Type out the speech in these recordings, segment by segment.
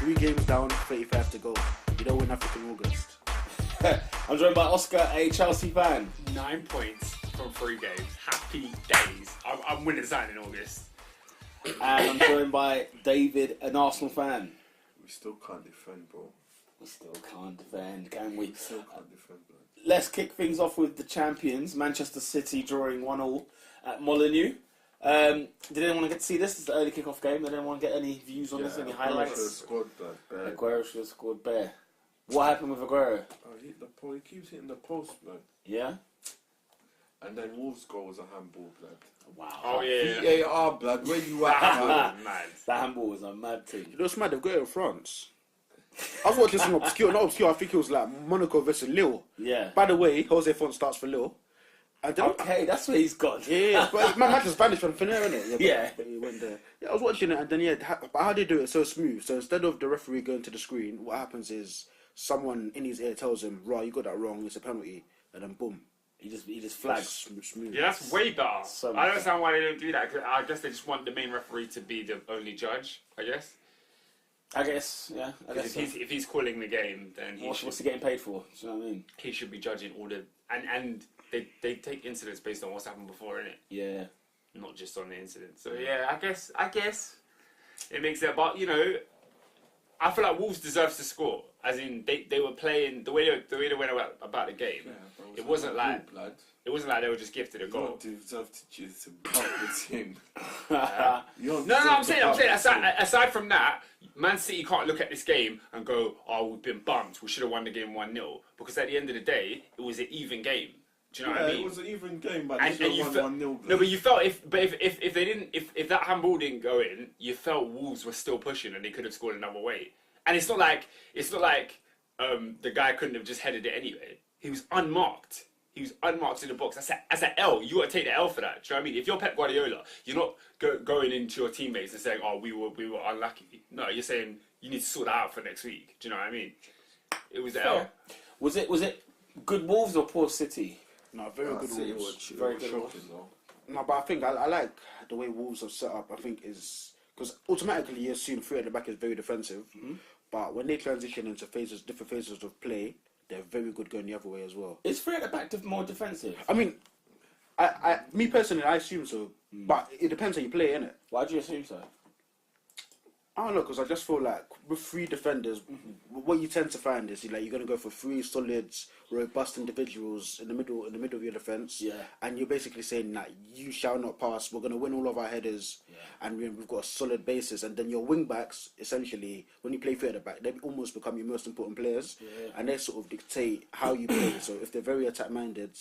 3 games down, 35 to go. You don't win African August. I'm joined by Oscar, a Chelsea fan. 9 points from 3 games. Happy days. I'm winning something in August. And I'm joined by David, an Arsenal fan. We still can't defend, bro. We still can't defend, can we? We still can't defend, bro. Let's kick things off with the champions, Manchester City drawing 1-1 at Molineux. Did anyone get to see this? It's the early kick-off game. Did anyone get any views on this? Any highlights? Aguero should have scored bare. What happened with Aguero? He keeps hitting the post, blood. Yeah? And then Wolves' goal was a handball, blood. Wow. Oh, yeah. VAR, blood. Where you at, man? Mad. That handball was a mad thing. You know what's mad? They've got it in France. I was watching some obscure, not obscure, I think it was like Monaco versus Lille. Yeah. By the way, Jose Font starts for Lille. Okay, that's where he's gone. Yeah, but my match is Spanish from Finnair, isn't it? Yeah. But he went there. Yeah, I was watching it, and then how they do it so smooth. So instead of the referee going to the screen, what happens is someone in his ear tells him, "Right, you got that wrong. It's a penalty," and then boom, He just flags. smooth. Yeah, that's way better. So I don't understand why they don't do that. 'Cause I guess they just want the main referee to be the only judge, I guess. I guess, yeah. I guess If he's calling the game, then what's he getting paid for? Do you know what I mean? he should be judging all the... And they take incidents based on what's happened before, innit? Yeah. Not just on the incident. So, yeah, I guess it makes it... But, you know, I feel like Wolves deserves to score. As in, they were playing... The way they went about the game, it wasn't like... It wasn't like they were just gifted a goal. You don't deserve to choose to bump the team. No, I'm saying, aside from that, Man City can't look at this game and go, "Oh, we've been bumped. We should have won the game 1-0." Because at the end of the day, it was an even game. Do you know what I mean? It was an even game, but And they you should have felt, won 1-0. no, but you felt if they didn't, if that handball didn't go in, you felt Wolves were still pushing and they could have scored another way. And it's not like the guy couldn't have just headed it anyway. He was unmarked. He was unmarked in the box. That's an L. You got to take the L for that. Do you know what I mean? If you're Pep Guardiola, you're not going into your teammates and saying, "Oh, we were unlucky." No, you're saying you need to sort that out for next week. Do you know what I mean? It was the L. Was it good Wolves or poor City? No, very good City Wolves. Very good shocking, though. No, but I think I like the way Wolves have set up. I think is because automatically you assume 3 at the back is very defensive, but when they transition into different phases of play, they're very good going the other way as well. Is 3 at the back more defensive? I mean, me personally, I assume so, but it depends how you play, innit? Why do you assume so? I don't know, because I just feel like with 3 defenders, what you tend to find is you're going to go for 3 solid, robust individuals in the middle of your defence. Yeah. And you're basically saying that you shall not pass. We're going to win all of our headers, and we've got a solid basis. And then your wing backs, essentially, when you play 3 at the back, they almost become your most important players, and they sort of dictate how you play. So if they're very attack minded,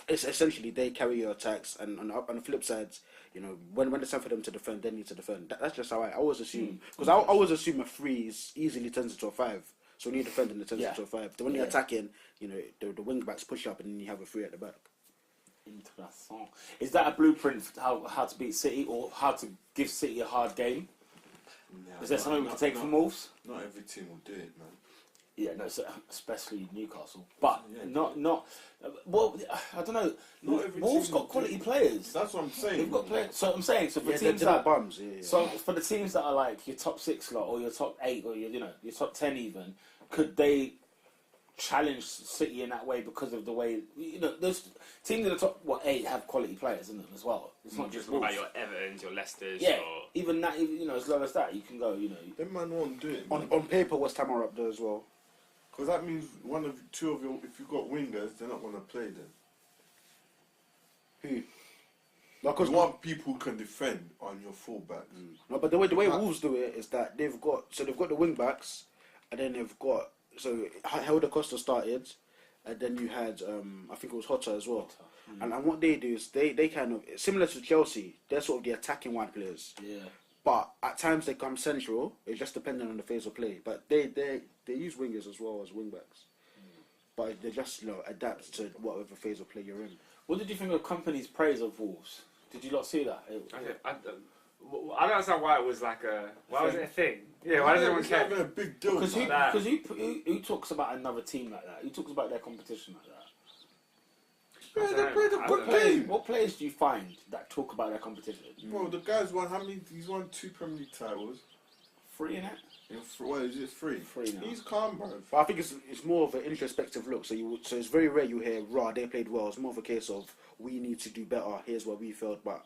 it's essentially they carry your attacks, and on the flip side, you know, when it's time for them to defend, they need to defend. That's just how I always assume. Because I always assume a 3 is easily turns into a 5. So when you're defending, it turns into a 5. Then when you're attacking, you know, the wing backs push up, and then you have a 3 at the back. Interesting. Is that a blueprint for how to beat City, or how to give City a hard game? Yeah, Is there something we can take from Wolves? Not every team will do it, man. Yeah, no, especially Newcastle, but not. Well, I don't know. Wolves got quality players. That's what I'm saying. They've got players. So I'm saying, so for teams they're not bums. So for the teams that are like your top 6 lot, or your top 8, or your top 10 even, could they challenge City in that way because of the way those teams in the top 8 have quality players in them as well. It's not just about your Evertons, your Leicesters. Yeah, or... even that, as low as that, you can go. Them man won't do it. On paper, West Ham are up there as well. Because that means two of your, if you've got wingers, they're not going to play then. Who? Because you want people who can defend on your fullbacks. No, but the way Wolves do it is that they've got the wing backs, and then they've got Helder Costa started, and then you had I think it was Hotter as well. And what they do is they kind of similar to Chelsea. They're sort of the attacking wide players. Yeah. But at times they come central. It's just depending on the phase of play. But they use wingers as well as wing backs. But they just adapt to whatever phase of play you're in. What did you think of Company's praise of Wolves? Did you not see that? I don't understand why it was like why was it a thing? Yeah, why does everyone care? It's not even a big deal. Because who talks about another team like that? Who talks about their competition like that? Yeah, they played a good game. What players do you find that talk about their competition? Bro, the guy's won how many? He's won 2 Premier League titles. free in it. What is it? Free. Free now. He's calm, bro. But I think it's more of an introspective look. So it's very rare you hear, "Raw, they played well." It's more of a case of we need to do better. Here's what we felt, but.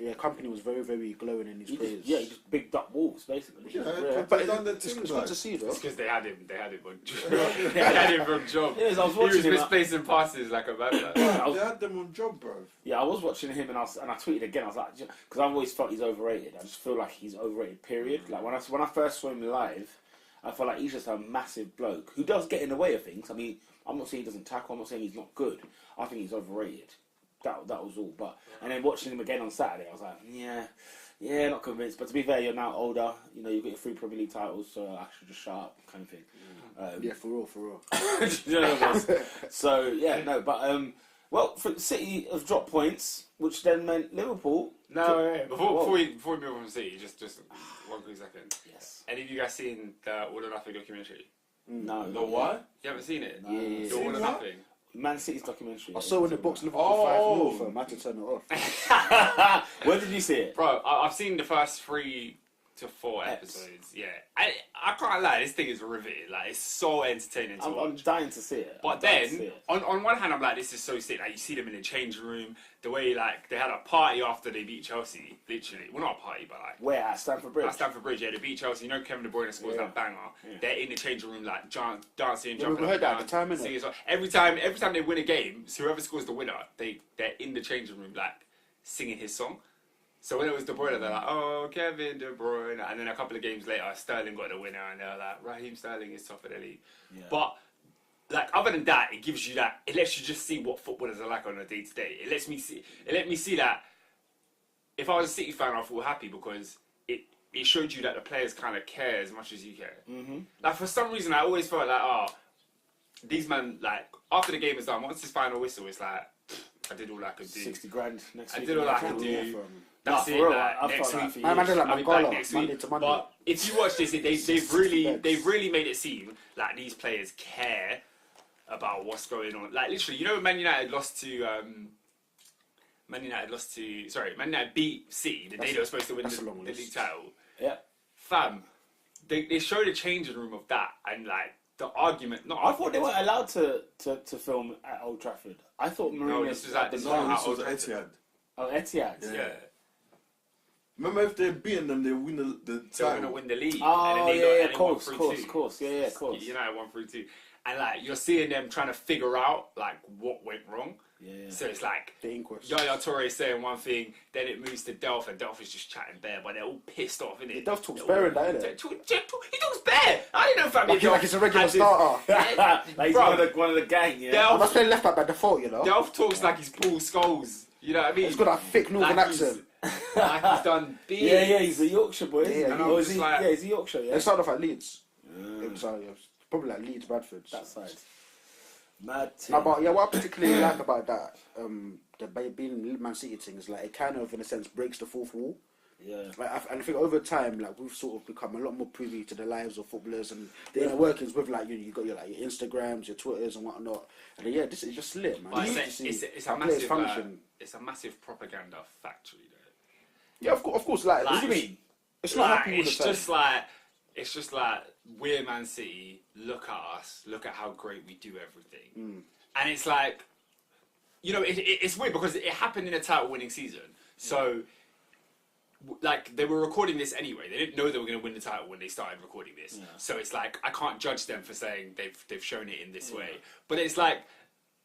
Yeah, company was very, very glowing in his praise. He just bigged up Wolves, basically. Yeah, but it's good to see, though. It's because they had him on job. They had him on job. Yes, I was He watching was him. misplacing passes like a madman. They had them on job, bro. Yeah, I was watching him, and I tweeted again. I was like, because I've always felt he's overrated. I just feel like he's overrated. Period. Like when I first saw him live, I felt like he's just a massive bloke who does get in the way of things. I mean, I'm not saying he doesn't tackle. I'm not saying he's not good. I think he's overrated. That was all. But and then watching him again on Saturday, I was like, yeah, not convinced. But to be fair, you're now older. You know, you've got your 3 Premier League titles, so I should just shut up, kind of thing. Yeah, for real. You know what I mean? So yeah, no, but well, for City have dropped points, which then meant Liverpool. Before we move on from City, just one quick second. Yes. Any of you guys seen the All or Nothing documentary? No. The what? You haven't seen it? No. Yeah. The All or Nothing. Man City's documentary. I saw in the box Liverpool 5-0 for him. I had to turn it off. Where did you see it? Bro, I've seen the first 3 to 4 episodes. Yeah, I can't lie. This thing is riveting. Like, it's so entertaining to I'm watch. dying to see it. But then, on one hand, I'm like, this is so sick. Like, you see them in the changing room. The way, like, they had a party after they beat Chelsea. Literally, well, not a party, but like where at Stamford Bridge? at Stamford Bridge. Yeah, they beat Chelsea. You know, Kevin De Bruyne scores that banger. Yeah. They're in the changing room, like dancing, Yeah, jumping. we heard up and that at the time, down, innit? singing songs. Every time they win a game, so whoever scores the winner, they're in the changing room, like singing his song. So when it was De Bruyne, they're like, "Oh, Kevin De Bruyne," and then a couple of games later, Sterling got the winner, and they're like, "Raheem Sterling is top of the league." Yeah. But like, other than that, it gives you that. It lets you just see what footballers are like on a day to day. It let me see that. If I was a City fan, I feel happy because it showed you that the players kind of care as much as you care. Mm-hmm. Like, for some reason, I always felt like, these men, like, after the game is done, once this final whistle, it's like, I did all I could do. 60 grand next week. I did all I could do. That's Nah, it. for real, Like, I've next felt that week, for years. Man, I did like I'll be Mangala, back next Monday week. to Monday. But if you watch this, they've really made it seem like these players care about what's going on. Like, literally, you know, when Man United beat City the day they were supposed to win the league title. Yeah. Fam, they showed a changing room of that and like the argument. I thought they weren't allowed to film at Old Trafford. I thought Mourinho... this was at No, this was Etihad. Oh, Etihad. Yeah. Remember, if they're beating them, they win the They're title. going to win the league. Oh, and then yeah, they of course. Yeah, of course. United 1-3-2. And like, you're seeing them trying to figure out like what went wrong. Yeah. So it's like The inquest. Yaya Toure saying one thing, then it moves to Delph, and Delph is just chatting bare, but they're all pissed off, innit? Delph talks bare in that, innit? He talks bare. I didn't know if Like he's a regular starter. Like he's Bro, one of the gang, yeah. I must play left back by default, you know. Delph talks like he's Paul Scholes. You know what I mean? He's got that thick northern Like accent. Like he's done big. Yeah, he's a Yorkshire boy. Isn't Yeah, he? and I'm Or is just he? like- Yeah, he's a Yorkshire. Yeah. They started off at Leeds. So, yeah, probably like Leeds, Bradford. That side. Mad. No, but yeah, what I particularly like about that, the being Man City thing is like it kind of, in a sense, breaks the fourth wall. Yeah. Like, and I think over time, like we've sort of become a lot more privy to the lives of footballers and the inner workings with like you got your like your Instagrams, your Twitters, and whatnot. And yeah, this is just lit, man. But You it's, need to see it's how a players massive, function. it's a massive propaganda factory, though. Yeah, of course. Like, Like, what do you mean? It's not Like, happening all the time. it's just like we're Man City. Look at us. Look at how great we do everything. And it's like, you know, it's weird because it happened in a title-winning season. So, like, they were recording this anyway. They didn't know they were going to win the title when they started recording this. Yeah. So it's like I can't judge them for saying they've shown it in this way. But it's like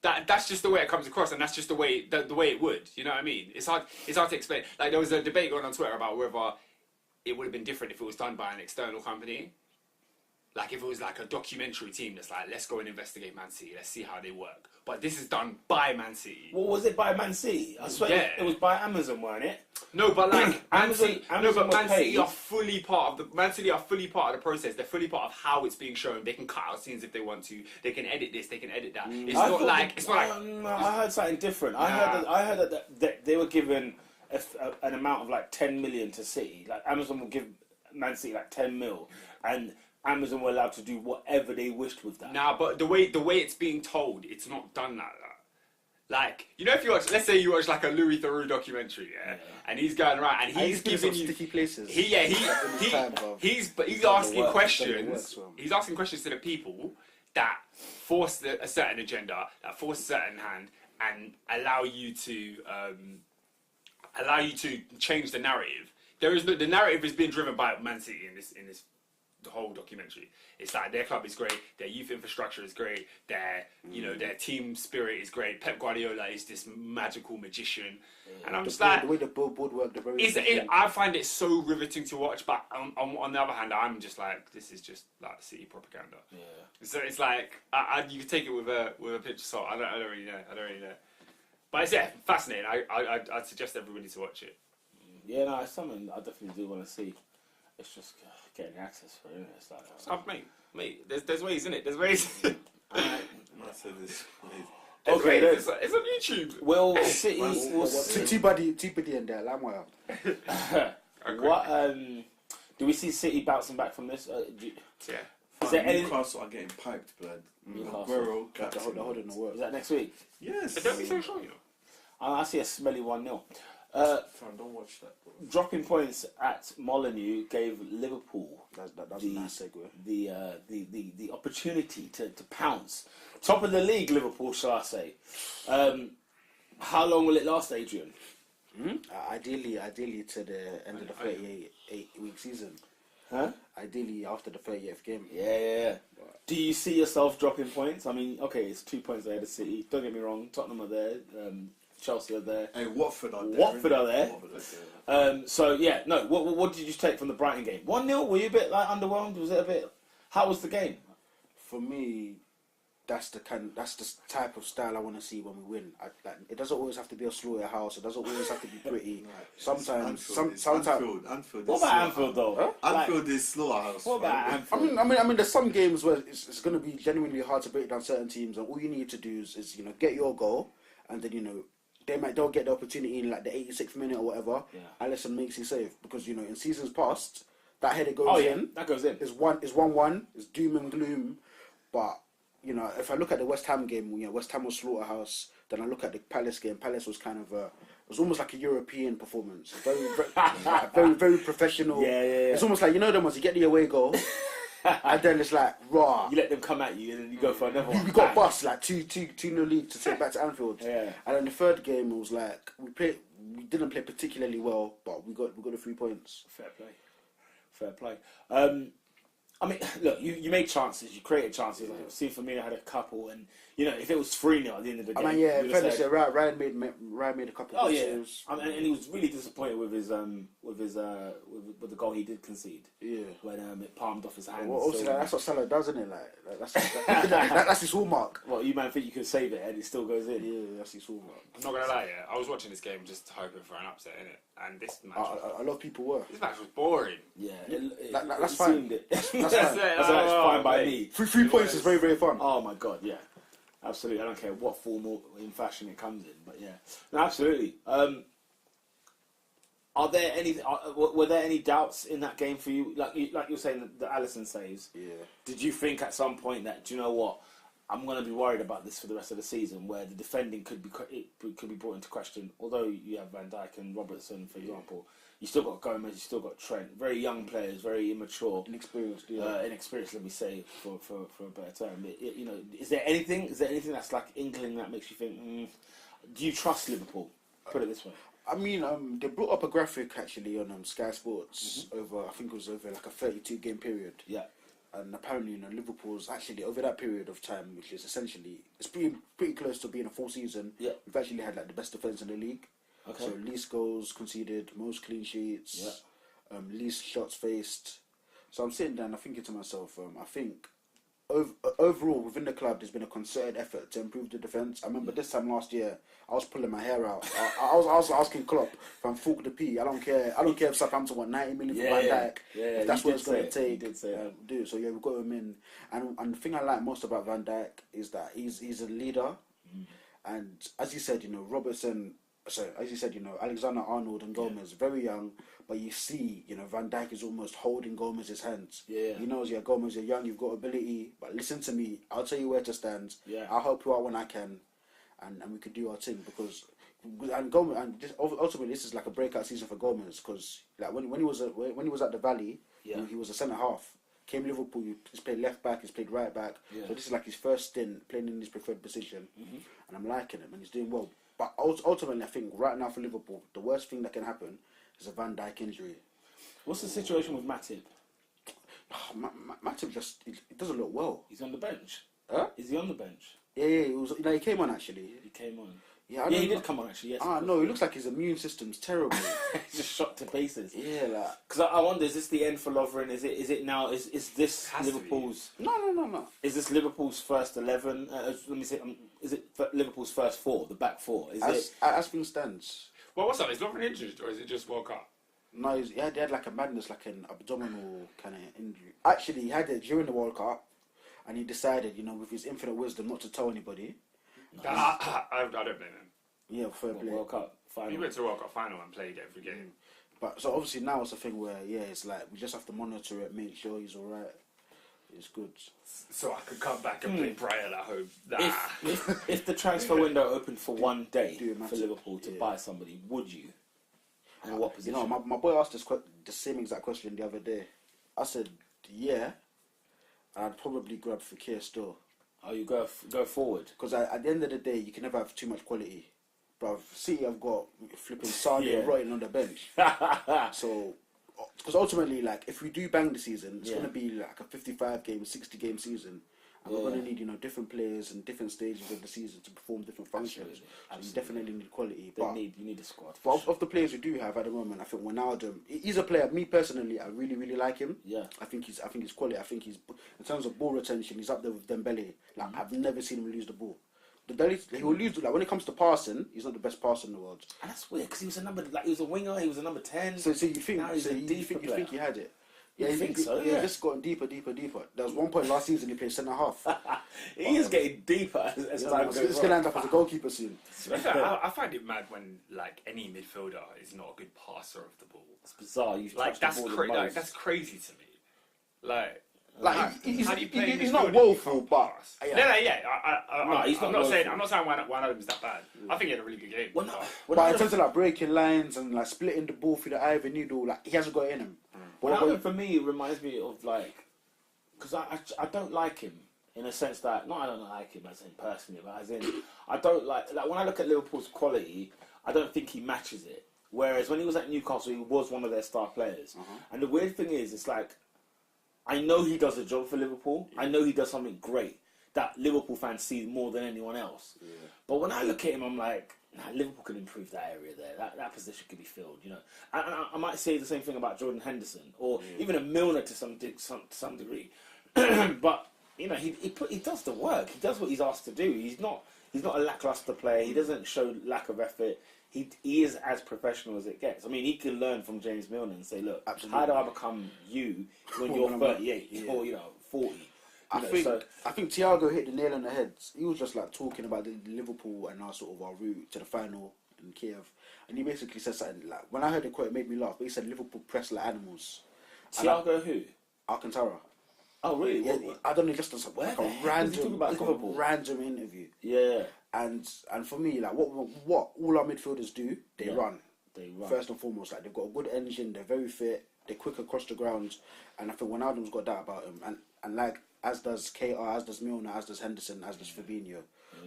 that's just the way it comes across, and that's just the way it would. You know what I mean? It's hard to explain. Like, there was a debate going on Twitter about whether it would have been different if it was done by an external company. Like, if it was like a documentary team that's like, let's go and investigate Man City, let's see how they work. But this is done by Man City. Well, was it by Man City? I swear it was by Amazon, weren't it? No, but like Man City paid. are fully part of the process. They're fully part of how it's being shown. They can cut out scenes if they want to. They can edit this. They can edit that. It's not like. No, I heard something different. I heard that they were given an amount of like 10 million to City. Like Amazon will give Man City like 10 mil, and Amazon were allowed to do whatever they wished with that. Nah, but the way it's being told, it's not done like that. Like, you know, if you watch, let's say you watch like a Louis Theroux documentary, and he's going around and he's giving you sticky places. He's asking questions. He's asking questions to the people that force a certain agenda, that force a certain hand, and allow you to change the narrative. The narrative is being driven by Man City in this the whole documentary. It's like their club is great, their youth infrastructure is great, their team spirit is great. Pep Guardiola is this magical magician, and I'm just like, the way the billboard worked, I find it so riveting to watch. But on the other hand, I'm just like, this is just like City propaganda. Yeah. So it's like you can take it with a pinch of salt. I don't really know. But it's fascinating. I'd suggest everybody to watch it. Yeah, no, it's something I definitely do want to see. It's just getting access for it. It's like, mate. There's ways, isn't it? There's ways. I said this. Okay, it's on YouTube. Will City? TPD and there, Lamwell. What? Do we see City bouncing back from this? Yeah. Is there any? Newcastle are getting piped, blood. Newcastle. They're holding the work. Is that next week? Yes. Don't be so sure, you know. I see a smelly 1-0. Fam, don't watch that, bro. Dropping points at Molineux gave Liverpool That's a nice segue. the opportunity to pounce. Top of the league, Liverpool, shall I say. How long will it last, Adrian? Ideally to the end of the 38-week season. Huh? Ideally after the 30th game. Yeah. Do you see yourself dropping points? I mean, okay, it's 2 points ahead of City. Don't get me wrong, Tottenham are there. Chelsea are there. Hey, Watford are there. So yeah, no. What did you take from the Brighton game? 1-0. Were you a bit like underwhelmed? Was it a bit? How was the game? For me, that's the type of style I want to see when we win. It doesn't always have to be a slaughterhouse. It doesn't always have to be pretty. Sometimes. Anfield. What about Anfield though? Huh? Anfield is slaughterhouse. What about Anfield? I mean, there's some games where it's going to be genuinely hard to break down certain teams, and all you need to do is get your goal, and then they'll get the opportunity in like the 86th minute or whatever. Yeah. Alisson makes you save because in seasons past that header goes in. That goes in. It's 1-1. It's doom and gloom. But if I look at the West Ham game, West Ham was slaughterhouse. Then I look at the Palace game. Palace was kind of it was almost like a European performance. Very, very professional. Yeah. It's almost like them ones you get the away goal. And then it's like raw. You let them come at you, and then you go for another one. We got bust like 2-0 lead to take back to Anfield. Yeah. And then the third game it was like we didn't play particularly well, but we got the 3 points. Fair play. I mean, look, you made chances, you created chances. Like, see, for me, I had a couple, and if it was 3-0 at the end of the game, Ryan made a couple. Oh yeah, and he was really disappointed with his with the goal he did concede. Yeah, when it palmed off his hands. Well, obviously, that's what Salah does, isn't it? Like that's his hallmark. Well, you man think you can save it and it still goes in? Yeah, that's his hallmark. I'm not gonna lie, I was watching this game just hoping for an upset, innit? And this match, a lot of people were. This match was boring. Yeah, that's fine. That's fine by me. 3 points is very, very fun. Oh my god, yeah, absolutely. I don't care what form or in fashion it comes in, but yeah, no, absolutely. Were there any doubts in that game for you? Like you were saying, the Alisson saves. Yeah. Did you think at some point that, do you know what, I'm going to be worried about this for the rest of the season, where the defending could be brought into question? Although you have Van Dijk and Robertson, for example, you still got Gomez, you still got Trent. Very young players, very immature, inexperienced. Inexperienced, let me say, for a better term. Is there anything that's like inkling that makes you think? Do you trust Liverpool? Put it this way. I mean, they brought up a graphic actually on Sky Sports over, I think it was over like a 32-game period. Yeah. And apparently, Liverpool's actually over that period of time, which is essentially it's pretty close to being a full season. Yeah. We've actually had like the best defense in the league. Okay. So least goals conceded, most clean sheets, least shots faced. So I'm sitting down, I'm thinking to myself, I think overall within the club there's been a concerted effort to improve the defence. I remember this time last year I was pulling my hair out. I was asking Klopp from Falk the P. I don't care if Southampton want 90 million for Van Dijk. If that's what it's going to take. Do so. Yeah, we've got him in. And the thing I like most about Van Dijk is that he's a leader. And as you said, Robertson. So as you said, Alexander-Arnold and Gomez, very young, but you see, Van Dijk is almost holding Gomez's hands. Yeah. He knows, Gomez, you're young, you've got ability, but listen to me, I'll tell you where to stand. Yeah. I'll help you out when I can. and we could do our thing and Gomez, and just ultimately this is like a breakout season for Gomez because like when he was at the Valley, he was a centre half. Came Liverpool, he's played left back, he's played right back. Yeah. So this is like his first stint playing in his preferred position, and I'm liking him and he's doing well. But ultimately, I think right now for Liverpool, the worst thing that can happen is a Van Dijk injury. What's the situation with Matip? Matip just it doesn't look well. He's on the bench. Huh? Is he on the bench? Yeah, he came on actually. He came on. Yeah, he did come on actually. Yes. No, it looks like his immune system's terrible. He's just shot to pieces. Yeah, like because I wonder, is this the end for Lovren? Is it now? Is this Liverpool's? No. Is this Liverpool's first 11? Let me say, is it Liverpool's first 4, the back 4? As things stands. Well, what's up? Is Lovren injured or is it just World Cup? No, he had like a madness, like an abdominal kind of injury. Actually, he had it during the World Cup, and he decided, with his infinite wisdom, not to tell anybody. I don't blame him. Yeah, fair play. World Cup final. He went to World Cup final and played every game. But so obviously now it's a thing where it's like we just have to monitor it, make sure he's all right. It's good. So I could come back and play Brighton at home. If the transfer window opened for one day for Liverpool to buy somebody, would you? And what position? My boy asked the same exact question the other day. I said, yeah. I'd probably grab Fekir still. Oh, you go forward? Because at the end of the day, you can never have too much quality. Bruv, City have got flipping Sadio rotting on the bench. So, because ultimately, like, if we do bang the season, it's going to be like a 55-game, 60-game season. And we're going to need, different players and different stages of the season to perform different functions. Absolutely. So you definitely need quality. You need a squad. But of the players we do have at the moment, I think Wijnaldum, he's a player. Me personally, I really, really like him. Yeah. I think he's quality. I think he's, in terms of ball retention, he's up there with Dembele. Like I've never seen him lose the ball. He will lose. Like when it comes to passing, he's not the best passer in the world. And that's weird because he was a winger. He was a number 10. So you think? Now he's you think he had it? Yeah, you think so? Yeah, just gotten deeper. There was one point last season he played centre half. He is getting deeper as time goes on. It's going to end up as a goalkeeper soon. I find it mad when like any midfielder is not a good passer of the ball. It's bizarre. That's crazy to me. He's not woeful, but he's not. I'm not saying Wijnaldum's that bad. I think he had a really good game. But in terms of like breaking lines and like splitting the ball through the eye of a needle, like he hasn't got it in him. Wijnaldum for me reminds me of like, because I don't like him in a sense that I don't like him as in personally, but as in I don't like when I look at Liverpool's quality, I don't think he matches it. Whereas when he was at Newcastle, he was one of their star players. And the weird thing is, it's like, I know he does a job for Liverpool. I know he does something great that Liverpool fans see more than anyone else. Yeah. But when I look at him, I'm like, Liverpool can improve that area there. That position could be filled, And I might say the same thing about Jordan Henderson or even a Milner to some degree. But he does the work. He does what he's asked to do. He's not a lackluster player. He doesn't show lack of effort. He is as professional as it gets. I mean, he can learn from James Milner and say, look, how do I become you when you're 38 or 40? I think Thiago hit the nail on the head. He was just like talking about the Liverpool and our route to the final in Kiev, and he basically said something like, when I heard the quote, it made me laugh. But he said Liverpool press like animals. Thiago who? Alcantara. Oh really? Yeah, I don't know, just like a random interview. Yeah. And for me, like what all our midfielders do, they run. They run. First and foremost, like they've got a good engine, they're very fit, they're quick across the ground, and I think Wijnaldum's got that about him. And like as does KR, as does Milner, as does Henderson, as does Fabinho.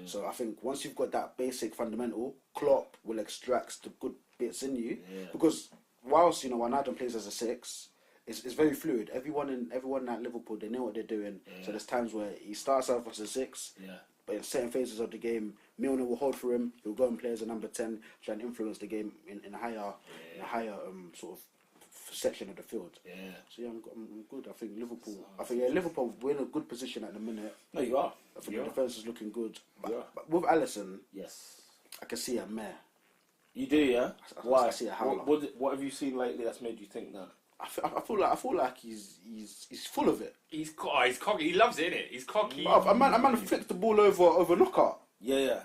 So I think once you've got that basic fundamental, Klopp will extract the good bits in you. Because whilst Wijnaldum plays as a 6, it's very fluid. Everyone at Liverpool, they know what they're doing. So there's times where he starts off as a 6. But in certain phases of the game, Milner will hold for him. He'll go and play as a number 10, try and influence the game in a higher sort of section of the field. So I'm good. I think Liverpool we're in a good position at the minute. No, you are. I think the defense is looking good. But with Alisson, yes, I can see a mare. You do, yeah. Why? I see a howler. What have you seen lately that's made you think that? I feel like he's full of it. He's cocky. He loves it, innit? He's cocky. A man flicked the ball over knockout. Yeah.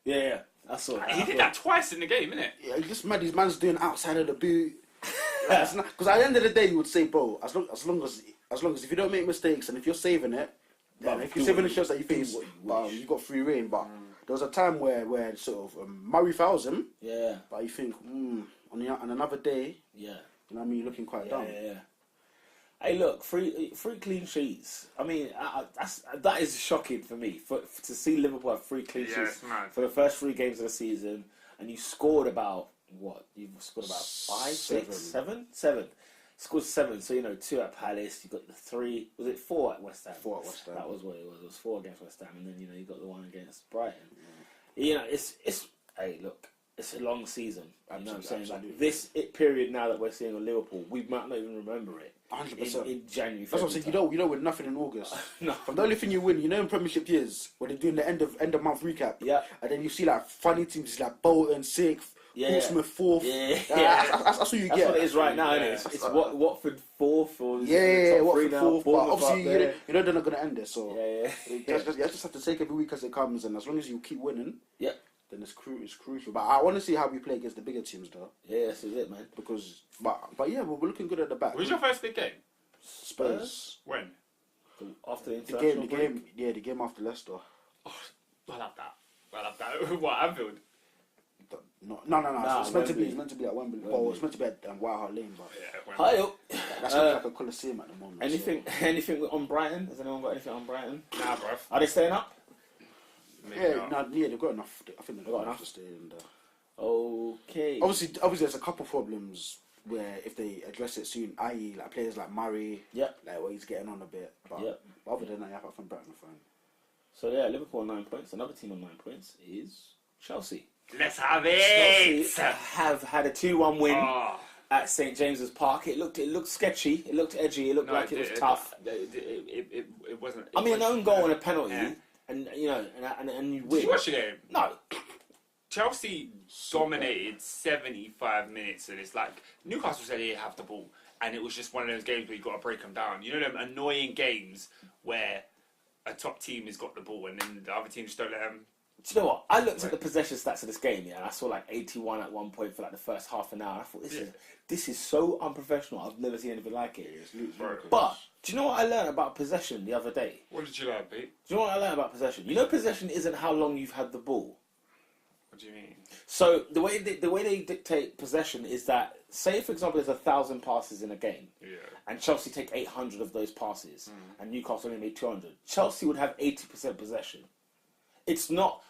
I saw that. He did that twice in the game, innit? Yeah, he's just mad. His man's doing outside of the boot. Because at the end of the day, you would say, bro, as long as if you don't make mistakes and if you're saving it, if you're saving the shots that you face, you got free reign. But there was a time where sort of Murray fouls him, but you think, on another day, you know what I mean, you're looking quite down. Yeah. Hey, look, three clean sheets. I mean, that is shocking for me. To see Liverpool have 3 clean sheets for the first 3 games of the season, and you scored about what? You've scored about 5, 6, 7? 7. Scored 7. So 2 at Palace. You got the 3. Was it 4 at West Ham? 4 at West Ham. That was what it was. It was 4 against West Ham, and then you got the 1 against Brighton. It's hey, look. It's a long season. You know what I'm saying? Like this period now that we're seeing on Liverpool, we might not even remember it. 100%. In January. That's what I'm saying. You don't win nothing in August. No. The only thing you win, in Premiership years, when they're doing the end of month recap. Yeah. And then you see like funny teams like Bolton 6th, Portsmouth 4th. That's what you get. That's what it is right now, isn't it? It's Watford 4th or Watford 4th. But obviously you know they're not gonna end it, so you just have to take every week as it comes, and as long as you keep winning, then it's crucial. But I want to see how we play against the bigger teams, though. Yeah, this is it, man. Because, but yeah, we're looking good at the back. Who's your first big game? Spurs. When? After the international break? The game after Leicester. Oh, I love that. What, Anfield? No. It's meant to be at Wembley. Well, it's meant to be at White Hart Lane, but Hi up. That's like a Coliseum at the moment. Anything on Brighton? Has anyone got anything on Brighton? Nah, bruv. Are they staying up? They've got enough. I think they've got enough to stay in there. Okay. Obviously, there's a couple problems where if they address it soon, i.e., like players like Murray, like where he's getting on a bit. But other than that, I think Brighton are fine. So Liverpool on 9 points. Another team on 9 points is Chelsea. Let's have it. Chelsea have had a 2-1 win at St James's Park. It looked sketchy. It looked edgy. It looked like it was tough. It wasn't. I mean, an own goal and a penalty. Yeah. And and you win. Did you watch the game? No. Chelsea dominated 75 minutes, and it's like Newcastle said they have the ball, and it was just one of those games where you got to break them down. You know them annoying games where a top team has got the ball, and then the other team just don't let them. Do you know what? I looked at the possession stats of this game, and I saw like 81 at one point for like the first half an hour. I thought this is so unprofessional. I've never seen anything like it. But do you know what I learned about possession the other day? What did you learn, Pete? Do you know what I learned about possession? You know, possession isn't how long you've had the ball. What do you mean? So the way they dictate possession is that, say for example, there's 1,000 passes in a game, and Chelsea take 800 of those passes, and Newcastle only made 200. Chelsea would have 80% possession. It's not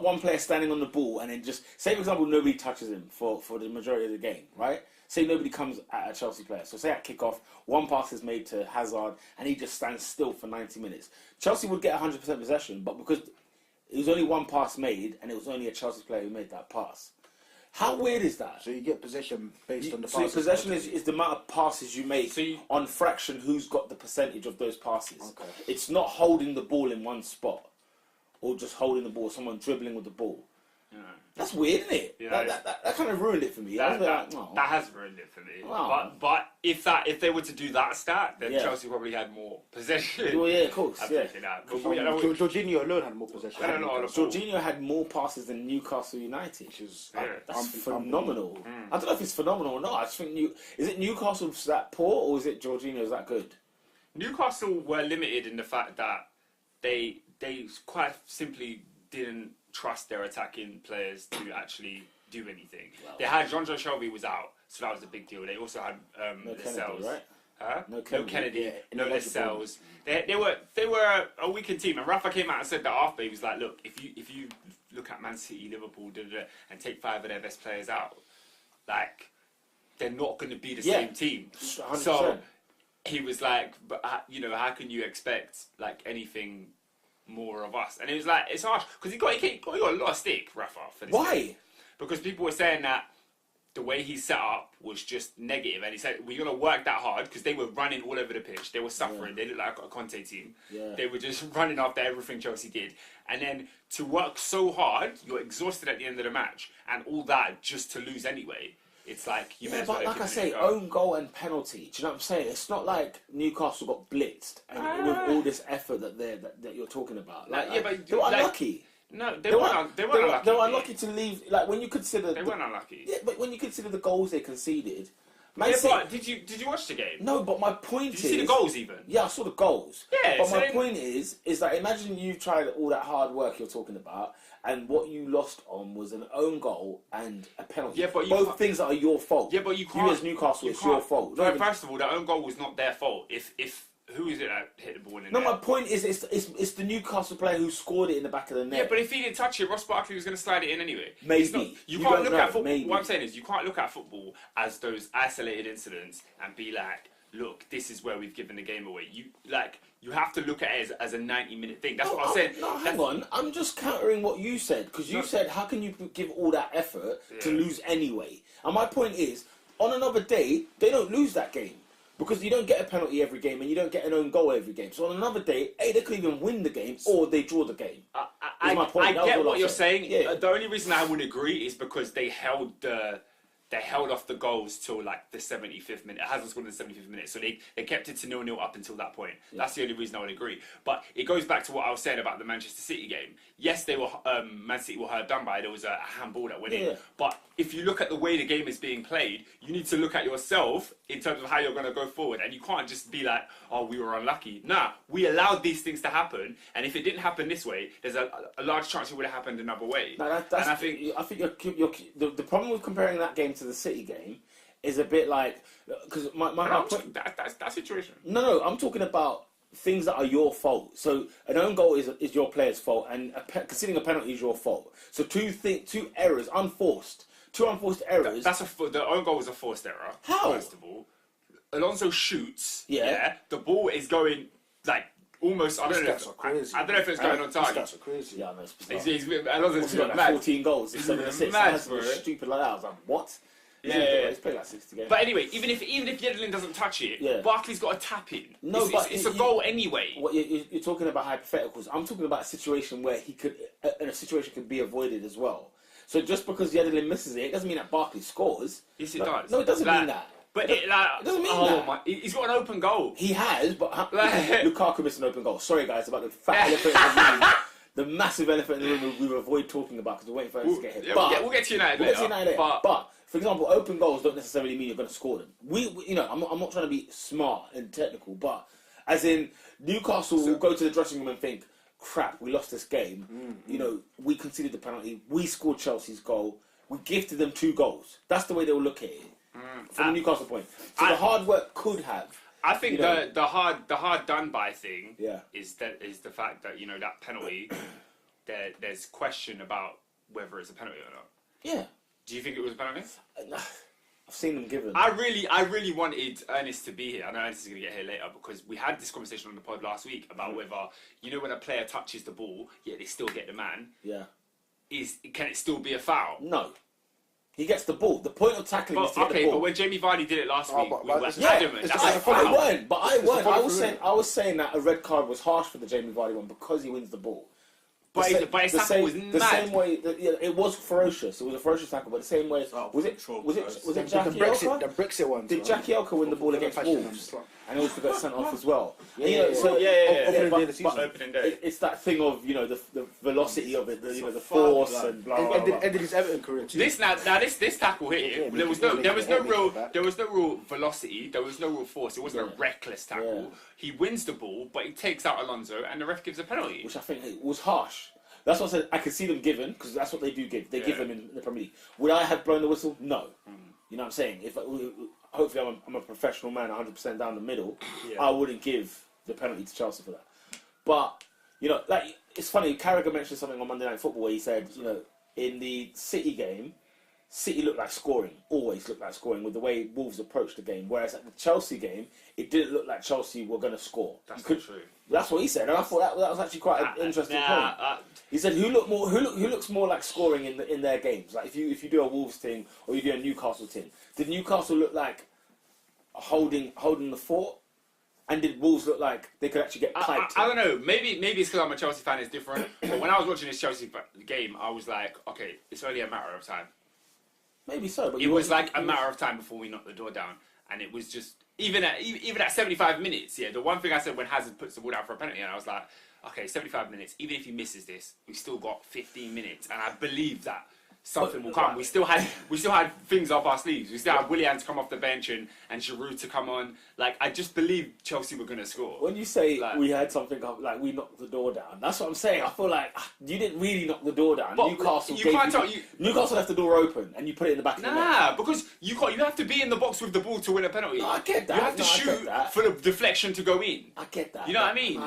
one player standing on the ball and then just, say for example, nobody touches him for the majority of the game, right? Say nobody comes at a Chelsea player. So say at kickoff, one pass is made to Hazard and he just stands still for 90 minutes. Chelsea would get 100% possession, but because it was only one pass made and it was only a Chelsea player who made that pass. How weird is that? So you get possession based on the passes. So possession is the amount of passes you make on fraction who's got the percentage of those passes. Okay. It's not holding the ball in one spot. Or just holding the ball, someone dribbling with the ball. Yeah. That's weird, isn't it? Yeah, that kind of ruined it for me. That has ruined it for me. Wow. But if they were to do that stat, then Chelsea probably had more possession. Well, yeah, of course. Jorginho alone had more possession. Jorginho had more passes than Newcastle United. Which is that's phenomenal. I don't know if it's phenomenal or not. I just think is it Newcastle that poor or is it Jorginho that good? Newcastle were limited in the fact that they quite simply didn't trust their attacking players to actually do anything. Well, they had John Shelby was out, so that was a big deal. They also had Lascelles. Right? Huh? No Kennedy, no Lascelles. They were a weakened team, and Rafa came out and said that after. He was like, "Look, if you look at Man City, Liverpool, and take 5 of their best players out, like they're not going to be the same team." 100%. So he was like, "But how can you expect like anything more of us?" And it was like, it's harsh because he got a lot of stick, Rafa, for this. Why? Game. Because people were saying that the way he set up was just negative, and he said we're gonna work that hard because they were running all over the pitch. They were suffering. They looked like a Conte team. They were just running after everything Chelsea did, and then to work so hard, you're exhausted at the end of the match, and all that just to lose anyway. It's like but like I say, own goal and penalty. Do you know what I'm saying? It's not like Newcastle got blitzed and with all this effort that you're talking about. But they were unlucky. No, they weren't unlucky. They were unlucky to leave. Like when you consider they weren't unlucky. Yeah, but when you consider the goals they conceded, Man Yeah, City, but did you watch the game? no, but my point Did is... you see the goals even? Yeah, I saw the goals. Yeah, but so my then- point is that imagine you've tried all that hard work you're talking about, and what you lost on was an own goal and a penalty. Yeah, but you both can't- things that are your fault. Yeah, but you can't. You as Newcastle, you it's your can't- fault. No, Not even- first of all, their own goal was not their fault. If who is it that hit the ball in no, there? my point is it's the Newcastle player who scored it in the back of the net. Yeah, but if he didn't touch it, Ross Barkley was going to slide it in anyway. Maybe. It's not, you You can't don't look know, at football. maybe. What I'm saying is, you can't look at football as those isolated incidents and be like, "Look, this is where we've given the game away." You have to look at it as a 90-minute thing. That's what I'm saying. No, hang on. I'm just countering what you said, because you said, how can you give all that effort to lose anyway? And my point is, on another day, they don't lose that game. Because you don't get a penalty every game and you don't get an own goal every game. So on another day, they could even win the game or they draw the game. I get what you're saying. Yeah. The only reason I would agree is because they held off the goals till like the 75th minute. It hasn't scored in the 75th minute, so they kept it to 0-0 up until that point. Yeah. That's the only reason I would agree. But it goes back to what I was saying about the Manchester City game. Yes, they were Man City were hard done by. There was a handball that went in. But if you look at the way the game is being played, you need to look at yourself in terms of how you're going to go forward. And you can't just be like, "Oh, we were unlucky." Nah, we allowed these things to happen, and if it didn't happen this way, there's a large chance it would have happened another way. No, and I think you're the problem with comparing that game to the City game is a bit like, because my point, that's that situation. No, I'm talking about things that are your fault. So an own goal is your player's fault, and conceding a penalty is your fault. So two errors, two unforced errors. The own goal was a forced error. How? First of all, Alonso shoots. Yeah. The ball is going like almost. I don't know if it's going on target. That's crazy. Yeah, I know. Alonso's got got like mad. 14 goals, 7 assists. Mad, That's bro. stupid like that. I was like, what? Yeah. He's played like 60 games. But anyway, even if Yedlin doesn't touch it, Barkley's got a tap in. No, it's a goal anyway. What you're talking about hypotheticals. I'm talking about a situation where a situation could be avoided as well. So just because Yedlin misses it doesn't mean that Barkley scores. Yes, it does. No, it doesn't mean that. But it doesn't mean that. He's got an open goal. He has, but Lukaku missed an open goal. Sorry, guys, about the fat elephant in the room. The massive elephant in the room we avoid talking about because we're waiting for us to get hit. We'll get to United later. But for example, open goals don't necessarily mean you're going to score them. I'm not trying to be smart and technical, but as in Newcastle will go to the dressing room and think, crap, we lost this game. We conceded the penalty. We scored Chelsea's goal. We gifted them 2 goals. That's the way they'll look at it from the Newcastle point. So the hard work could have. I think the hard done by thing is the fact that that penalty there's question about whether it's a penalty or not. Yeah. Do you think it was a penalty? I've seen them given. I really wanted Ernest to be here. I know Ernest is going to get here later because we had this conversation on the pod last week about whether when a player touches the ball, yet they still get the man. Yeah. Can it still be a foul? No. He gets the ball. The point of tackling is to get the ball. But when Jamie Vardy did it last week, we were yeah, adamant. That's a foul. I weren't. I was saying that a red card was harsh for the Jamie Vardy one because he wins the ball. But his tackle was mad. The same way, it was ferocious. It was a ferocious tackle, but the same way, was it Jackie Elka? The Brexit one. Did Jackie Elka win the ball against Wolves? And also got sent off as well. Opening day. It's that thing of the velocity of it, the force and blah blah blah. Ended his Everton career too. This tackle here, there was no real velocity. There was no real force. It wasn't a reckless tackle. Yeah. He wins the ball, but he takes out Alonso, and the ref gives a penalty, which I think was harsh. That's what I said. I could see them given because that's what they do give. They give them in the Premier League. Would I have blown the whistle? No. You know what I'm saying? Hopefully I'm a professional man, 100% down the middle. I wouldn't give the penalty to Chelsea for that. But it's funny. Carragher mentioned something on Monday Night Football where he said, in the City game, City looked like scoring, always looked like scoring with the way Wolves approached the game. Whereas at the Chelsea game, it didn't look like Chelsea were going to score. That's not true. That's what he said, and I thought that was actually quite an interesting point. He said, "Who looks more like scoring in their games? Like if you do a Wolves team or you do a Newcastle team, did Newcastle look like holding the fort, and did Wolves look like they could actually get piped? I don't know. Maybe it's because I'm a Chelsea fan. It's different. But when I was watching this Chelsea game, I was like, okay, it's only a matter of time. Maybe so, but it was like a matter of time before we knocked the door down, and it was just even at 75 minutes. Yeah, the one thing I said when Hazard puts the ball down for a penalty, and I was like, okay, 75 minutes. Even if he misses this, we've still got 15 minutes, and I believe that something will come. We still had things up our sleeves. We still had Willian to come off the bench and Giroud to come on. Like, I just believed Chelsea were going to score. When you say we had something up, like we knocked the door down, that's what I'm saying. I feel like you didn't really knock the door down. But Newcastle Newcastle left the door open and you put it in the back of the net. Nah, because you have to be in the box with the ball to win a penalty. No, I get that. You have to shoot for the deflection to go in. I get that. You know what I mean?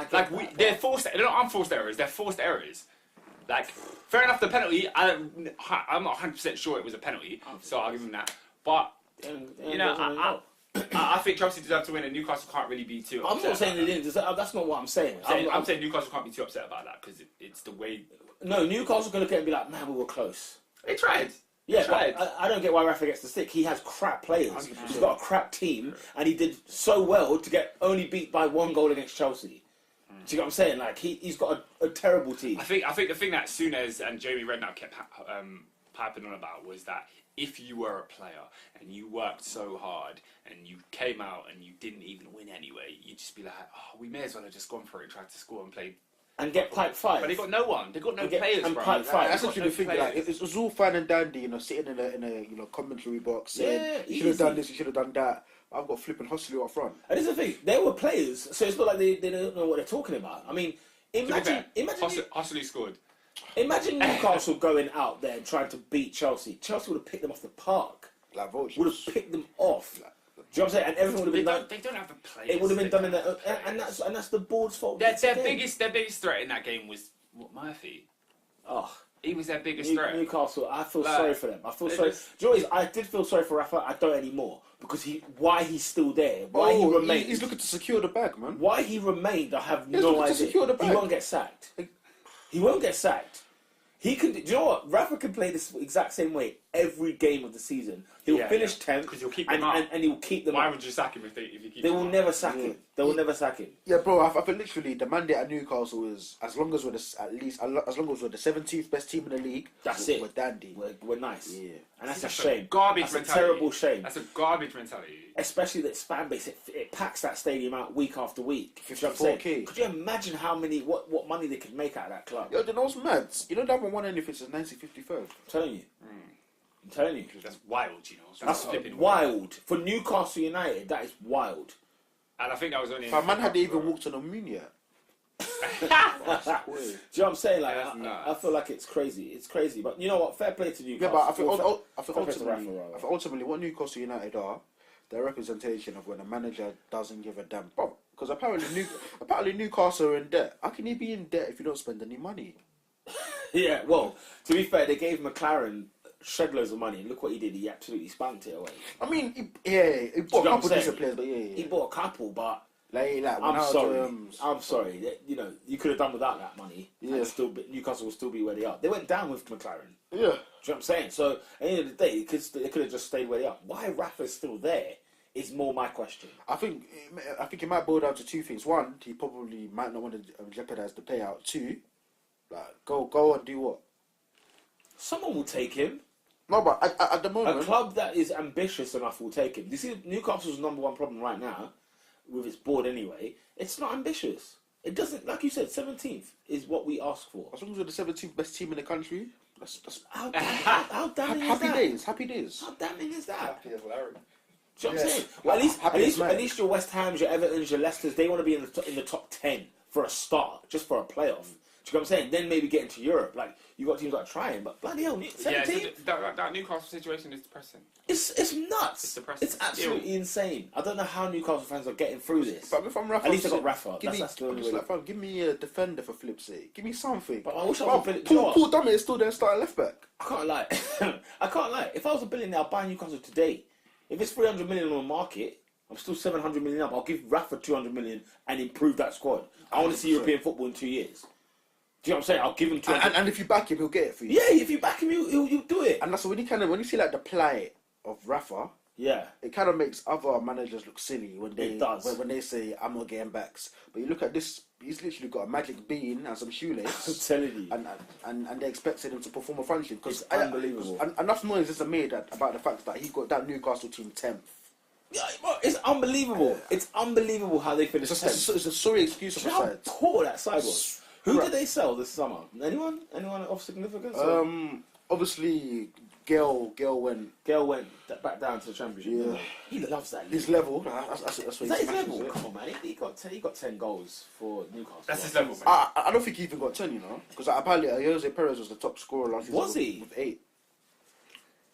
They're forced. They're not unforced errors. They're forced errors. Like, fair enough, the penalty, I'm not 100% sure it was a penalty, so I'll give them that. But, you know, I think Chelsea deserve to win and Newcastle can't really be too upset. I'm not saying they didn't deserve. That's not what I'm saying. I'm saying Newcastle can't be too upset about that because it's the way... No, Newcastle going to look at it and be like, man, we were close. They tried. Yeah, I don't get why Rafa gets the stick. He has crap players. 100%. He's got a crap team, and he did so well to get only beat by 1 goal against Chelsea. Do you know what I'm saying? Like, he's got a terrible team. I think the thing that Souness and Jamie Redknapp kept piping on about was that if you were a player and you worked so hard and you came out and you didn't even win anyway, you'd just be like, oh, we may as well have just gone for it, tried to score and played. And get pipe five. But they got no one. They got no players, and bro. pipe five. That's actually the thing. Like, it was all fine and dandy, you know, sitting in a commentary box saying, you should have done this, you should have done that. I've got flipping Hossley up front. And this is the thing, they were players, so it's not like they don't know what they're talking about. I mean, imagine Hossley scored. Imagine Newcastle going out there and trying to beat Chelsea. Chelsea would have picked them off the park. Like vultures. Would have picked them off. Do you know what I'm saying? And everything would have been done. They don't have the players. It would have been done in the and that's the board's fault. Their biggest threat in that game was Murphy. Oh. He was their biggest threat. Newcastle, I feel sorry for them. I feel sorry. Do you know what it is? I did feel sorry for Rafa. I don't anymore because why he's still there. Why he remained. He's looking to secure the bag, man. Why he remained, I have no idea. To secure the bag. He won't get sacked. He won't get sacked. He can. Do you know what? Rafa can play this exact same way every game of the season. He'll finish 10th because he'll keep them up. And he'll keep them Why up. would you sack him if you keep They them will up? never sack him. They will never sack him. Yeah, bro. I think literally the mandate at Newcastle is as long as we're the 17th best team in the league. That's it. We're dandy. We're nice. Yeah, and that's a shame. Garbage mentality. A terrible shame. That's a garbage mentality. Especially that fan base, it packs that stadium out week after week. 54K. Could you imagine how many what money they could make out of that club? Yo, you know what's mad? You know they haven't won anything since 1955. I'm telling you. I'm telling you. That's wild, you know. That's wild. For Newcastle United, that is wild. And I think that was only... My man hadn't even walked on the moon yet. Do you know what I'm saying? Like, I feel like it's crazy. It's crazy. But you know what? Fair play to Newcastle. Yeah, but I think ultimately what Newcastle United are, they're a representation of when a manager doesn't give a damn. Because apparently Newcastle are in debt. How can you be in debt if you don't spend any money? Yeah, well, to be fair, they gave McLaren shed loads of money, and look what he did. He absolutely spanked it away. I mean, he bought a couple of decent players, but he bought a couple, but I'm sorry. You know, you could have done without that money, and still Newcastle will still be where they are. They went down with McLaren. Yeah, do you know what I'm saying? So at the end of the day, they could have just stayed where they are. Why Rafa's still there is more my question. I think it might boil down to two things. One, he probably might not want to jeopardize the payout. Two, like go and do what? Someone will take him. No, but at the moment... A club that is ambitious enough will take him. You see, Newcastle's number one problem right now, with its board anyway, it's not ambitious. It doesn't... Like you said, 17th is what we ask for. As long as we're the 17th best team in the country, that's how damning is that? Happy days. How damning is that? Happy as Larry. Do you know what I'm saying? Well, at least your West Hams, your Evertons, your Leicesters, they want to be in the top 10 for a start, just for a playoff. Do you know what I'm saying? Then maybe get into Europe. Like, you got teams that are trying, but bloody hell, 17? Yeah, that Newcastle situation is depressing. It's nuts. It's depressing. It's absolutely insane. I don't know how Newcastle fans are getting through this. But if I'm Rafa, at least I got Rafa. Give me a defender for flip's sake. Give me something. But I wish I was Paul Dummett is still there starting left back. I can't lie. I can't lie. If I was a billionaire, I'd buy Newcastle today. If it's 300 million on the market, I'm still 700 million up. I'll give Rafa 200 million and improve that squad. I want to see European football in 2 years. Do you know what I'm saying? I'll give him 200. And if you back him, he'll get it for you. Yeah, if you back him, he'll do it. And that's when you see like the plight of Rafa. Yeah, it kind of makes other managers look silly when they say I'm not getting backs. But you look at this, he's literally got a magic bean and some shoelace. I'm telling you, and they expected him to perform a function because unbelievable. Enough noise isn't made about the fact that he got that Newcastle team 10th. Yeah, it's unbelievable. It's unbelievable how they finished 10th. It's a sorry excuse for how poor that side was. Who did they sell this summer? Anyone of significance? obviously, Gale went. Back down to the Championship. Yeah. He loves that league. His level. That's what Is that his level? Come on, man. He got 10 goals for Newcastle. That's his level, man. I don't think he even got 10, you know, because apparently Jose Perez was the top scorer last season. Was he? With 8.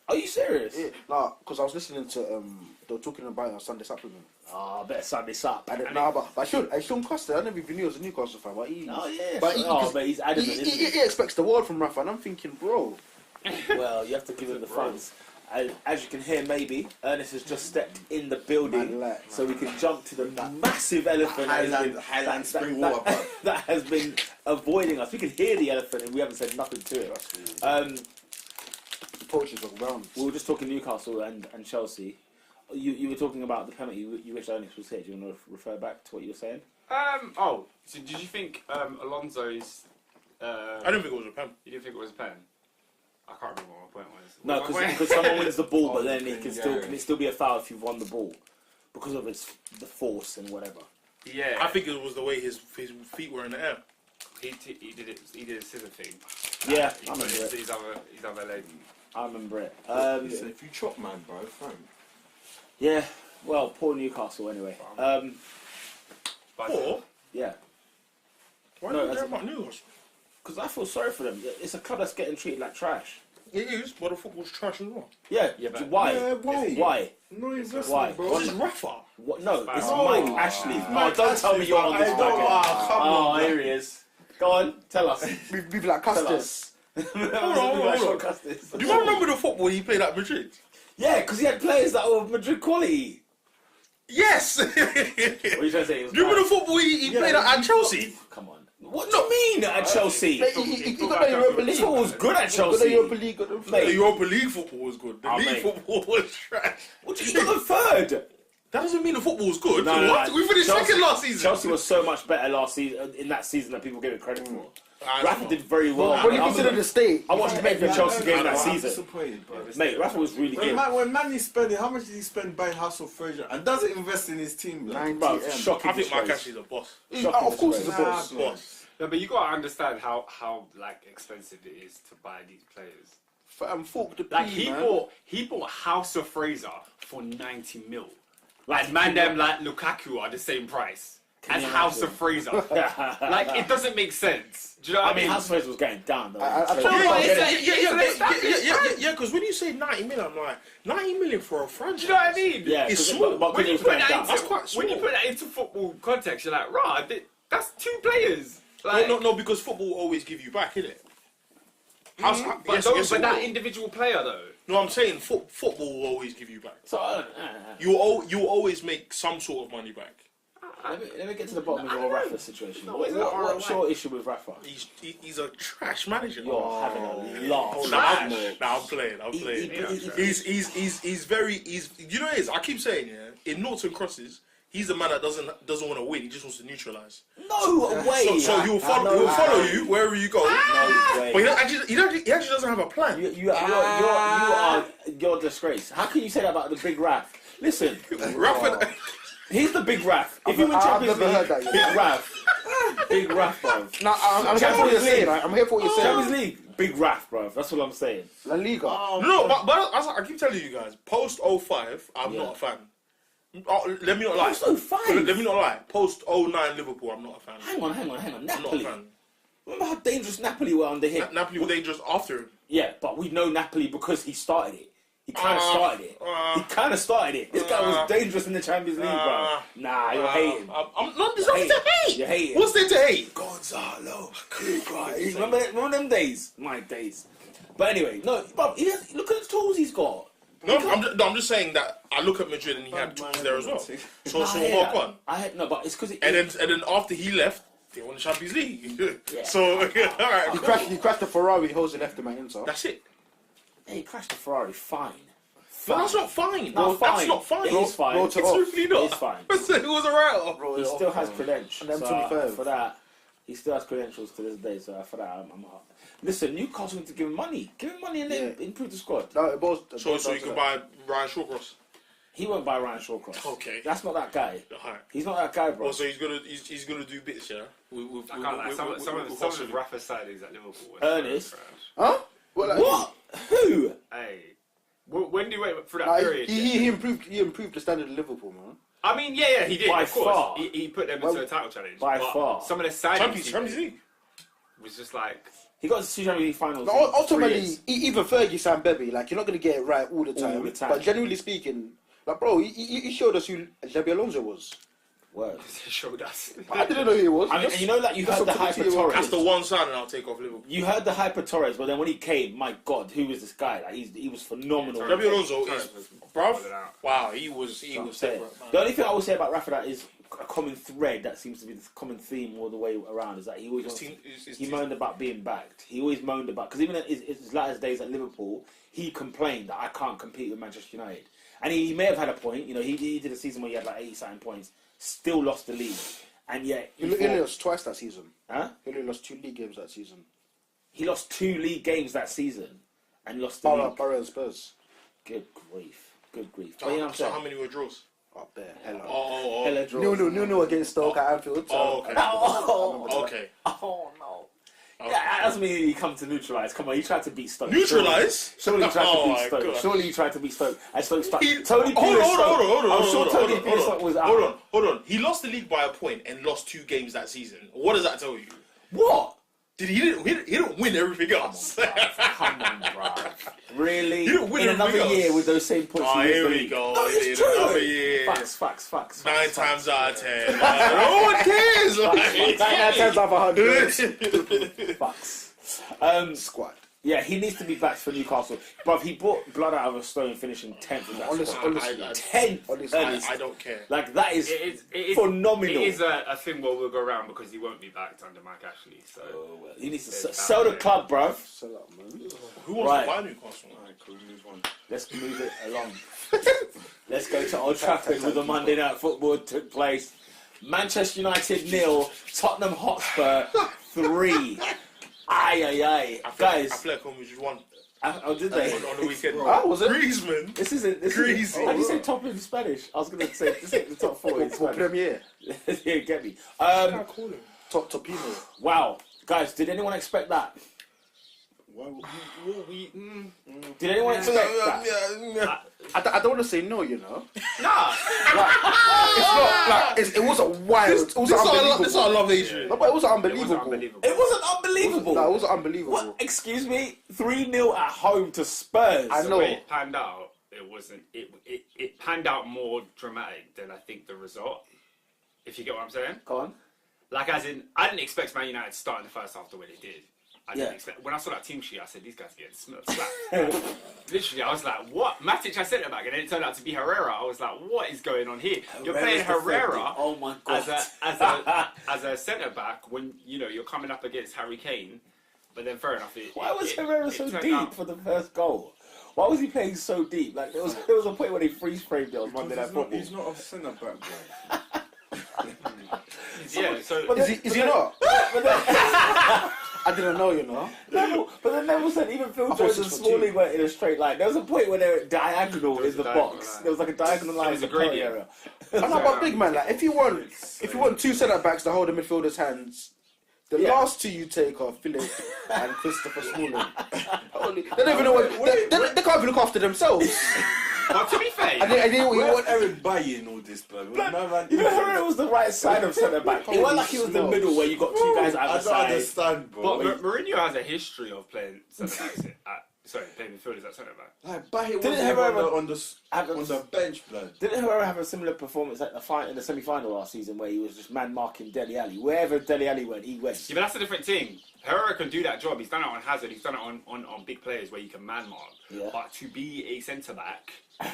Are you serious? Yeah, nah, because I was listening to they were talking about it on Sunday Supplement. Oh, I better sum this up. But Sean Costa, I never even knew he was a Newcastle fan, but he. Oh yeah. But he's adamant, isn't he? He expects the world from Rafa, and I'm thinking, bro. Well, you have to give him the funds. As you can hear, maybe Ernest has just stepped in the building, so we can jump to the massive elephant that has been avoiding us. We can hear the elephant, and we haven't said nothing to it. Poachers of rounds. We were just talking Newcastle and Chelsea. You were talking about the penalty you wish Ernest was here. Do you want to refer back to what you were saying? So did you think Alonso's? I don't think it was a pen. You didn't think it was a pen? I can't remember what my point was. No, because someone wins the ball, but then it can still be a foul if you've won the ball because of the force and whatever. Yeah, I think it was the way his feet were in the air. He did it. He did a scissor thing. Yeah, He I remember put it. his other leg. I remember it. Listen, if you chop man, bro, fam. Yeah, well, poor Newcastle anyway. Or Yeah, why No, do you care that's- about Newcastle? because I feel sorry for them. It's a club that's getting treated like trash. It is, but the football's trash as well. Yeah, Yeah, but- why? Yeah, why? Why? No investment, Why? bro. This is Rafa. What? No, it's Oh, Mike Ashley. Mike Don't tell me Ashley, you're on this I don't- wagon. come Oh, on, here he is. Go on, tell us. We've like Custis. Hold on. Do you remember the football he played at Madrid? Yeah, because he had players that were Madrid quality. Yes. What are you trying to say? Do you remember the football he played at Chelsea? Come on. What do you mean at Chelsea? He got the Europa League. This football was good at Got the Chelsea. Europa League. Got the The Europa League football was good. The Oh, league mate. football was trash. What do you got the third? That doesn't mean the football was good. No, no, What? no. We finished Chelsea- second last season. Chelsea was so much better last season in that season that people gave it credit for. I Rafa know. did very well. When you consider the state, I watched every Chelsea game that I'm season. disappointed, bro. Mate, Rafa was really good. When man is spending, how much did he spend buying Hassel Fraser and doesn't invest in his team? Like? 90 Bro, M. shocking I think Mike disgrace. Ashley's a boss. Of course, he's a Nah, boss. bro. Boss. No, but you gotta understand how like expensive it is to buy these players. Fork the Like P, man. he bought House of Fraser for 90 mil. Like man, them like Lukaku are the same price as you House imagine? of Fraser. Like it doesn't make sense. Do you know what I mean, House was going down though. I Well, told it's you. like- Yeah, because when you say 90 million, I'm like, 90 million for a franchise? Do you know what I mean? Yeah, It's 'cause small. but When you it was put going that down. into That's quite when you small. put that into football context, you're like, rah, that's 2 players. Like, No, because football will always give you back, innit? but that individual player though. No, I'm saying football will always give you back. So You will always make some sort of money back. let me get to the bottom of your Rafa situation. No, What's your issue with Rafa? He's a trash manager. You're having a laugh. Oh, I'm playing. He's very. You know what it is? I keep saying, yeah. In noughts and crosses, he's a man that doesn't want to win. He just wants to neutralise. No way. So he'll follow you wherever you go. No way. But he actually doesn't have a plan. You're a disgrace. How can you say that about the big Raf? Listen, Rafa, he's the big Raf. If you win I've Champions never heard League, that big Raf. Big Raf, bro. No, I'm here for what you're saying. I'm here for what you're Champions saying. League, big Raf, bro. That's what I'm saying. La Liga. no, but I keep telling you guys, post 05, I'm not a fan. Oh, let me not lie. Post 05? Let me not lie. Post 09 Liverpool, I'm not a fan. Hang on. I'm not a Napoli. fan. Remember how dangerous Napoli were under him? Napoli were dangerous after him. Yeah, but we know Napoli because he started it. He kind of started it. This guy was dangerous in the Champions League, bro. Nah, you're hating. I'm not. There's nothing to hate. You're hating. What's there to hate? Gonzalo Higuain. Remember them days? My days. But anyway, no, bro, look at the tools he's got. No, I'm just saying that I look at Madrid and he had tools there as well. So walk on. No, but it's because And then after he left, they won the Champions League. Yeah. So all right, He crashed the Ferrari. Jose left him at Inter. that's it. Hey, he crashed the Ferrari. Fine. But that's not fine. No, That's not fine. It is fine. Wrote it It's off. really not. It's fine. It was a write-off. He still has credentials. And So, M25. for that, he still has credentials to this day. So for that, I'm up. Listen, Newcastle need to give him money. Give him money and then improve the squad. No, it was. So you can buy Ryan Shawcross. He won't buy Ryan Shawcross. Okay. That's not that guy. Alright. He's not that guy, bro. Also, he's gonna do bits, yeah. I can't lie. Some of Rafa's signings at Liverpool. Ernest? Huh? What? Who? Hey, when do you wait for that Like, period? he improved the standard of Liverpool, man. I mean, yeah, he did. By of course, far. he put them into a title challenge. By but far. some of the signings Champions League. was just like. He got to 2 Champions League finals. No, in 3 ultimately, years. even Fergie Sam Bebby, like, you're not going to get it right all the time. But generally speaking, like, bro, he showed us who Xabi Alonso was. Word. He showed us. I didn't know who he was. I mean, and you know, like, you heard the hype of Torres. That's the one signing I'll take off Liverpool. You heard the hype of Torres, but then when he came, my God, who was this guy? Like, he was phenomenal. Yeah, Xabi Alonso is, bruv. Holding out. Wow, he was Saying. separate, man. The only thing I will say about Rafa that is a common thread that seems to be the common theme all the way around is that he always he moaned about being backed. He always moaned about because even in his latter days at Liverpool, he complained that I can't compete with Manchester United, and he may have had a point. You know, he did a season where he had like 80-something points, still lost the league, and yet He only lost twice that season. Huh? He only lost 2 league games that season. He lost 2 league games that season and lost the league. Borough and Spurs. Good grief. Good grief. So, But you know what I'm so saying? how many were draws? Up there, hella. Oh. Hella draws. No against Stoke at Anfield. So Oh, okay. Oh, Okay. oh no. Yeah, that doesn't mean he come to neutralise. Come on, he tried to beat Stoke. Neutralise? Surely he tried Oh to my beat Stoke. God. Surely he tried to beat Stoke. And Stoke stuck. He- Tony Hold Pulis on. Stoke. I'm sure Tony Pulis Stoke was out. Hold on. He lost the league by a point and lost 2 games that season. What does that tell you? What? He didn't win everything else. Come on, bro. Really? He didn't win In another everything year else. with those same points. Oh, he wins here the we league. go. No, it's In true. another year. Facts. 9 times out of 10. No one cares. Like, 9 times out of 100. Facts. Squad. Yeah, he needs to be back for Newcastle. Bruv, he brought blood out of a stone finishing 10th in that Honestly, squad. 10th. I don't care. Like, that is It is phenomenal. It is a thing where we'll go around because he won't be backed under Mike Ashley. So He needs to sell the club, bruv. Sell out, man. Who wants Right. to buy Newcastle? Alright, cool, move on. Let's move it along. Let's go to Old Trafford where the Monday Night Football took place. Manchester United 0, Tottenham Hotspur 3. Aye. Guys, Atletico just won oh, did they? on the weekend. Ah, was it? Griezmann. This isn't. Crazy. How do you say top in Spanish? I was going to say this ain't the top 4 in For Spanish. Premier. Yeah, get me. I call him. Topino. Wow, guys, did anyone expect that? Why would Did anyone expect that? I don't want to say no, you know. nah. It's not like it wasn't wild. It wasn't unbelievable. This is our love Adrian. No, but it wasn't It was unbelievable. unbelievable. It wasn't unbelievable. No, it wasn't unbelievable. What? Excuse me? 3-0 at home to Spurs. I The know. way it panned out, it wasn't. It panned out more dramatic than I think the result. If you get what I'm saying. Go on. Like as in, I didn't expect Man United to start in the first half the way they did. I didn't Yeah. expect. When I saw that team sheet, I said these guys getting slapped. Literally, I was like, "What?" Matic, I said it back, and then it turned out to be Herrera. I was like, "What is going on here?" You're playing Herrera's Herrera defending. Oh my God. as a centre back when you know you're coming up against Harry Kane. But then fair enough. Why was Herrera so turned deep out- for the first goal? Why was he playing so deep? Like there was a point where they freeze framed it on Monday Night Football. he's not a centre back, bro. Yeah. So But Is he not? But then, I didn't know, you know. but then Neville said even Phil I thought Jones it and was for Smalling two. went in a straight line. There was a point where they were diagonal There was in the a diagonal box. line. There was like a diagonal line was in a the penalty gradient. area. I know, but big man, like if you want 2 centre backs to hold the midfielders' hands, the Yeah. last 2 you take are Philip and Christopher Smalling. They don't even know what they can't even look after themselves. but to be fair, And they You want want Eric Bailly in all this, bro? You know, Herrera was the right side of centre back. It wasn't like he was the middle where you got 2 guys I out the don't side. understand, bro. but Mourinho has a history of playing centre backs playing midfielders at centre back. Like Bailly Didn't wasn't Herrera even on the bench, blood. Didn't Herrera have a similar performance at in the semi-final last season where he was just man-marking Dele Alli? Wherever Dele Alli went, he went. Yeah, but that's a different thing. Herrera can do that job. He's done it on Hazard. He's done it on big players where you can man mark. Yeah. But to be a centre back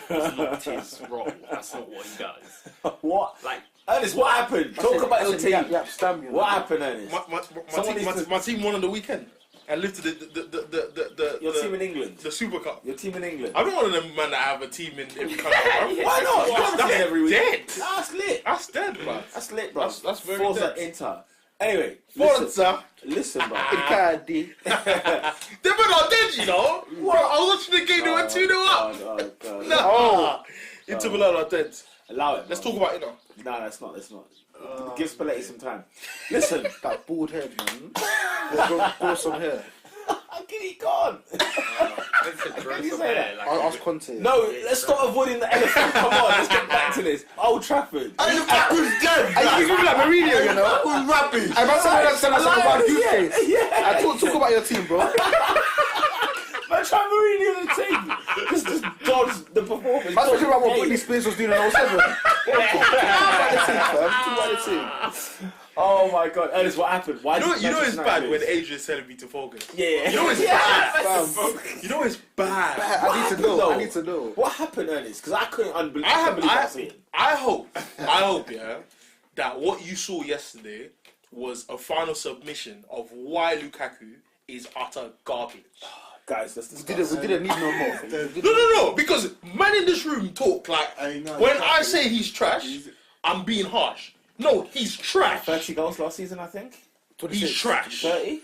is not his role. That's not what he does. What? Like, Ernest, what happened? Talk about your team. What happened, Ernest? My team won on the weekend and lifted Your team in the England. Super Cup. Your team in England. I'm not one of them man that have a team in every country. Bro. Why not? You have a That's team every week. dead. That's lit. That's dead, bro. That's lit, bro. That's very Forza dead. Inter. Anyway, Forza. listen, bro. Icardi. They were not dead, you know. Bro, I was watching the game. They went 2-0 up. Oh, God. Nah. Inter Milan are dead. Allow it. Let's bro. talk about it now. No, that's not. That's not. Give Spalletti some time. Listen. That bald head, man. Grow some hair. fucking he gone? Can you say that? I'll ask Conte. No, let's stop avoiding the elephant. Come on, let's get back to this. Old Trafford. Hey, Lukaku's dead. I give him like Mourinho, you know. Lukaku's rubbish. I'm not saying that about you Yeah, case. yeah. I talk about your team, bro. Man, try Mourinho the team. Just dodge the performance. That's dodge about what the game. Britney Spears was doing in 07. Talk about the team. Oh my God, Ernest, what happened? Why? You know did it's Manchester bad United when lose? Adrian's telling me to focus. Yeah. You know it's bad. You know it's bad. I need to know. I need to know. What happened, Ernest? Because I couldn't believe I hope, yeah, that what you saw yesterday was a final submission of why Lukaku is utter garbage. Guys, let's We discuss. didn't need no more. No, because man in this room talk like I know, when exactly. I say he's trash, I'm being harsh. No, he's trash. 30 goals last season, I think. He's trash. 30?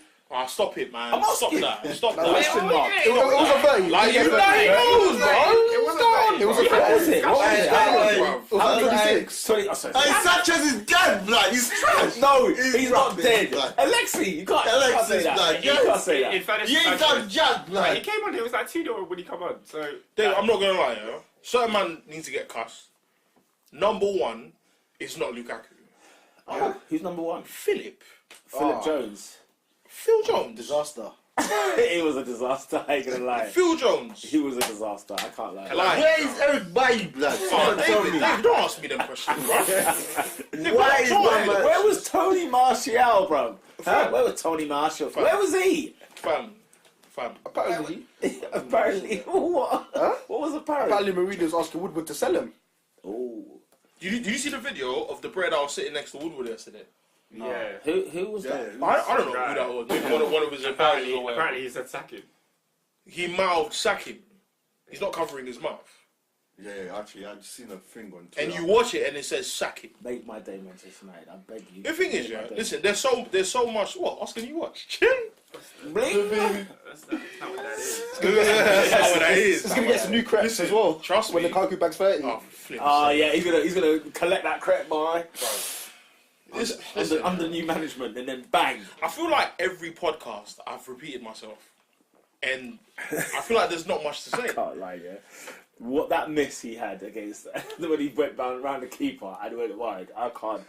Stop it, man. I'm Stop asking. that. Stop No, that. Question mark. It was a 30. Like you It knows, bro. was a 30. What was it? What was it? How was it? It was 126. 20, oh, sorry. Hey, Sanchez is dead, blood. He's trash. No, he's not rubbish, dead. blood. Alexi, you can't Alexis, say that. blood. You can't say that. In fairness, You ain't done jack, he blood. came on. It was like 2-0 when he come on. So Dave, I'm not gonna lie, yeah. Certain man needs to get cussed. Number one is not Lukaku. Oh, who's number one? Philip. Philip Jones. Phil Jones. Disaster. It was a disaster, I ain't gonna lie. Phil Jones. He was a disaster, I can't lie. Like, Where is Eric Bailly, blood? David, don't ask me them questions, bro. Why is my man? Where was Tony Martial, bro? Huh? Where was Tony Martial? Where was he? Fam. Apparently, Apparently, what? Huh? What was apparent? apparently Mourinho was asking Woodward to sell him. Oh, Did you see the video of the bread I was sitting next to Woodward yesterday? yeah. who was that? I don't know who that was. Maybe one of his advisors or whatever. Apparently he said sack him. He mouthed sack him. He's not covering his mouth. Yeah, actually, I've seen a thing on And Twitter. you watch it and it says sack him. Made my day, Manchester United. I beg you. The thing is, Made my yeah, day. listen, there's so much. What, Oscar, you watch? Bling. That's not what that is. That's what that is. He's gonna get some new crepes as well. Trust when me. the Lukaku bag's 30. Oh, flip. Oh yeah, he's gonna collect that credit boy Listen, under new management, and then bang. I feel like every podcast I've repeated myself, and I feel like there's not much to say. Can't lie, yeah. What that miss he had against when he went around the keeper and went wide, I can't.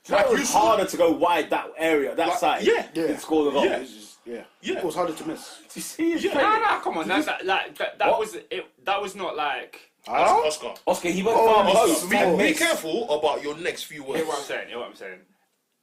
Like, It you was saw- harder to go wide that area, that Like, side. yeah. and score the goal. Yeah. It's just, yeah. Yeah. It was harder to miss. Do you see his No, play? no, come on. That What? was it. That was not like. Oscar. Oscar, he went Oh, far Oscar, post. be- and Be missed. careful about your next few words. Hear what I'm saying. Hear what I'm saying.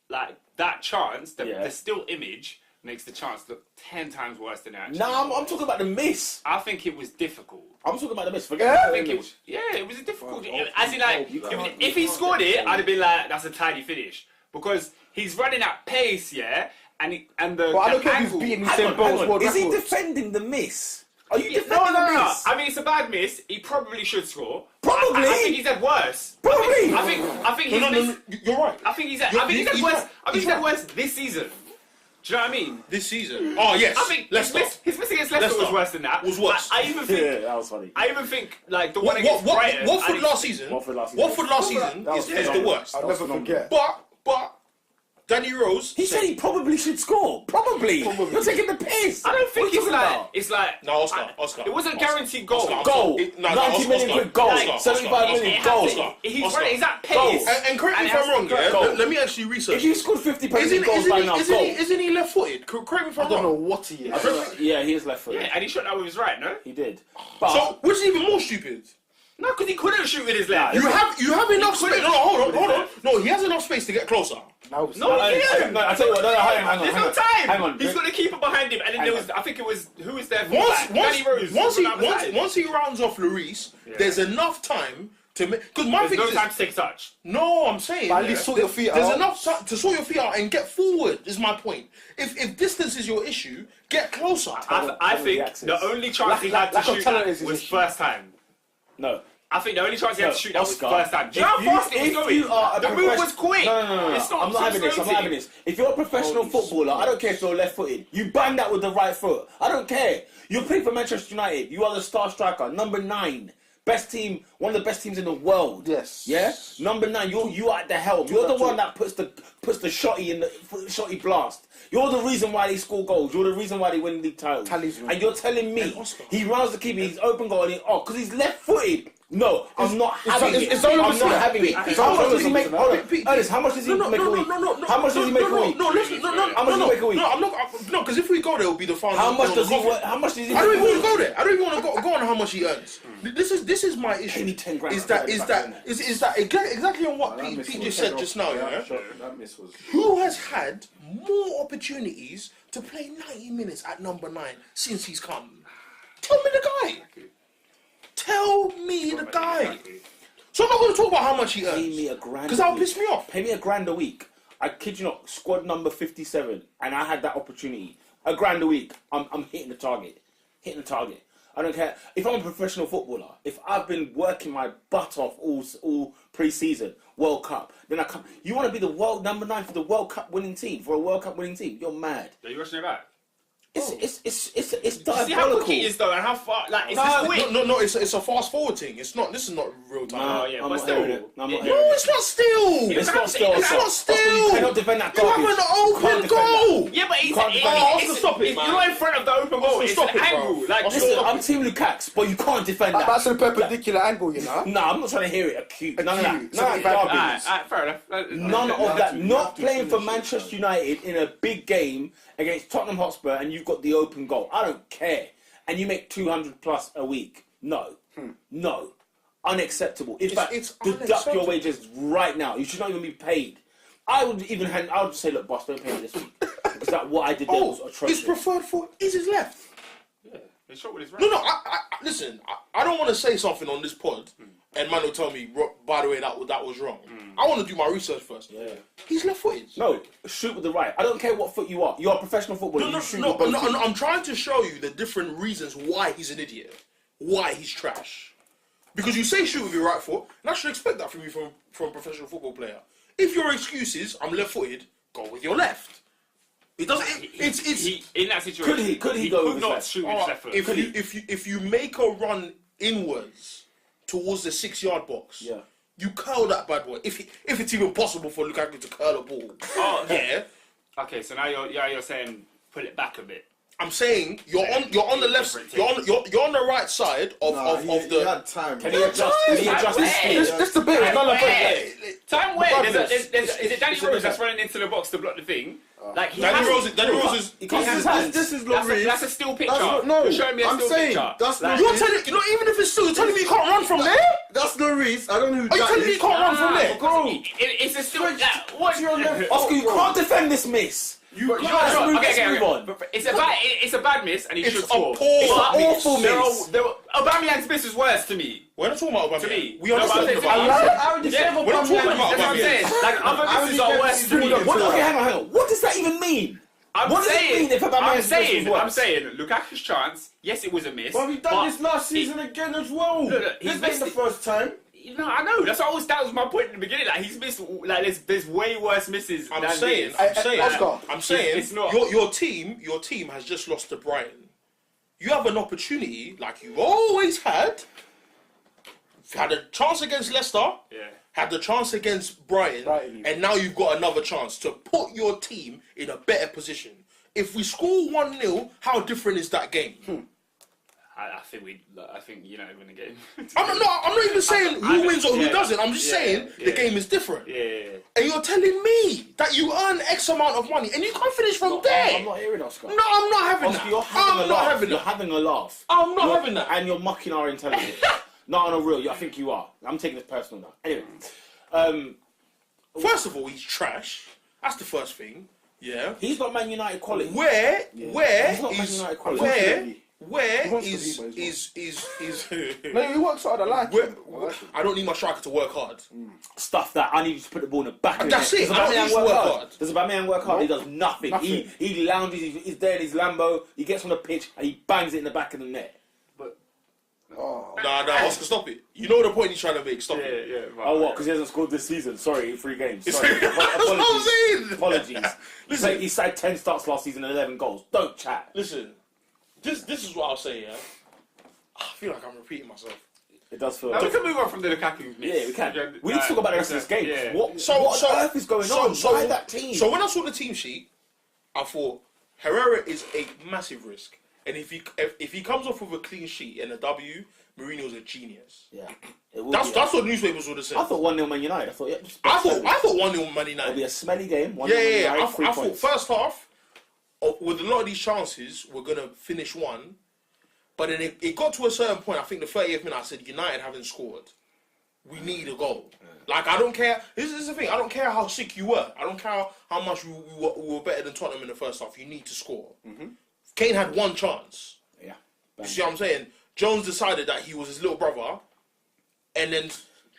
Like that chance, Yeah. the still image makes the chance look 10 times worse than it actually. Nah, was. I'm talking about the miss. I think it was difficult. I'm talking about the miss. Forget Yeah, about I the think it image. was. Yeah, it was a difficult. Oh, As in, like, you can't- if he scored it, I'd have been like, that's a tidy finish because he's running at pace, yeah, and the But I don't care if angle. he's beating Hang Usain on, hang Bolt's on. world Is he records. defending the miss? Are you Yeah, defending no. the miss? I mean, it's a bad miss. He probably should score. Probably? I think he's had worse. Probably. I think he's No, missed. you're right. I think he's had. You're- I think he's had he's worse. right. I think he's had worse this season. Do you know what I mean? This season. Oh yes. I think Leicester. his miss against Leicester was Leicester worse than that. was worse. I even think. Yeah, that was funny. I even think like the one against Brighton. Watford last season. Watford last season. Watford last season That was is the phenomenal. worst. I'll never forget. But Danny Rose. He said he probably should score. Probably. You're taking the piss. I don't think What are you it's talking like. about? It's like. No, Oscar. It wasn't a Oscar. guaranteed goal. Oscar. Goal. It- no, 90 million Oscar. quid goal. Oscar. 75 million It has goal. to- He's Oscar. running. He's at Goal. pace. And correct me And if it I'm has wrong, to yeah? go. Let me actually research. If you scored 50 penalty goals by now, goal. Isn't he left-footed? Correct me if I I'm don't know wrong. what he is. I think- yeah, he is left footed. Yeah, and he shot that with his right, no? He did. But So, which is even more stupid? No, because he couldn't shoot with his left. You have enough space. No, hold on. left. No, he has enough space to get closer. Now it's No, not. he didn't. no, I tell you what. No, hang on. There's hang no on. time. Hang on. He's got the keeper behind him, and then Hang there was. I think it was who was there? For Once Danny Rose. once he rounds off Lloris, there's enough time to make. Because my There's thing no is, time to take a touch. no, I'm saying But at least sort your feet there's out. enough time to sort your feet out and get forward. Is my point. If distance is your issue, get closer. I think access. the only chance he had to lack of shoot talent that is his was issue. first time. No. I think the only chance he had to shoot that was Oscar, first time. Do you know how fast it was if going? you are a The move profession- was quick. No. It's not. I'm not having this. I'm not having this. If you're a professional footballer, I don't care if you're left-footed. You bang that with the right foot. I don't care. You play for Manchester United. You are the star striker, number 9. best team, one of the best teams in the world. Yes. Yeah. Number 9, you are at the helm. You're the one that puts the shotty in the shotty blast. You're the reason why they score goals. You're the reason why they win league titles. And you're telling me he rounds the keeper, he's open goal, and because he's left-footed. No, I'm not having it. I'm not having it. How much does he make? Hold on, Ernest. How much does he make a week? How much does he make a week? No, listen, no. How much does he make a week? No, I'm not. No, because if we go there, it'll be the final. How much does he? How much does he? I don't even want to go there. I don't even want to go on how much he earns. This is my issue. Pay me 10 grand. Is that exactly on what Pete just said just now? Yeah. That miss was. Who has had more opportunities to play 90 minutes at number 9 since he's come? Tell me the guy. Tell me the guy. So I'm not going to talk about how much he earns. Pay me a grand. Because that'll piss me off. Pay me a grand a week. I kid you not. Squad number 57, and I had that opportunity. A grand a week. I'm hitting the target. Hitting the target. I don't care if I'm a professional footballer. If I've been working my butt off all pre-season, World Cup, then I come. You want to be the world number 9 for the World Cup winning team, for a World Cup winning team? You're mad. Are you rushing it back? It's See how quick it is though, and how far? Like, it's this quick. No. It's a fast forward thing. It's not. This is not real time. Oh yeah, I'm but not still. hearing it. I'm not No, hearing it. it's not still. It's not still. It's not still. You cannot defend that You have garbage. an open goal. Yeah, but it's Can't defend it. it's Stop it, man. you're not in front of the open goal. It's Stop an it, bro. angle. Like, Oscar, Listen, I'm Team Lukacs, but you can't defend that. That's a perpendicular angle, you know. No, I'm not trying to hear it. Acute. None of that. Acute. None of that garbage. Alright, fair enough. None of that. Not playing for Manchester United in a big game against Tottenham Hotspur, and you've got the open goal. I don't care. And you make 200 plus a week. No. No. Unacceptable. In fact, it's deduct unacceptable. your wages right now. You should not even be paid. I would just say, look, boss, don't pay me this week. Because what I did there was atrocious. his preferred foot is his left. Yeah, he shot with his right. No. Listen. I don't want to say something on this pod, and man will tell me, by the way, that was wrong. I want to do my research first. Yeah. He's left-footed. No, shoot with the right. I don't care what foot you are. You're a professional footballer. You shoot with both feet. I'm trying to show you the different reasons why he's an idiot, why he's trash. Because you say shoot with your right foot, and I should expect that from you from a professional football player. If your excuse is I'm left-footed, go with your left. It doesn't. It's in that situation. Could he go with his not left? shoot with his left foot. if you make a run inwards towards the 6-yard box, Yeah. you curl that bad boy. If it's even possible for Lukaku to curl a ball, yeah. Okay, so now you're saying pull it back a bit. I'm saying you're on the left. You're on the right side of He the. had time. Can he adjust his speed? This debate is none of it. Time where? Regardless. Is it Danny Rose that's running into the box to block the thing? Like Danny Rose is. He can't use his hands. This is That's a still picture. No, You're showing me a I'm still saying picture. that's Like, You're telling even if it's still, you're telling me you can't run from there. That's no reason. I don't know who Are you that telling me you is. can't run from there? Bro, it's a still. What's your left? Oscar, you can't defend this miss. It's a bad miss, and he should score. It's But an awful miss. Aubameyang's miss was worse to me. We're not talking about Aubameyang. To me. We understand No, but about I Aubameyang. Yeah, We're not talking about That's what I'm Aubameyang. saying. Like, other misses are worse to me. Okay, hang on. What does that even mean? What does it mean if Aubameyang's miss was worse? I'm saying, Lukaku's chance, yes, it was a miss. But we've done this last season again as well. Look, This he's ain't the missed first time. No, I know. That was my point in the beginning. Like, he's missed. Like, there's way worse misses. I'm than saying, this. I'm saying, it's not. Your team has just lost to Brighton. You have an opportunity, like you've always had. Had a chance against Leicester. Yeah. Had the chance against Brighton, and now you've got another chance to put your team in a better position. If we score 1-0, how different is that game? I think you know win the game. I'm not even saying who wins or who doesn't. I'm just saying the game is different. Yeah. And you're telling me that you earn X amount of money and you can't finish from there. I'm not hearing Oscar. No, I'm not having Oscar, that. you're having I'm a not laugh. having You're that. having a laugh. I'm not having that. And you're mocking our intelligence. Not on a real. I think you are. I'm taking this personal now. Anyway, First of all, he's trash. That's the first thing. Yeah. he's not Man United quality. Where He's not Man United quality. where wants to is be, but he's no, he works hard. I like him. I don't need my striker to work hard. Stuff that I need you to put the ball in the back of the That's net. it. Does I don't need Aubameyang to work hard. Does Aubameyang work hard? He does nothing. Nothing. He lounges. He's there in his Lambo. He gets on the pitch and he bangs it in the back of the net. Nah, Oscar, stop it. You know the point he's trying to make. Stop it. Yeah. Oh, what? Because he hasn't scored this season. Sorry, 3 games. That's Sorry. what I'm saying. Apologies. Listen. He had 10 starts last season and 11 goals. Don't chat. Listen, this is what I'll say. Yeah, I feel like I'm repeating myself. It does feel. Now, we can move on from the Lukaku miss. Yeah, we can. We need to talk about the rest of this game. Yeah. What on earth is going on? Why that team? So when I saw the team sheet, I thought Herrera is a massive risk, and if he comes off with a clean sheet and a W, Mourinho's a genius. Yeah, that's what newspapers would have said. I thought 1-0 Man United. I thought 1-0 Man United. It'll be a smelly game. Yeah. I thought first half, with a lot of these chances, we're gonna finish one, but then it got to a certain point. I think the 30th minute, I said United haven't scored. We need a goal. Like, I don't care. This is the thing. I don't care how sick you were. I don't care how much we were better than Tottenham in the first half. You need to score. Mm-hmm. Kane had one chance. Yeah. You see what I'm saying? Jones decided that he was his little brother and then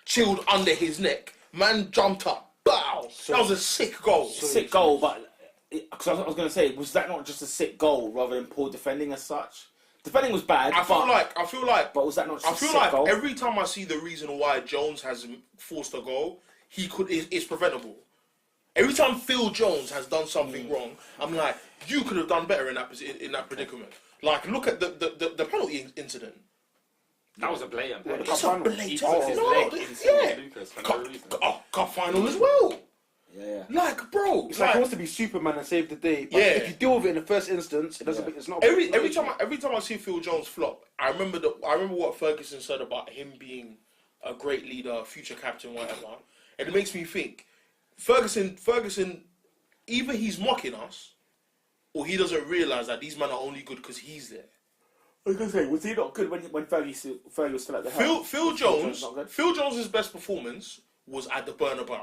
chilled under his neck. Man jumped up. Bow. That was a sick goal. Sick goal, but... Because I was going to say, was that not just a sick goal rather than poor defending as such? Defending was bad. I feel like. But was that not? Just I feel like goal? Every time I see the reason why Jones has forced a goal, it's preventable. Every time Phil Jones has done something wrong, I'm like, you could have done better in that predicament. Like, look at the penalty incident. That was a blatant penalty. That's a blatant. Cup final as well. Yeah. Like, bro, it's like he wants to be Superman and save the day. But if you deal with it in the first instance, it doesn't. It's not. Every time I see Phil Jones flop, I remember what Ferguson said about him being a great leader, future captain, whatever, and it makes me think, Ferguson, either he's mocking us, or he doesn't realise that these men are only good because he's there. I was going to say, was he not good when Fergie was still at the helm? Phil Jones' best performance was at the Bernabeu.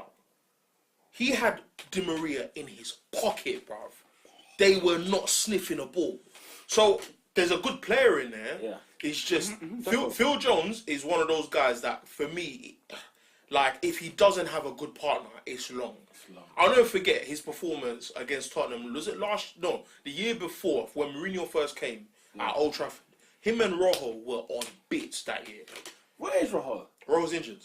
He had Di Maria in his pocket, bruv. They were not sniffing a ball. So there's a good player in there. Yeah. It's just Phil Jones is one of those guys that, for me, like, if he doesn't have a good partner, it's long. I'll never forget his performance against Tottenham. Was it the year before, when Mourinho first came at Old Trafford? Him and Rojo were on bits that year. Where is Rojo? Rojo's injured.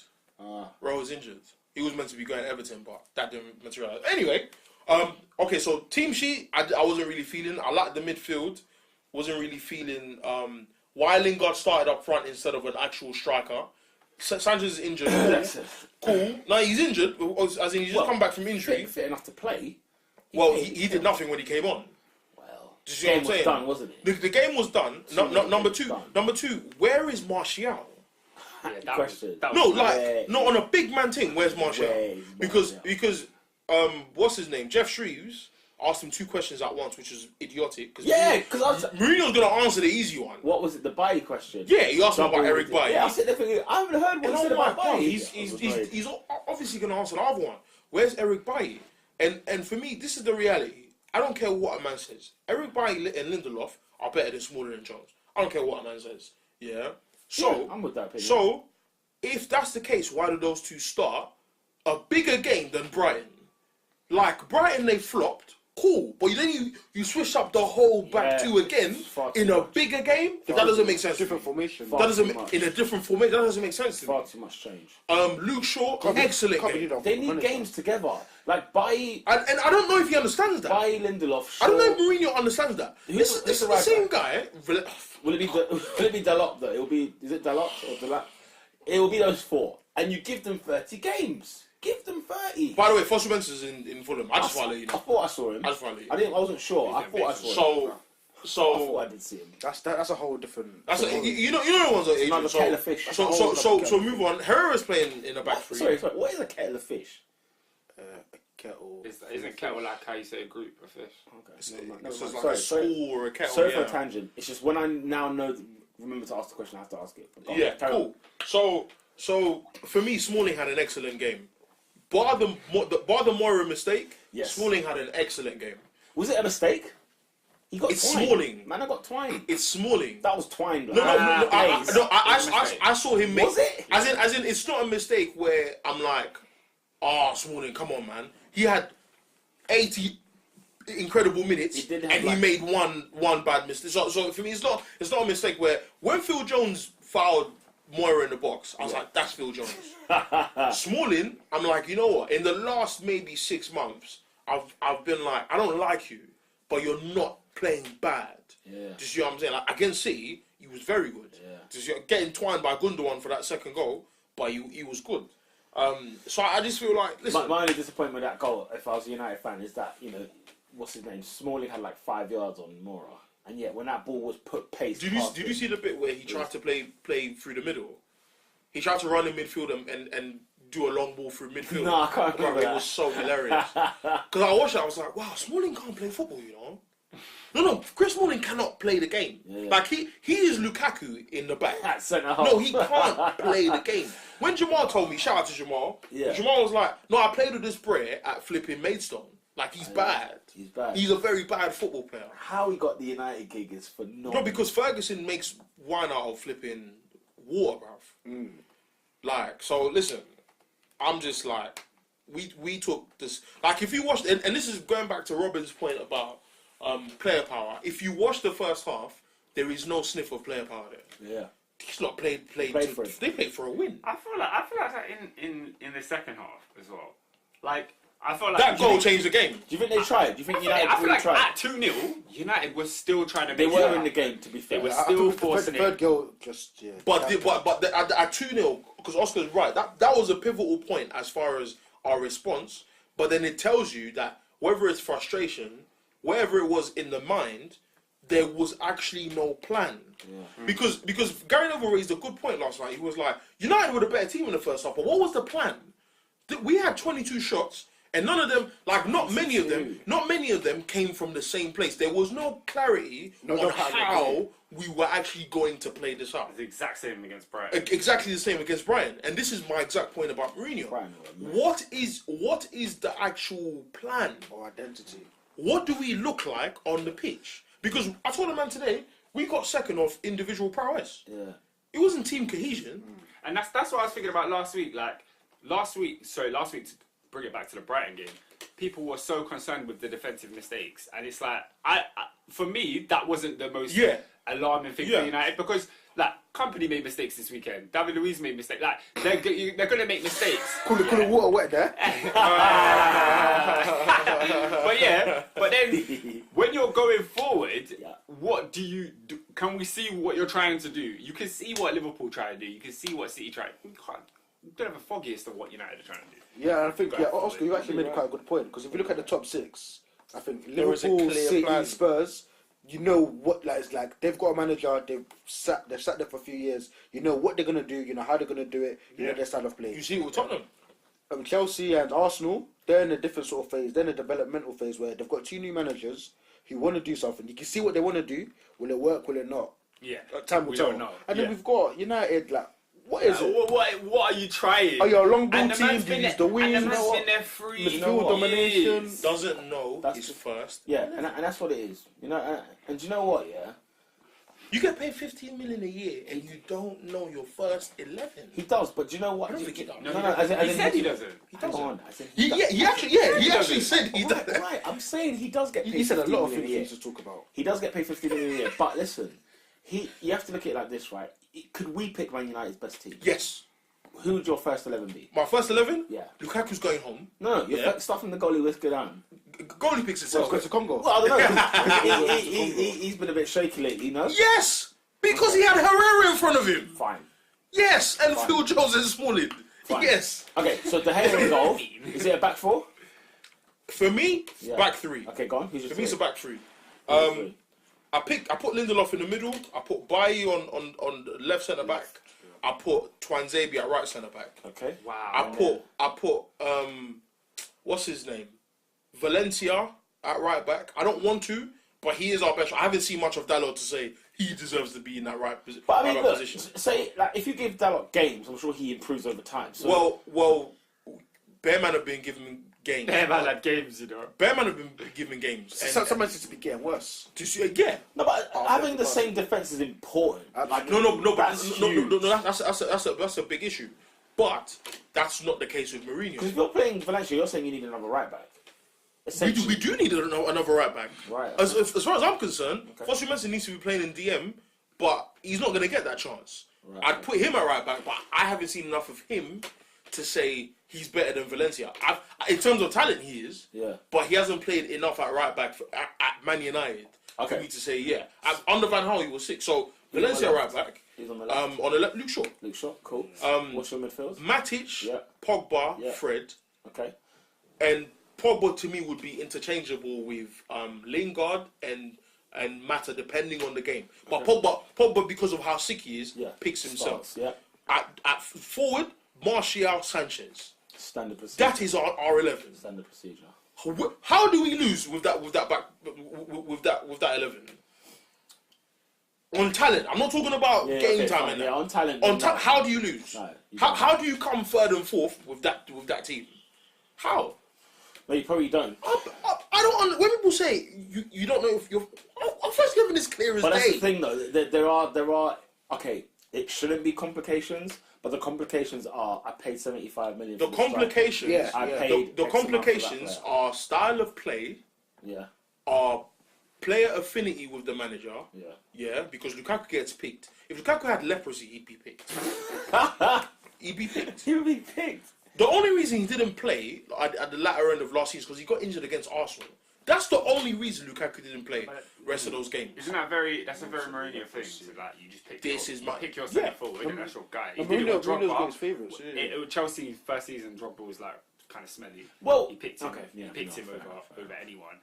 Rojo's injured. He was meant to be going to Everton, but that didn't materialize. Anyway, okay, so team sheet, I wasn't really feeling. I liked the midfield. Wasn't really feeling why Lingard started up front instead of an actual striker. Sanchez is injured. Cool. No, he's injured, as in he's just come back from injury. Fit enough to play. He did nothing when he came on. Well, do you see what I'm saying? Was done, wasn't it? The game was done. Number two, where is Martial? Not on a big man thing. Where's Martial? Because what's his name? Jeff Shreves asked him two questions at once, which is idiotic. Because Mourinho's gonna answer the easy one. What was it? The Bailly question. Yeah, he asked him about Eric Bailly. Yeah, I said I haven't heard what he said about Bailly. He's obviously gonna answer the other one. Where's Eric Bailly? And for me, this is the reality. I don't care what a man says. Eric Bailly and Lindelof are better than Smalling and Jones. I don't care what a man says. Yeah. So, I'm with that opinion. So, if that's the case, why do those two start a bigger game than Brighton? Like, Brighton, they flopped. Cool. But then you switch up the whole back two again in a bigger game? That doesn't make sense. Different formation. In a different formation, that doesn't make sense to me. Far too much change. Luke Shaw, excellent game. They need games together. Like, Bailly... And I don't know if he understands that. Bailly, Lindelof, Shaw... I don't know if Mourinho understands that. This is the same guy... Will it be Dalot though? Is it Dalot or Dalot? It will be those four, and you give them 30 games. Give them 30. By the way, Foster Spencer's in Fulham. I just want to let you know. I thought I saw him. I wasn't sure. I thought I saw him. So I thought I did see him. That's a whole different. You know the ones that another kettle of fish. So move on. Herrera's playing in the back three. Sorry. What is a kettle of fish? A kettle. Isn't kettle like how you say a group of fish? Okay. It's like a school or a kettle. Sorry for a tangent. It's just when I now remember to ask the question, I have to ask it. Yeah, cool. So for me, Smalling had an excellent game. Bar the Moira mistake, Smalling had an excellent game. Was it a mistake? It's Smalling. Man, I got twined. It's Smalling. That was twined. No. I saw him make. Was it? As in, it's not a mistake where I'm like, Smalling, come on, man. He had 80 incredible minutes, and he made one bad mistake. So for me, it's not a mistake where when Phil Jones fouled Moira in the box, I was like, that's Phil Jones. Smalling, I'm like, you know what? In the last maybe 6 months, I've been like, I don't like you, but you're not playing bad. Yeah. Do you see what I'm saying? Like against City, he was very good. Yeah. Do you see, getting twined by Gundogan for that second goal, but he was good. So I just feel like, listen, My only disappointment with that goal, if I was a United fan, is that, you know, what's his name? Smalling had like 5 yards on Mora. And yet, when that ball was put pace did you see the bit where he tried to play through the middle? He tried to run in midfield and do a long ball through midfield. No, I can't remember It that. was so hilarious. Because I watched it, I was like, wow, Smalling can't play football, you know? No, Chris Smalling cannot play the game. Yeah. Like, he is Lukaku in the back. At centre half. No, he can't play the game. When Jamal told me, shout out to Jamal, Yeah. Jamal was like, no, I played with this Bray at flipping Maidstone. Like, he's bad. He's bad. He's a very bad football player. How he got the United gig is phenomenal. No, because Ferguson makes wine out of flipping water, bruv. Like, so listen, I'm just like, we took this. Like, if you watch, and this is going back to Robin's point about player power. If you watch the first half, there is no sniff of player power there. Yeah. He's not played for it. They played for a win. I feel like that in the second half as well. Like I felt like That goal changed the game. Do you think they tried? Do you think United I feel really like tried? at 2-0, United was still trying to. They make were it in the up. game, to be fair. They were I still thought forcing the it. third goal just But at 2-0, because Oscar's right, that was a pivotal point as far as our response. But then it tells you that whether it's frustration, wherever it was in the mind, there was actually no plan. Yeah. Because Gary Neville raised a good point last night. He was like, United were the better team in the first half, but what was the plan? We had 22 shots, and none of them, like not many of them came from the same place. There was no clarity on how we were actually going to play this out. The exact same against Brighton. Exactly the same against Brighton. And this is my exact point about Mourinho. What is the actual plan? Or identity. What do we look like on the pitch? Because I told the man today, we got second off individual prowess. Yeah. It wasn't team cohesion. And that's what I was thinking about last week. Like last week to bring it back to the Brighton game, people were so concerned with the defensive mistakes, and it's like I for me that wasn't the most alarming thing for United, because like Company made mistakes this weekend. David Luiz made mistakes. Like they're gonna make mistakes. Cool the water wet there. but then when you're going forward, what do you do? Can we see what you're trying to do? You can see what Liverpool try to do. You can see what City try. You don't have a foggiest of what United are trying to do. Yeah, I think Oscar, you actually made quite a good point, because if you look at the top six, I think There is a Liverpool, clear City, plan. Spurs, you know what it's like. They've got a manager. They've sat there for a few years. You know what they're gonna do. You know how they're gonna do it. You know their style of play. You see it with Tottenham. Chelsea and Arsenal, they're in a different sort of phase. They're in a developmental phase where they've got two new managers who want to do something. You can see what they want to do. Will it work? Will it not? Yeah, Time will we tell. don't know. And then we've got United. Like, what is it? What are you trying? Are you a long ball And the team? man's Do you been use there- the wings? and the man's What? been there free. Midfield domination. years. Doesn't know That's his the- first. Yeah, and that's what it is. You know, and do you know what? Yeah, You get paid 15 million a year and you don't know your first 11. he does. But do you know what? I don't think he does. No, as in He said he doesn't. Come on, as in He actually said he does. Right, I'm saying he does get paid. He said a 15 lot of million things a year. we should talk about. He does get paid 15 million a year. But listen, you have to look at it like this, right? Could we pick Man United's best team? Yes. Who would your first 11 be? My first 11? Yeah. Lukaku's going home. No, you're Yeah. start from the goalie with Godan. Goalie picks Let's go itself. to Congo. Well, I don't know. He's been a bit shaky lately, you know? Yes! Because he had Herrera in front of him. Fine. Yes, and Phil Jones and Smalling. Fine. Yes. Okay, so De Gea in goal. Is it a back four? For me, Yeah. back three. Okay, go on. Who's your For me, it's a three? back three. Who's your three? I put Lindelof in the middle. I put Bailly on the left centre back. I put Twanzebe at right centre back. Okay. Wow. I put what's his name? Valencia at right back. I don't want to, but he is our best. I haven't seen much of Dalot to say he deserves to be in that right position. But I mean, look, position. say, like, if you give Dalot games, I'm sure he improves over time. So, Well, Bearman have been giving games. Yeah, man, like games, you know. Bearman have been giving games. Sometimes it's to be getting worse. Do you see? Yeah. no, but having the same defense is important. Absolutely. No, That's no, huge. that's a big issue. But that's not the case with Because Mourinho. if you're playing Valencia, you're saying you need another right back. We do need another right back. Right. As far as I'm concerned, Okay. Fosu Mensah needs to be playing in DM, but he's not going to get that chance. Right. I'd put him at right back, but I haven't seen enough of him to say he's better than Valencia. In terms of talent, he is. Yeah. But he hasn't played enough at right back at Man United for me to say, yeah. Under Van Gaal, he was sick. So, Valencia right back. He's on the left. On the left, Luke Shaw. Luke Shaw, cool. What's your midfield? Matic, Pogba, Fred. Okay. And Pogba, to me, would be interchangeable with Lingard and Mata, depending on the game. But Pogba, because of how sick he is, picks himself. Starts, At forward, Martial, Sanchez. Standard procedure. That is our 11. Standard procedure. How do we lose with that back with that 11? On talent, I'm not talking about game time. Fine. On talent. How do you lose? No, how do you come third and fourth with that team? How? No, you probably don't. I don't. When people say you don't know if you're, I'm first giving this clear as day. But that's the thing, though. There are. Okay, it shouldn't be complications, but the complications are: I paid 75 million. The complications. The complications are style of play. Yeah. Are player affinity with the manager. Yeah. Yeah, because Lukaku gets picked. If Lukaku had leprosy, he'd be picked. He'd be picked. He would be picked. The only reason he didn't play at the latter end of last season is because he got injured against Arsenal. That's the only reason Lukaku didn't play the rest of those games. Isn't that's a very Mourinho thing? So that you just pick pick your centre forward, and that's your guy. He did it with Drogba. His favourites. Chelsea first season, Drogba was like kind of smelly. Well, he picked him. He picked him over anyone.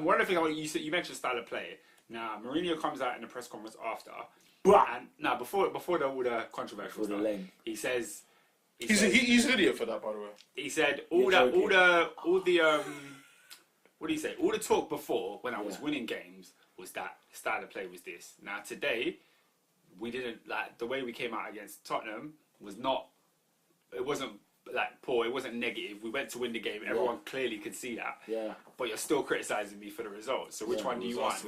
One of the things you mentioned style of play. Now Mourinho comes out in the press conference after, and now before all the controversial stuff, he says. He's an idiot for that, by the way. He said all the what do you say? All the talk before when I was winning games was that style of play was this. Now today, we didn't like the way we came out against Tottenham was not. It wasn't like poor. It wasn't negative. We went to win the game. Everyone clearly could see that. Yeah. But you're still criticizing me for the results. So which one do you want?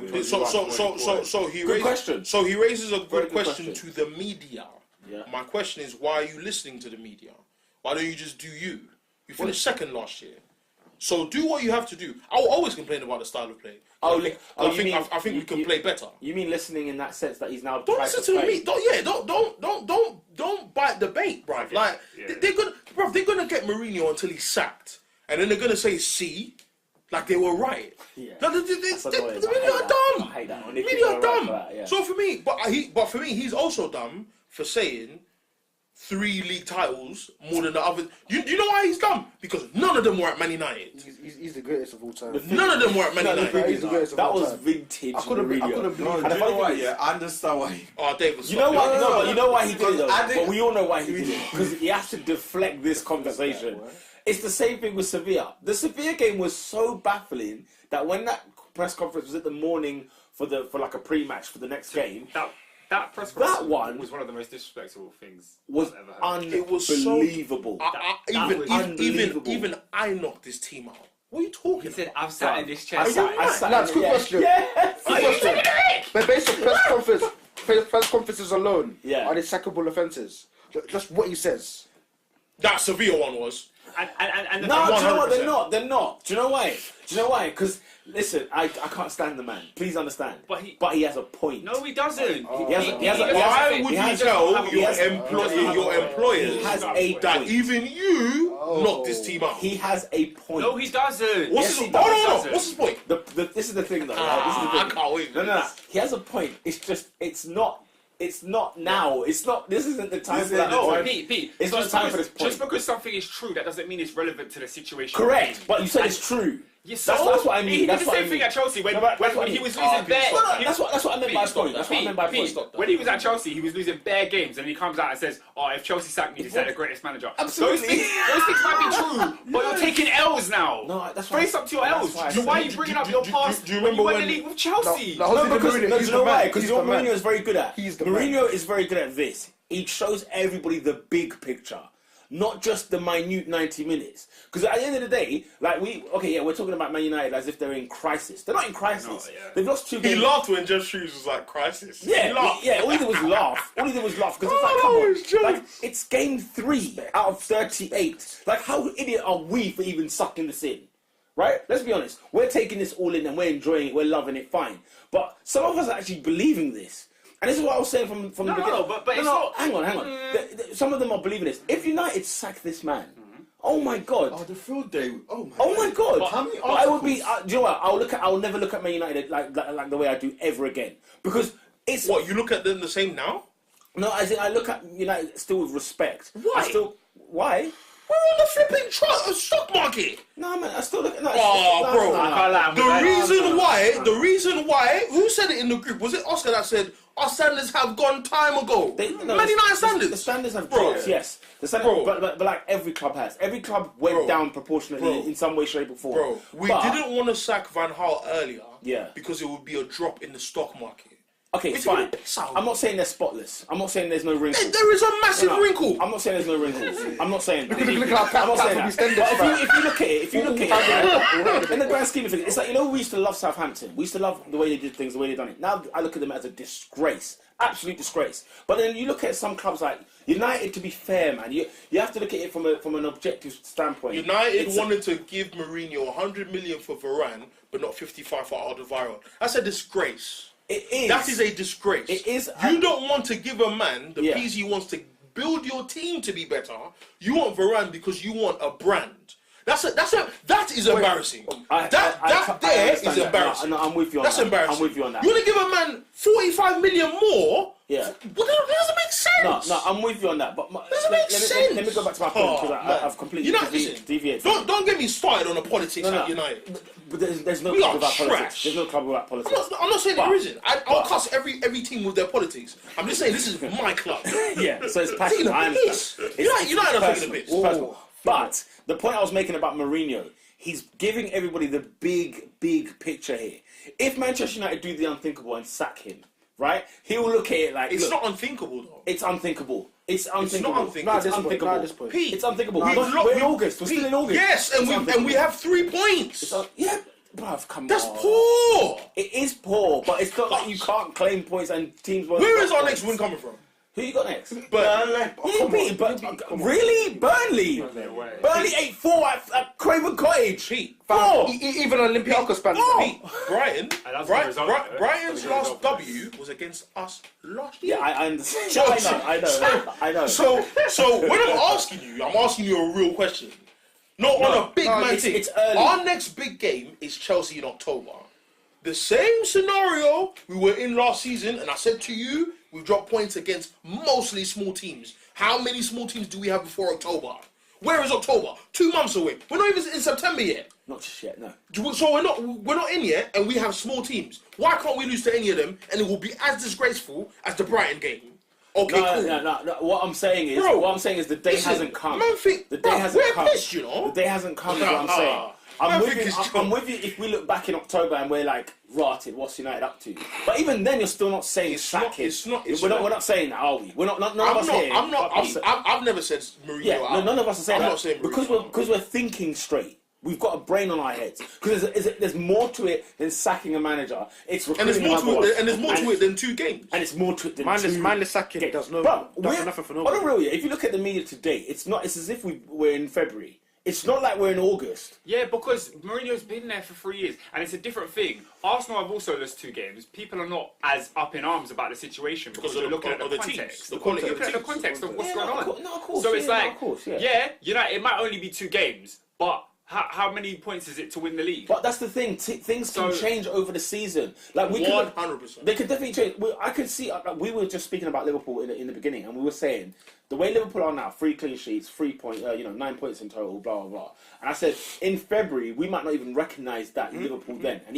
So he raises a good question to the media. Yeah. My question is, why are you listening to the media? Why don't you just do you? You finished second last year. So do what you have to do. I will always complain about the style of play. I think we can play better. You mean listening in that sense that he's now don't listen to me. Don't bite the bait, bruv. Like they're gonna get Mourinho until he's sacked. And then they're gonna say, see, like they were right. Yeah. No, the media are dumb. I hate that. Media are dumb. So for me, but for me, he's also dumb for saying 3 league titles more than the others. You know why he's dumb? Because none of them were at Man United. He's the greatest of all time. None of them were at Man United. He's the greatest of all time. That was vintage. I couldn't believe it. I understand why. David. You know why? No, but you know why he did it. But we all know why he did it because he has to deflect this conversation. It's the same thing with Sevilla. The Sevilla game was so baffling that when that press conference was at the morning for like a pre-match for the next game. That press conference was one of the most disrespectful things I've ever heard. It was unbelievable. Even I knocked this team out. What are you talking about? He said, I've sat in this chair. That's good question. Yes. But based on press conferences alone, are they sackable offences? Just what he says. That Sevilla one was. And no, do you know what? They're not. Do you know why? Because listen, I can't stand the man. Please understand. But he has a point. No, he doesn't. Why would you tell your employers he has a point. That even you knocked this team out? He has a point. No, he doesn't. What's his point? This is the thing, though. I can't wait. No. He has a point. It's just it's not now. This isn't the time for that. No, Pete. It's not the time for this point. Just because something is true, that doesn't mean it's relevant to the situation. Correct, but you said it's true. Yes, that's what I mean. He did the same thing at Chelsea when he was losing bare. That's what I meant by point. That's what I meant by point. When he was at Chelsea, he was losing bare games, and he comes out and says, "Oh, if Chelsea sacked me, he's the greatest manager." Absolutely, those things might be true, but you're taking L's now. No, that's face up to your L's. Why are you bringing up your past? Do you remember when you won the league with Chelsea? No, because you know why? Because Mourinho is very good at. Mourinho is very good at this. He shows everybody the big picture. Not just the minute 90 minutes. Because at the end of the day, we're talking about Man United as if they're in crisis. They're not in crisis. They've lost 2 games. He laughed when Jeff Shoes was like, crisis. Yeah, all he did was laugh. Because it's like, come on. Like, it's game 3 out of 38. Like, how idiot are we for even sucking this in? Right? Let's be honest. We're taking this all in and we're enjoying it. We're loving it. Fine. But some of us are actually believing this. And this is what I was saying from the beginning. No, but it's not. Hang on. Some of them are believing this. If United sack this man, oh my God. Oh, the field day. Oh my God! How many I would be. articles? Do you know what? I'll never look at Man United like the way I do ever again, because it's What, you look at them the same now? no. As in, I look at United still with respect. Why? Why? We're on the flipping stock market. No, man. I still look at. No, Oh, bro. I can't lie, The reason why, who said it in the group? Was it Oscar that said, our standards have gone time ago? Man United standards. The standards have Bro. dropped, yes. The standards, Bro. but like every club has. Every club went Bro. down proportionately Bro. in some way, shape, or form. Bro, we But- didn't want to sack Van Gaal earlier. Yeah. Because it would be a drop in the stock market. Okay, It's fine. gonna piss out. I'm not saying they're spotless. I'm not saying there's no wrinkles. There is a massive No, wrinkle. I'm not saying there's no wrinkles. I'm not saying that. Look at how I'm not saying that. platform But extended, if you look at it, in the grand scheme of things, it's like, you know, we used to love Southampton. We used to love the way they did things, the way they done it. Now I look at them as a disgrace, absolute disgrace. But then you look at some clubs like United. To be fair, man, you have to look at it from an objective standpoint. United It's wanted to give Mourinho 100 million for Varane, but not 55 for Alderweireld. That's a disgrace. It is. That is a disgrace. It is. You don't want to give a man the Yeah. piece he wants to build your team to be better. You want Varane because you want a brand. That is embarrassing. That is understand that. embarrassing. No, I'm with you on That's that. embarrassing. I'm with you on that. You want to give a man 45 million more? Yeah. Well, that doesn't make sense. No, I'm with you on that. But Doesn't make sense. Let me go back to my point, because man. I've completely United, deviated. Don't get me started on the politics No, no. at United. But there's no We club are without politics. trash. There's no club without politics. I'm not saying But- there isn't. I'll cuss every team with their politics. I'm just saying this is my club. Yeah, so it's Taking passionate. the I piss. understand. United are taking personal. the piss. It's personal. But the point I was making about Mourinho, he's giving everybody the big picture here. If Manchester United do the unthinkable and sack him, right, he'll look at it like, It's look, not unthinkable though. it's unthinkable. It's unthinkable. not unthinkable. It's unthinkable. Not at this point. Pete, It's unthinkable. we've But lo- we're in we- August. We're still in August. Yes, It's and we unthinkable. have 3 points. Yeah, bruv, come That's on. poor. It is poor, but it's not like you can't claim points and teams won't. Where get is our points. next win coming from? Who you got next? Burnley. Really? Burnley? Burnley 8-4 at Craven Cottage. Pete. 4. Even Olympiacos fans. Pete. Brighton. And that's the result, though. Brighton's That's the last result. W was against us last year. Yeah, I understand. So- I know. So when I'm asking you a real question. Not on a big man it's- thing. it's early. Our next big game is Chelsea in October. The same scenario we were in last season, and I said to you, we dropped points against mostly small teams. How many small teams do we have before October? Where is October? 2 months away. We're not even in September yet. Not just yet, no. So we're not in yet, and we have small teams. Why can't we lose to any of them, and it will be as disgraceful as the Brighton game? Okay, cool. No. What I'm saying is, the day listen, hasn't come. man think- the day bro, hasn't we're come. pissed, you know. The day hasn't come. Is Nah, what I'm saying. I'm man with think you. it's I'm with you. If we look back in October and we're like, rotted, what's United up to? But even then, you're still not saying sack him. We're not saying that, are we? We're not. None of us here. I've never said Mourinho. Yeah, no, none of us are saying I'm that. not saying because Mourinho. we're thinking straight. We've got a brain on our heads. Because there's more to it than sacking a manager. It's And there's recruiting more another to it. And there's more to it than 2 games. And it's more to it than Mindless sacking games. does Bro, nothing for on nobody. a real, if you look at the media today, it's as if we're in February. It's not like we're in August. Yeah, because Mourinho's been there for 3 years, and it's a different thing. Arsenal have also lost 2 games. People are not as up in arms about the situation because of they're the- looking at of the the teams, context. the quality They're of looking the at the context of what's Yeah, going no, on. of course, So it's yeah, no, like, of course, yeah. it might only be 2 games, but how many points is it to win the league? But that's the thing. Things can So- change over the season. Like we could, 100%. they could definitely change. I could see. We were just speaking about Liverpool in the beginning, and we were saying the way Liverpool are now: 3 clean sheets, 3 points, 9 points in total, blah blah blah. And I said in February we might not even recognise that Liverpool then, and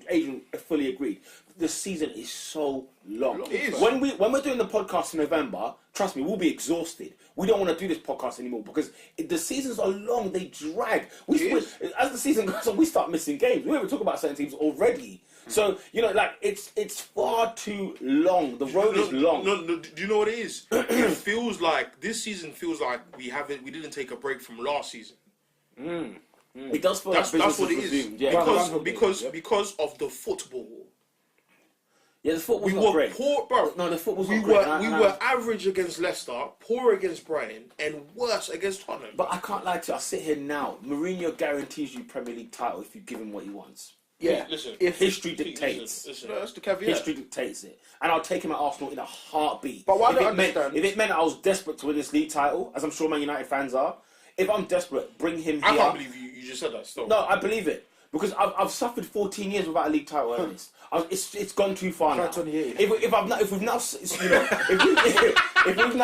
Adrian fully agreed. The season is so long. It is. When we're doing the podcast in November, trust me, we'll be exhausted. We don't want to do this podcast anymore because the seasons are long. They drag. As the season goes on, we start missing games. We even talk about certain teams already. So it's far too long. The road is long. No, do you know what it is? It feels like this season feels like we didn't take a break from last season. It does feel That's like business what it is. resumed. Yeah, Because of the football. yeah, the football's We not were great. poor, bro. No, the football's we not were great. we were average against Leicester, poor against Brighton, and worse against Tottenham. But I can't lie to you. I sit here now. Mourinho guarantees you Premier League title if you give him what he wants. Yeah. Listen. If History dictates. Listen. No, that's the caveat. History dictates it. And I'll take him at Arsenal in a heartbeat. But what I if don't it meant, understand- if it meant I was desperate to win this league title, as I'm sure Man United fans are, if I'm desperate, bring him I here. can't believe you just said that. Still. No, I believe it. Because I've suffered 14 years without a league title, Ernest. It's gone too far now. 28. If we've now, if we've now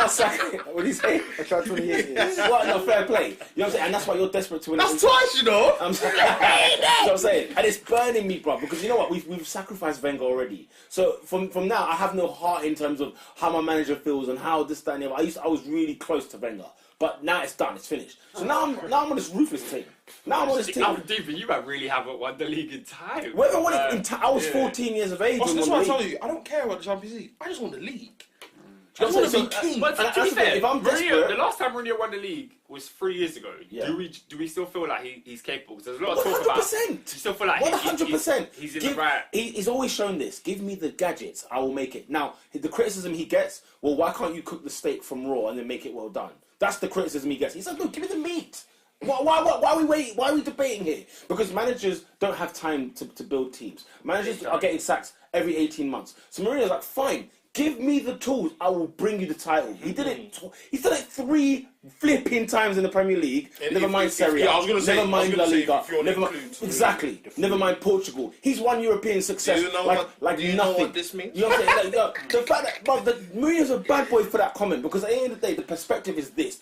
sacrificed, what do you say? I tried 28 years. Well, no, fair play. You know what I'm saying? And that's why you're desperate to win. That's twice, you know. I'm saying, you know what I'm saying? And it's burning me, bro, because you know what? We've sacrificed Wenger already. So from now, I have no heart in terms of how my manager feels and how this, that, and the other. I was really close to Wenger, but now it's done. It's finished. So now I'm on this ruthless team. Now I'm on this team. Dude, but you might really haven't won the league in time. Whether I won it in I was 14 years of age. That's when why I we won tell the league. you, I don't care about the Champions League. I just want the league. Do you know what I'm I want to saying? be king. But And to be that's the thing, fair, if I'm Mourinho, desperate- the last time Mourinho won the league was 3 years ago. Yeah. Do we still feel like he's capable? 'Cause there's a lot of talk about. 100%. You still feel like 100%. he's in the right. He's always shown this. Give me the gadgets, I will make it. Now, the criticism he gets, well, why can't you cook the steak from raw and then make it well done? That's the criticism he gets. He said, look, give me the meat. Why are we waiting? Why are we debating here? Because managers don't have time to build teams. Managers are getting sacked every 18 months. So Mourinho's like, fine, give me the tools. I will bring you the title. He did it. He did it 3 flipping times in the Premier League. And Never mind Serie A. I was gonna say, Never mind La Liga. if you want to Never mind, include- exactly. Never mind Portugal. He's won European success. Do you know like do you nothing. know what this means? You know what I'm saying? Like, the fact that Mourinho's a bad boy for that comment, because at the end of the day, the perspective is this.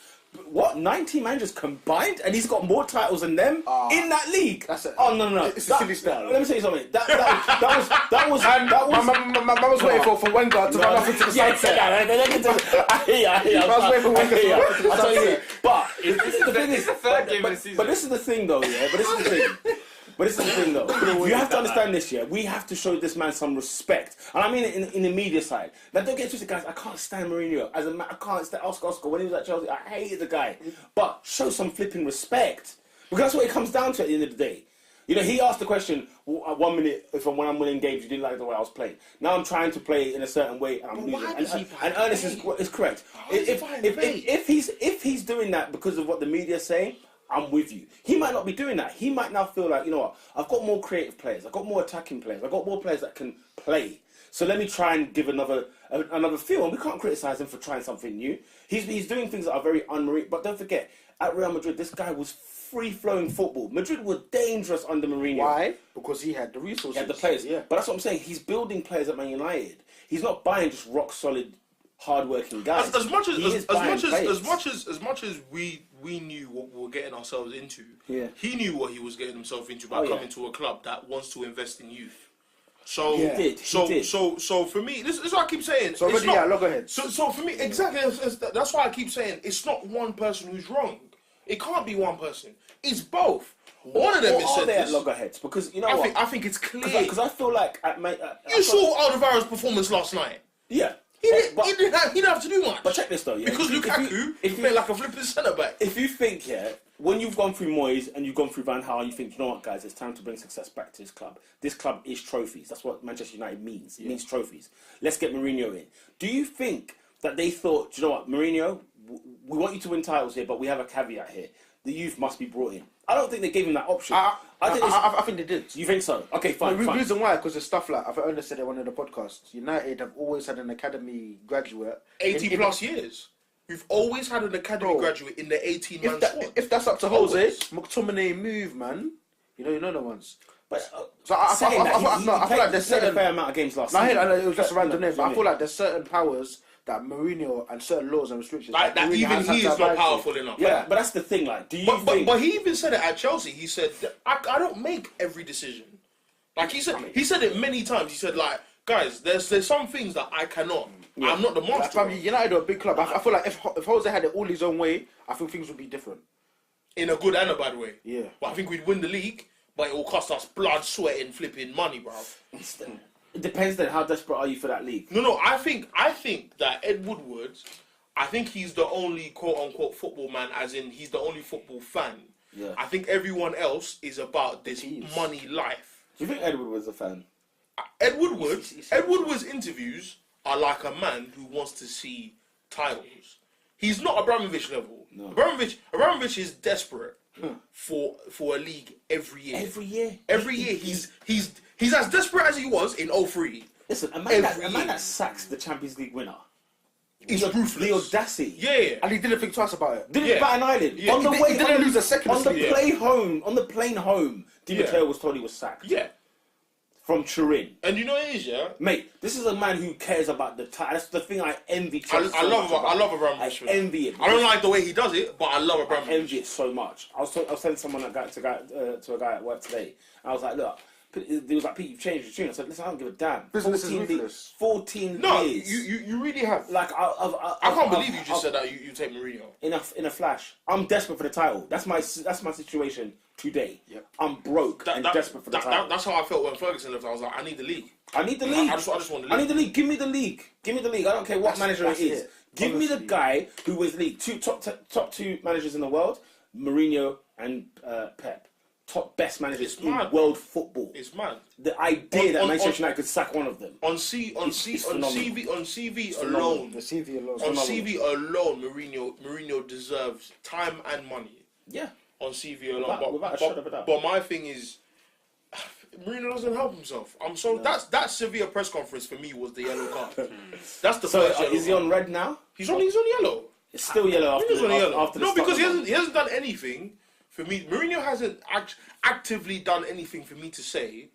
What, 19 managers combined, and he's got more titles than them in that league? That's it. Oh no! It's a silly style. Let me tell you something. That was. My was waiting for Wenger to run off into the sunset. I hear you. I was waiting for Wenger to run off into the I'll tell you. sunset. But the thing is, the third game of the season. but this is the thing, though. Yeah. But this is the thing. But this is the thing, though. You have to understand this, yeah. We have to show this man some respect, and I mean it in the media side. Now, don't get twisted, guys. I can't stand Mourinho. As a man, I can't stand Oscar when he was at Chelsea. I hated the guy, but show some flipping respect, because that's what it comes down to at the end of the day. You know, he asked the question, 1 minute, when I'm winning games, you didn't like the way I was playing. Now I'm trying to play in a certain way, and I'm losing. And Ernest is correct. If he's doing that because of what the media is saying, I'm with you. He might not be doing that. He might now feel like, you know what, I've got more creative players. I've got more attacking players. I've got more players that can play. So let me try and give another feel. And we can't criticise him for trying something new. He's doing things that are very unmarine. But don't forget, at Real Madrid, this guy was free-flowing football. Madrid were dangerous under Mourinho. Why? Because he had the resources. He had the players. Yeah. But that's what I'm saying. He's building players at Man United. He's not buying just rock-solid, hard-working guys. As much As as we knew what we were getting ourselves into, Yeah. he knew what he was getting himself into by coming to a club that wants to invest in youth. So He did. So for me, this is what I keep saying. So it's already, not, look ahead. So for me, exactly. That's why I keep saying it's not one person who's wrong. It can't be one person. It's both. One of them is are said they at this. loggerheads? Because you know what? I think it's clear. Because I feel like You saw Alderweireld's performance last night. Yeah. He didn't have to do much. But check this though, yeah. Because Lukaku played like a flipping centre back. If you think, yeah, when you've gone through Moyes and you've gone through Van Gaal, you think, you know what, guys, it's time to bring success back to this club. This club is trophies. That's what Manchester United means. It means trophies. Let's get Mourinho in. Do you think that they thought, do you know what, Mourinho, we want you to win titles here, but we have a caveat here. The youth must be brought in. I don't think they gave him that option. I think they did. You think so? Okay, fine. The reason why, because there's stuff like, I've only said it in one of the podcasts, United have always had an academy graduate. 80 plus years. We've always had an academy graduate in the 18-man squad. If that's up to Jose, McTominay move, man. You know the ones. But So I feel like there's played a certain... fair amount of games last No, season. I know, it was just a random name, but I Yeah. feel like there's certain powers that Mourinho and certain laws and restrictions... Like that, Mourinho even has he to is not abide to. powerful enough. Yeah, but that's the thing. Like, do you think? But he even said it at Chelsea. He said, "I don't make every decision." Like he said it many times. He said, "Like guys, there's some things that I cannot. Yeah. I'm not the monster." Like, United are a big club. I feel like if Jose had it all his own way, I think things would be different. In a good and a bad way. Yeah. But I think we'd win the league, but it will cost us blood, sweat, and flipping money, bro. It depends then. How desperate are you for that league? No. I think that Ed Woodward, I think he's the only quote unquote football man, as in he's the only football fan. Yeah. I think everyone else is about this money life. Do you think Edward was a fan? Ed Woodward's interviews are like a man who wants to see titles. He's not Abramovich level. No. Abramovich is desperate. for a league every year. Every year. He's as desperate as he was in 03. Listen, a man that sacks the Champions League winner. He's ruthless. The audacity. Yeah. And he didn't think twice about it. Didn't bat an eyelid. Yeah. On the way, He didn't lose a second. on the sleep. plane home, Di Matteo was told he was sacked. Yeah. From Turin. And you know what it is, yeah? Mate, this is a man who cares about the time. That's the thing I envy Chelsea I love I Abramovich. envy it. I don't like the way he does it, but I love I Abramovich. envy it so much. I was telling someone to a guy at work today. And I was like, look, he was like, Pete, you've changed your tune. I said, listen, I don't give a damn. Business is ruthless. 14 No, years. you really have. Like, I can't believe you just said that you take Mourinho. In a flash. I'm desperate for the title. That's my situation today. Yep. I'm broke and desperate for the title. That's how I felt when Ferguson left. I was like, I need the league. I need the league. I just want the league. I need the league. Give me the league. Give me the league. I don't care what manager it is. it. Give me the Honestly. guy who wins the league. Top two managers in the world, Mourinho and Pep. Top best managers in mad. world football. It's mad. The idea that on- Manchester United could sack one of them. On CV alone, The CV alone. on CV alone, Mourinho deserves time and money Yeah. on CV alone. Without a shadow of a doubt. But my thing is, Mourinho doesn't help himself. That Sevilla press conference for me was the yellow card. That's the So first yellow is he card. on red now? He's on yellow. It's still yellow after Mourinho's on yellow. after the No, start because of he hasn't done anything for me. Mourinho hasn't actively done anything for me to say,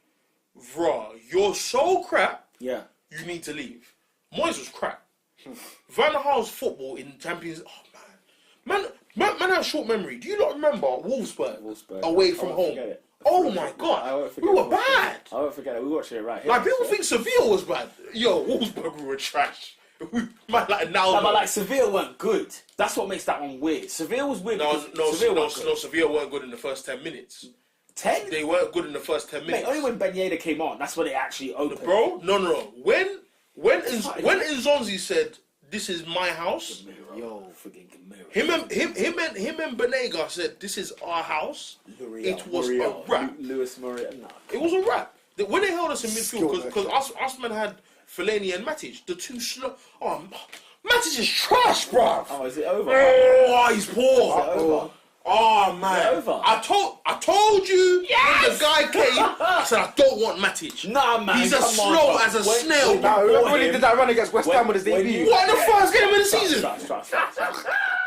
"Bruh, you're so crap. Yeah. You need to leave." Moyes was crap. Van Gaal's football in Champions. Oh man has short memory. Do you not remember Wolfsburg away from I won't home? forget it. Oh my I God, won't forget we were Wolfsburg. bad. I won't forget it. We watched it right here. Like people think Sevilla was bad. Yo, Wolfsburg we were trash. Man, like now. No, but like Sevilla weren't good. That's what makes that one weird. Sevilla was weird. Sevilla weren't good in the first 10 minutes. 10? They weren't good in the first 10 minutes. Mate, only when Ben Yedder came on, that's when it actually opened. Bro, no. When Nzonzi said, "This is my house," Yo, freaking Gamero. him and Benega said, "This is our house." It was a wrap. Lewis Murray, nah. It was a wrap. When they held us in midfield, because us men had Fellaini and Matic, the two slow. Oh, Matic is trash, bruv. Oh, is it over? Oh, he's poor. Is it over? Oh man, over? I told you when the guy came. I said I don't want Matic. Nah, man. He's as come on, slow bro. as a snail. Now, remember when he did that run against West Ham with his when debut? you- What in the first game of the season? Stop.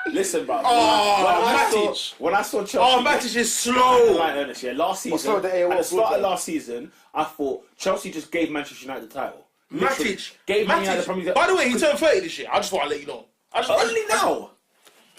Listen, bro. Oh, when I saw Chelsea. Oh, Matic is slow. Like, honest, yeah, last season, so the at AOL the start of good, last season, I thought Chelsea just gave Manchester United the title. Literally, Matic. gave Man United the Premier League. By the way, he turned 30 this year. I just want to let you know. Only now.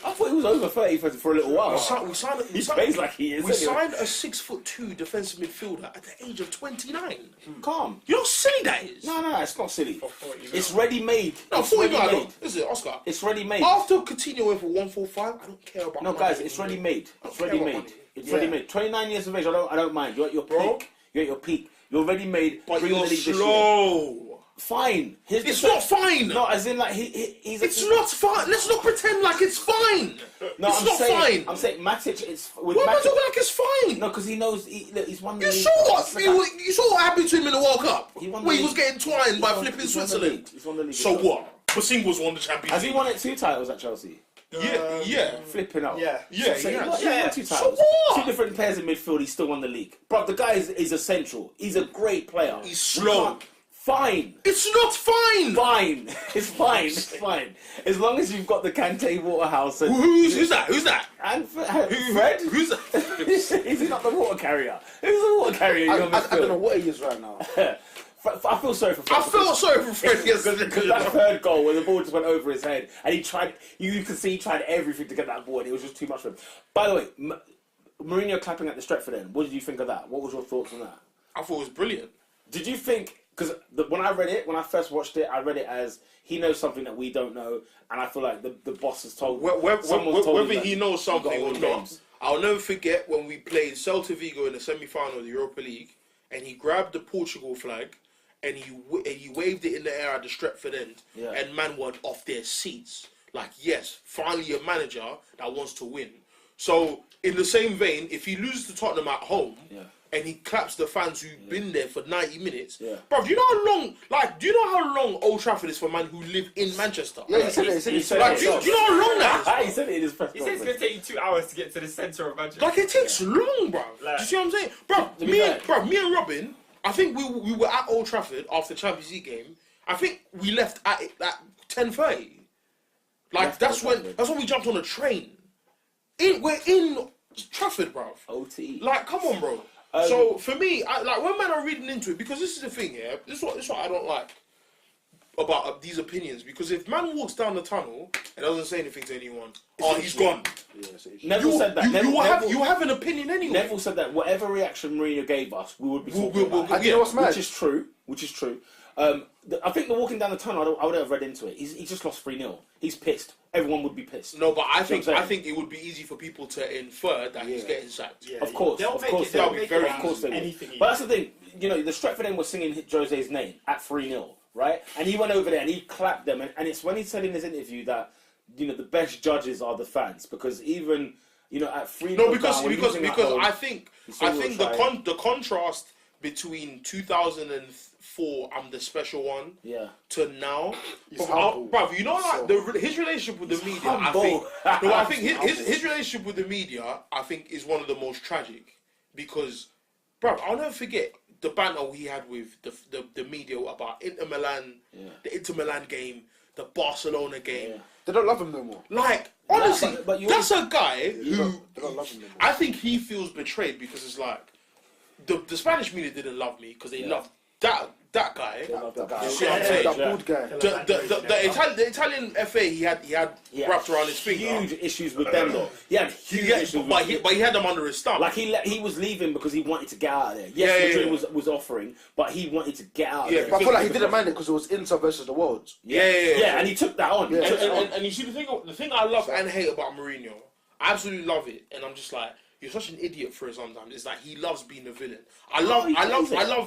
I thought he was over 30 for a little while. We signed He plays like he is. We anyway. signed a 6'2" defensive midfielder at the age of 29. Calm. You know how silly that is? No, it's not silly. 40 mil. It's ready-made. No, It's 40 mil. ready-made. Listen, Oscar. It's ready-made. After Coutinho went for 145, I don't care about No, money. guys, it's ready-made. It's care about ready-made. money. It's Yeah. ready-made. 29 years of age, I don't mind. You're at your Bro. peak. You're at your peak. You're ready-made. But Bring you're the league this year. slow. Fine. It's not fine. No, as in like he's. It's not fine. Let's not pretend like it's fine. No, it's I'm not saying, fine. I'm saying Matic. It's with Why am I Matic. talking like it's fine? No, because he knows he's won the You league. saw what? That's the You saw what happened to him in the World Cup? He won the Where he league. was getting twined by He's won- flipping he's won the Switzerland. league. He's won the league. So what? Basingwa's won the Champions Has he League. won it 2 titles at Chelsea? Yeah. Flipping out. Yeah. Yeah, So he he has. won 2 So titles. what? 2 different players in midfield. He still won the league. Bro, the guy is essential. He's a great player. He's We slow. can't- Fine. It's not fine. Fine. It's fine. It's fine. As long as you've got the Kante Waterhouse and Who's that? Who's that? Fred. Who's that? Is he not the water carrier? Who's the water carrier? I in your don't know midfield? what he is right now. I feel sorry for Fred. I felt sorry for Fred Because yesterday. that third goal where the ball just went over his head and he tried, you can see he tried everything to get that ball and it was just too much for him. By the way, Mourinho clapping at the Stretford end, what did you think of that? What was your thoughts on that? I thought it was brilliant. Did you think, because when I read it, when I first watched it, I read it as he knows something that we don't know and I feel like the boss has told, someone's told him Whether that he knows you've got something all or the not, games. I'll never forget when we played Celta Vigo in the semi-final of the Europa League, and he grabbed the Portugal flag, and he waved it in the air at the Stretford end, Yeah. and man went off their seats. Like, yes, finally a manager that wants to win. So, in the same vein, if he loses to Tottenham at home, Yeah. and he claps the fans who've been there for 90 minutes. Yeah. Bro, do you know how long? Like, do you know how long Old Trafford is for man who live in Manchester? Yeah, he said it. He said Like, it do you know how long that is? He said it in his press He said it's going to take you 2 hours to get to the centre of Manchester. Like, it takes long, bro. Like- Do you see what I'm saying? Bro, me and Robin, I think we were at Old Trafford after the Champions League game. I think we left at 10:30. Like, that's when we jumped on a train. We're in Trafford, bro. OT. Like, come on, bro. So for me, when men are reading into it, because this is the thing, yeah. This is what I don't like about these opinions. Because if man walks down the tunnel and doesn't say anything to anyone, he's gone. Neville said that. You have an opinion anyway. Neville said that whatever reaction Mourinho gave us, we would be talking about. And you know what's mad? Which is true. I think the walking down the tunnel, I would have read into it. He just lost 3-0. He's pissed. Everyone would be pissed. No, but I think it would be easy for people to infer that he's getting sacked. Of course they will. But that's the thing. You know, the Stretford end was singing Jose's name at 3-0, right? And he went over there and he clapped them. And it's when he said in his interview that, you know, the best judges are the fans, because even, you know, at 3-0 No, because home, I think the contrast between 2004 and the special one to now, bro, you know, like his relationship with the media, I think his relationship with the media, I think, is one of the most tragic, because, bro, I'll never forget the banter he had with the media about Inter Milan, the Inter Milan game, the Barcelona game. They don't love him no more. Like, honestly, but that's a guy who they don't love him no more. I think he feels betrayed, because it's like the Spanish media didn't love me because they loved that guy. That See what I'm saying? that bald guy. The Italian FA he had wrapped around his finger. Huge issues with them though. He had huge issues but he had them under his thumb. Like he was leaving because he wanted to get out of there. Yes, Madrid was offering, but he wanted to get out of there. But I feel like he didn't mind it because it was Inter versus the world. Yeah, and he took that on. And you see the thing I love and hate about Mourinho, I absolutely love it, and I'm just like, you're such an idiot for it sometimes. It's like he loves being a villain. I love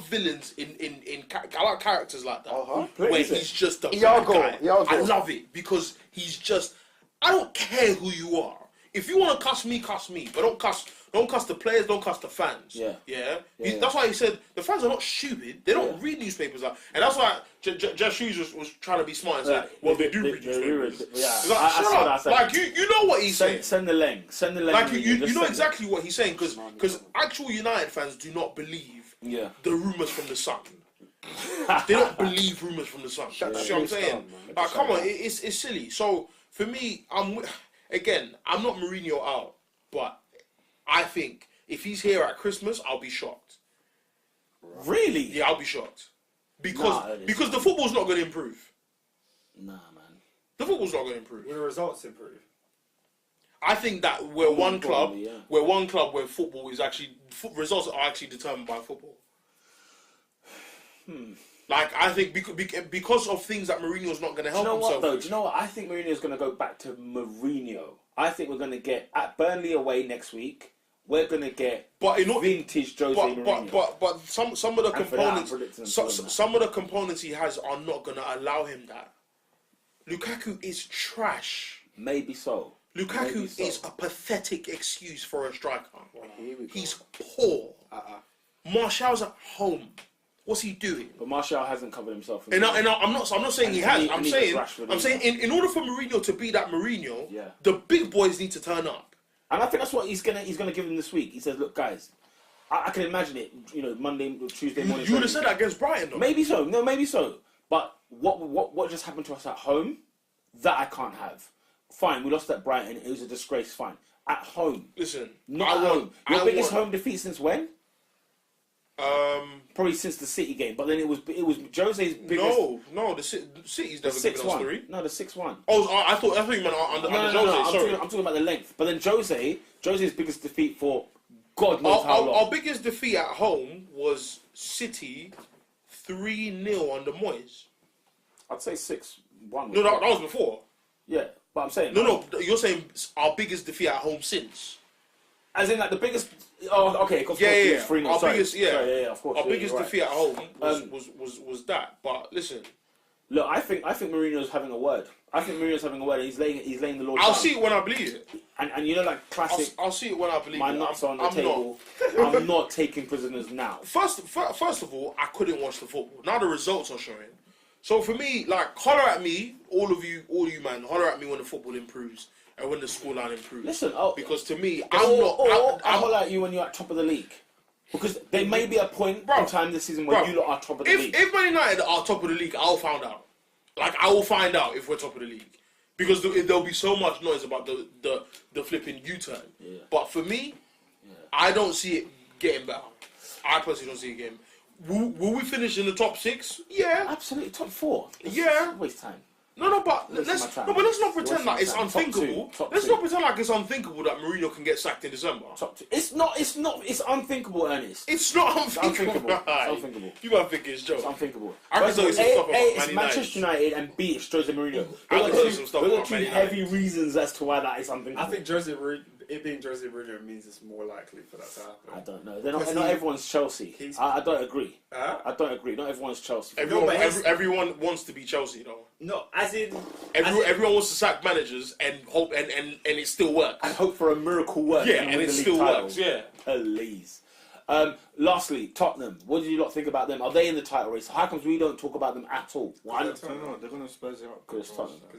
villains I like characters like that. Where he's just a bad guy. I love it because he's just, I don't care who you are. If you want to cuss me, but don't cuss the players, don't cuss the fans. That's why he said the fans are not stupid. They don't read newspapers, and that's why Jeff Hughes was trying to be smart and say, "Well, they do read newspapers." Like, shut up. Like you know what he's saying. Send the link. Like you know exactly what he's saying, because actual United fans do not believe the rumours from the Sun. They don't believe rumours from the Sun. You see what I'm saying? Like, come on, it's silly. So for me, I'm not Mourinho out, but I think if he's here at Christmas, I'll be shocked. Really? Yeah, I'll be shocked. Because the football's not going to improve. Nah, man. The football's not going to improve. Will the results improve? I think that we're one club where football is actually results are actually determined by football. Like, I think because of things that Mourinho's not going to help himself with. Do you know what? I think Mourinho's going to go back to Mourinho. I think we're going to get at Burnley away next week. We're going to get vintage Jose Mourinho. But some of the components, some of the components he has are not going to allow him that. Lukaku is trash. Maybe so. Lukaku is a pathetic excuse for a striker. He's poor. Martial's at home. What's he doing? But Martial hasn't covered himself. I'm not saying he has. I'm saying in order for Mourinho to be that Mourinho, the big boys need to turn up. And I think that's what he's gonna give them this week. He says, "Look, guys, I can imagine it. You know, Monday, Tuesday morning." You would have said that against Brighton, though. Maybe so. No, maybe so. But what just happened to us at home? That I can't have. Fine, we lost at Brighton. It was a disgrace. Fine. At home. Listen, not at home. Your biggest home defeat since when? Probably since the City game, but then it was Jose's biggest. No, the City's never given us 3. No, the 6-1. Oh, I thought you meant under Jose. I'm talking about the length. But then Jose's biggest defeat for God knows how long. Our biggest defeat at home was City 3-0 under Moyes. I'd say 6-1. No, that was before. Yeah, but I'm saying no. You're saying our biggest defeat at home since. As in, like, the biggest... Oh, okay. Of course, 3-0. Our biggest, of course. Our biggest defeat at home was that. But listen, Look, I think Mourinho's having a word. I think Mourinho's having a word. He's laying the law down. I'll see it when I believe it. And you know, like classic. I'll see it when I believe My it. nuts on the I'm table. I'm not taking prisoners now. First of all, I couldn't watch the football. Now the results are showing. So for me, like, holler at me, all you man, holler at me when the football improves and when the scoreline improves. Listen, because to me, I'll holler at you when you're at top of the league. Because there may be a point in time this season where you lot are top of the league. If Man United are top of the league, I'll find out. Like, I will find out if we're top of the league. Because there'll be so much noise about the flipping U-turn. Yeah. But for me, I don't see it getting better. I personally don't see it getting better. Will we finish in the top 6? Yeah. Absolutely, top 4. Yeah. Waste time. But let's not pretend like it's unthinkable. Let's not pretend like it's unthinkable that Mourinho can get sacked in December. Top 2. It's not. It's unthinkable, Ernest. It's not unthinkable. It's unthinkable. You might think it's joke. It's unthinkable. I can tell you some stuff about it's Manchester United, and B, it's Jose Mourinho. Those are two heavy reasons as to why that is unthinkable. I think it being Jose Mourinho means it's more likely for that to happen. I don't know. They're not everyone's Chelsea. I don't agree. I don't agree. Not everyone's Chelsea. Everyone wants to be Chelsea, though. No, as in everyone wants to sack managers and hope and it still works. And hope for a miracle work. Yeah, and it still works. Yeah. Please. Lastly, Tottenham. What did you lot think about them? Are they in the title race? How comes we don't talk about them at all? Why not? They're going to Spurs it up. Because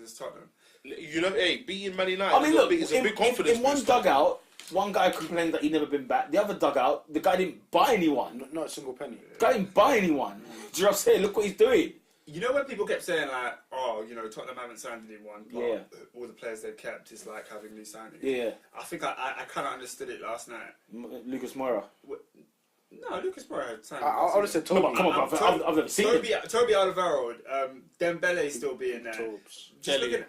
it's Tottenham. You know, beating Man United. I mean, look, it's a big confidence. In one dugout, one guy complained that he'd never been back. The other dugout, the guy didn't buy anyone. Not a single penny. The guy didn't buy anyone. Do you know what I'm saying? Look what he's doing. You know when people kept saying like, oh, you know, Tottenham haven't signed anyone, but all the players they've kept is like having new signings. Yeah. I think I kind of understood it last night. Lucas Moura. No, Lucas Moura had signed. I would have said Toby. No, come on, I've never seen it. Toby Alderweireld, Dembele still being there. Just looking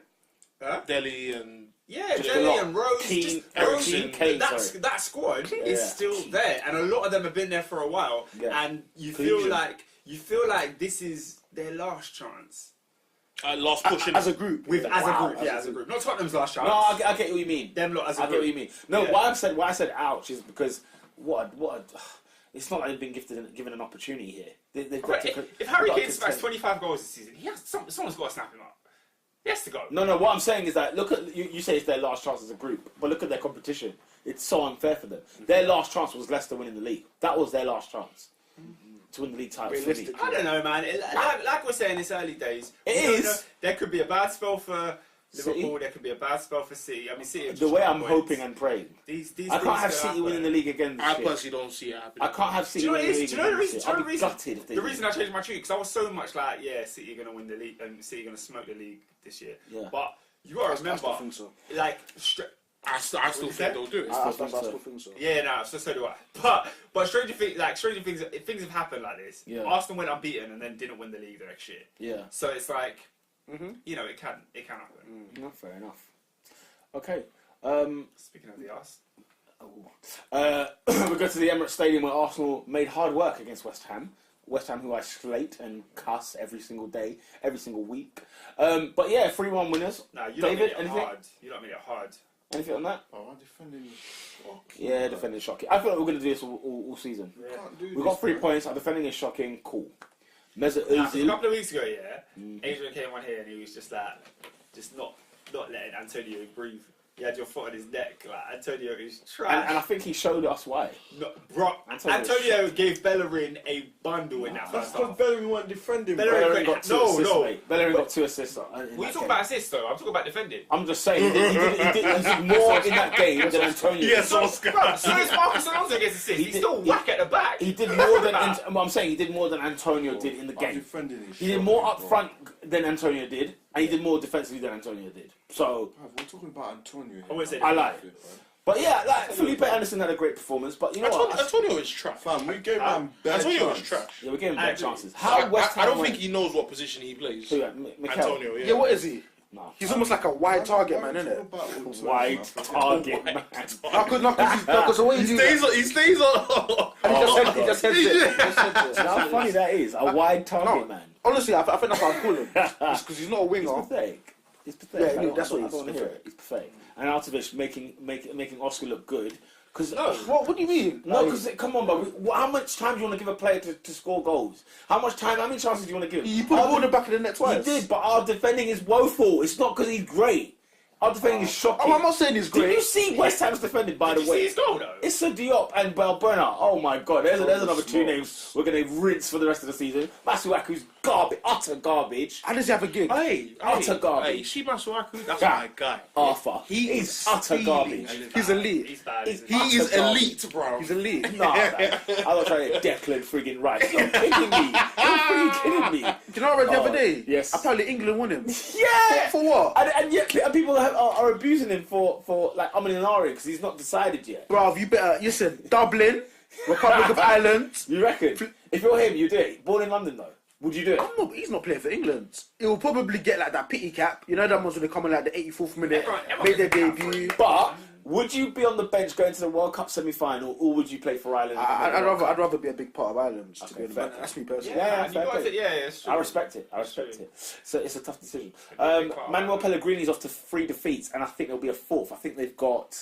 at Delhi and Delhi and Rose. Kane, that squad is still there, and a lot of them have been there for a while. Yeah. And you feel like this is their last chance. Last push as a group. As a group. Not Tottenham's last chance. No, I get what you mean. Them lot as a group. I get what you mean. No, why I said ouch is because it's not like they've been given an opportunity here. If Harry Kane smacks 25 goals this season, someone's got to snap him up. He has to go. No. What I'm saying is that look at you say it's their last chance as a group, but look at their competition. It's so unfair for them. Their last chance was Leicester winning the league. That was their last chance to win the league title. I don't know, man. Like we're saying, it's early days. There could be a bad spell for Liverpool. City? There could be a bad spell for City. I mean, City. The way I'm hoping and praying. I can't have City winning the league again. I personally don't see it happening. I can't have City winning the league again. The reason I changed my tune because I was so much like, City are going to win the league and City are going to smoke the league this year. Yeah. But you got to remember, I still think so. Like, I still think they'll do it. I still think so. Yeah, no, so do I. But stranger things have happened like this. Yeah. Arsenal went unbeaten and then didn't win the league the next year. Yeah. So it's like, you know, it can happen. Not fair enough. Okay. Speaking of the arse. We go to the Emirates Stadium where Arsenal made hard work against West Ham. West Ham, who I slate and cuss every single day, every single week. But yeah, 3-1 winners. No, you David, don't mean it hard. You don't mean it hard. Anything on that? Oh, defending shocking. Yeah, defending shocking. I feel like we're going to do this all season. Yeah. We've got 3 points. Our defending is shocking. Cool. Mesut Ozil. A couple of weeks ago, Adrian came on here and he was just like, not letting Antonio breathe. He had your foot on his neck. Like, Antonio is trash. And I think he showed us why. No, bro, Antonio gave Bellerin a bundle in that first half. That's because Bellerin wasn't defending. Bellerin got 2 assists, mate. Bellerin got 2 assists. We talking about assists, though. I'm talking about defending. I'm just saying, he did more in that game than Antonio. Yes, Oscar. So is Marcus Alonso gets assists. He's still whack at the back. He did more than... I'm saying he did more than Antonio did in the game. He did more up front than Antonio did, and he did more defensively than Antonio did. So... We're talking about Antonio here. I like it. But yeah, like Felipe Anderson had a great performance, but you know what? Antonio is trash. Fam, we gave him bad Antonio is trash. Yeah, we gave him bad chances. I don't think he knows what position he plays. Antonio, yeah. What is he? No. He's almost like a wide target man, isn't it? Wide target man. Because the way he stays on. And he just said it. How funny that is. A wide target man. Honestly, I think that's what I'm calling him. It's because he's not a winger. He's pathetic. Yeah, that's what he's pathetic. He's pathetic. And Artovich making Oscar look good Because What do you mean? no, because come on, bro. How much time do you want to give a player to score goals? How many chances do you want to give him? You put the ball in the back of the net twice. He did, but our defending is woeful. It's not because he's great. Our defending is shocking. Oh, I'm not saying he's great. Did you see West Ham's defended, by the Did you way? see his goal, though? Issa Diop and Balbuena. Oh my God, there's another two names we're going to rinse for the rest of the season. Masuaku's garbage, utter garbage. How does he have a gig? Utter garbage. Hey, Shiba Suaku, that's Yeah. my guy. Arthur. He's utter garbage. He's elite. He's bad. He's isn't he? He is utter garbage. elite, bro. He's elite. Nah, man. I'm not trying to Declan friggin' Rice. You're kidding me. You're freaking kidding me. Do you know what I read the other day? Yes. Apparently England won him. Yeah. For what? And yet people are abusing him for like Aminario because he's not decided yet. Bruv, you better. You said Dublin, Republic of Ireland. You reckon? If you're him, you do it. Born in London though, would you do it? He's not playing for England. He'll probably get like that pity cap. You know, that one's when they come in like the 84th minute, Everyone made their gets a cap for debut. But would you be on the bench going to the World Cup semi-final, or would you play for Ireland? I'd rather be a big part of Ireland. To be honest. fair. That's me personally. Yeah, and fair you got play. to, it's true. I respect it. So it's a tough decision. big part of Manuel Ireland. Pellegrini's off to 3 defeats, and I think there'll be a 4th. I think they've got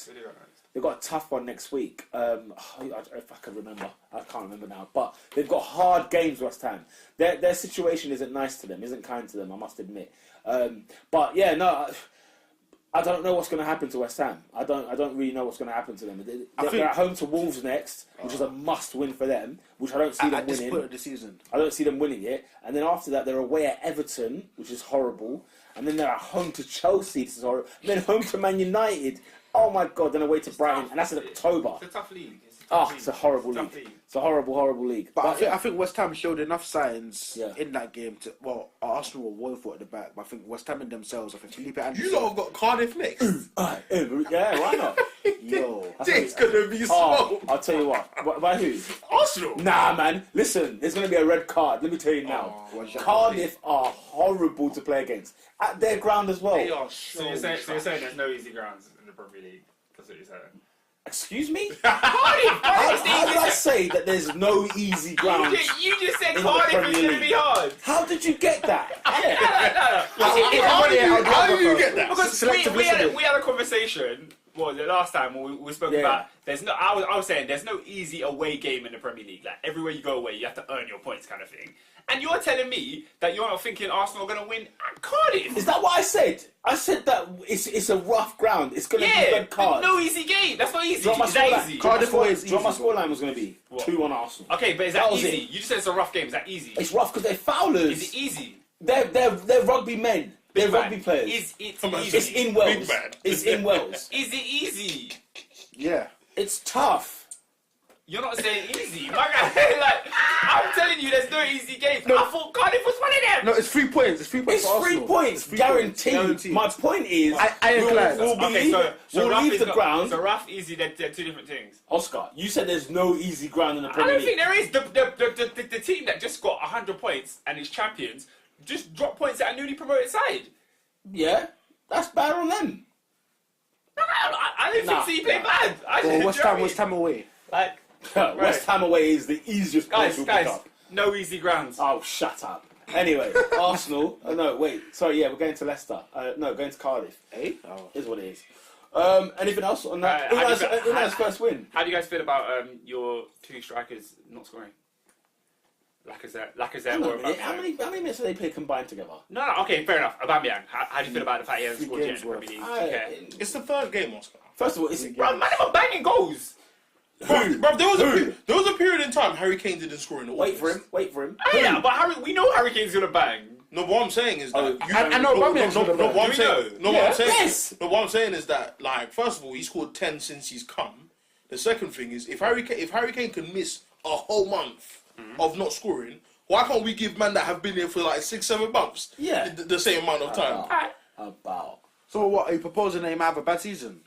a tough one next week. If I can remember, I can't remember now. But they've got hard games. West Ham. Their situation isn't nice to them, isn't kind to them. I must admit. But yeah, no. I don't know what's going to happen to West Ham. I don't really know what's going to happen to them. They're at home to Wolves next, which is a must-win for them, which I don't see them At this winning. point of the season. I don't see them winning it. And then after that, they're away at Everton, which is horrible. And then they're at home to Chelsea, this is horrible. And then home to Man United. Oh my God, then away to Brighton. And that's in October. It's a tough league. It's a horrible league. Tough league. It's a horrible league. But I think West Ham showed enough signs Yeah. in that game to. Well, Arsenal were woeful at the back, but I think West Ham in themselves. I think Felipe You Anderson. lot have got Cardiff next. Yeah, why not? Yo. It's gonna be Oh, so. I'll tell you what. By who? Arsenal. Nah, man. Listen, there's going to be a red card. Let me tell you now. Cardiff are horrible to play against. At their ground as well. They are So so. you're saying there's no easy grounds in the Premier League? That's what you're saying. Excuse me? Cardiff! How did I say that there's no easy ground? You just said In the Cardiff is Premier going to League. be hard. How did you get that? How do you get that? Because Selective we listening. had a conversation. Well, the last time when we spoke Yeah. about there's no. I was saying there's no easy away game in the Premier League. Like everywhere you go away, you have to earn your points, kind of thing. And you're telling me that you're not thinking Arsenal are going to win at Cardiff? Is that what I said? I said that it's a rough ground. It's going to be red card. no easy game. That's not easy. Do you know what Is my that scoreline- easy? Cardiff away is do you know what easy, my scoreline was going to be? What? 2-1 Arsenal. Okay, but is That that was easy? it. You just said it's a rough game. Is that easy? It's rough because they're foulers. Is it easy? They're rugby men. They're Big rugby man. players. Is it Come on, easy? It's in Wales. Big man. It's in Wales. Is it easy? Yeah. It's tough. You're not saying easy. My guy, like, I'm telling you, there's no easy game. I thought Cardiff was one of them. No, it's 3 points. It's 3 points. It's for 3 Arsenal. points, It's 3 guaranteed. Guaranteed. My point is, Ironclad. we'll Okay, we'll rough leave is the not- ground. So rough, easy, they're two different things. Oscar, you said there's no easy ground in the I Premier don't think League. there is. The team that just got 100 points and is champions just dropped points at a newly promoted side. Yeah, that's bad on them. I didn't Nah, think City played nah. bad. I Well, didn't. West Ham away. Like, West Ham away is the easiest guys, possible pickup. no easy grounds. Oh, shut up. Anyway, Arsenal. Oh, no, wait. Sorry, yeah, we're going to Leicester. No, going to Cardiff. Eh? Oh. Is what it is. Anything else on that? How do you United's first win. How do you guys feel about your two strikers not scoring? Lacazette Hang on a or minute. Aubameyang? How many minutes have they played combined together? No, okay, fair enough. Aubameyang. How do you feel about the fact he hasn't 3 scored yet in games the Premier League? I- Okay. It's the third game, Oscar. First of all, it's Bro, man, I'm banging goals. Bro, there was a period in time Harry Kane didn't score in the wait for him. Wait for him. Yeah, but we know Harry Kane's gonna bang. No, what I'm saying is that I know Aubameyang's no, gonna no, bang. what I'm Do we saying, know? no, what I'm saying, Yes. no, what I'm saying is that, like, first of all, he scored 10 since he's come. The second thing is, if Harry Kane can miss a whole month of not scoring, why can't we give men that have been here for like 6-7 months Yeah. the same amount of time? About. So what? Are you proposing that he might have a bad season?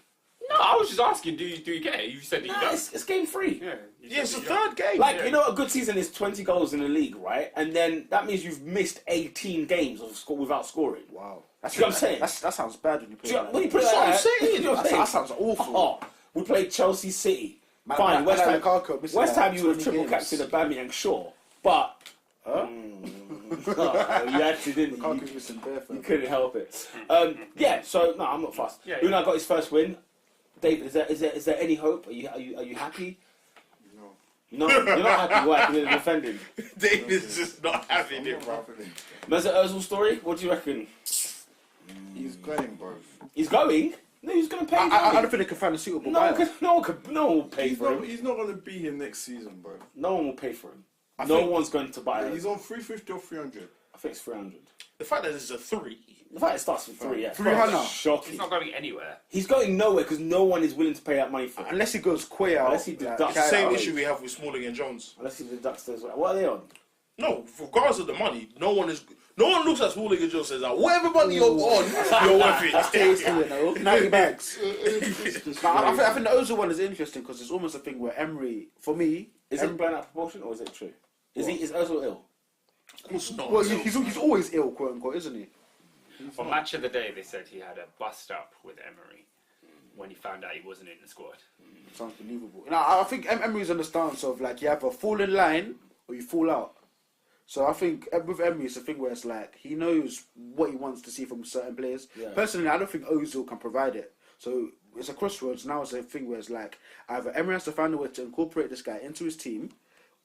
No, I was just asking, do you get it? You said that you Nah, don't. it's game 3. Yeah, you Yeah, it's said the that you third game. Like, you know, a good season is 20 goals in the league, right? And then that means you've missed 18 games without scoring. Wow. Do you know what I'm saying? That sounds bad when you put Do you, it when you like put it That's like what I'm that, saying. you know what I'm that. saying? That sounds awful. Oh, we played Chelsea City. Man, Fine, man, West man, Ham. Lukaku missing West like Ham, you would have 20 triple games. captain Aubameyang, sure, but you actually didn't. Lukaku's missing bare You fam. couldn't help it. Yeah, so no, I'm not fussed. Yeah, Unai got his first win. Dave, is there any hope? Are you happy? No, you're not happy. Why? Because they're defending. Dave is just not having it, bro. Mesut Ozil story. What do you reckon? He's going, bro. He's going. No, he's going to pay. I don't think they can find a suitable buyer. No one will pay for him. He's not going to be here next season, bro. No one will pay for him. No one's going to buy him. He's on 350 or 300. I think it's 300. The fact that it's a 3. The fact it starts with 3, yeah. 300. Shocking. He's not going anywhere. He's going nowhere because no one is willing to pay that money for him. Unless he goes Quay out. Unless he deducts. Same issue we have with Smalling and Jones. Unless he deducts those. What are they on? No, regardless of the money, no one looks at Smalling and Jones and says, like, whatever money you're on, you're worth it. That's tasty, you know. 90 bags. I think the Ozil one is interesting because it's almost a thing where Emery, for me... Is it blown out of proportion or is it true? Is Ozil ill? Of course not. Well, he's always ill, quote unquote, isn't he? For match of the day, they said he had a bust up with Emery when he found out he wasn't in the squad. It's unbelievable. I think Emery's on the stance of like you either fall in line or you fall out. So I think with Emery, it's a thing where it's like he knows what he wants to see from certain players. Yeah. Personally, I don't think Ozil can provide it. So it's a crossroads. Now it's a thing where it's like either Emery has to find a way to incorporate this guy into his team,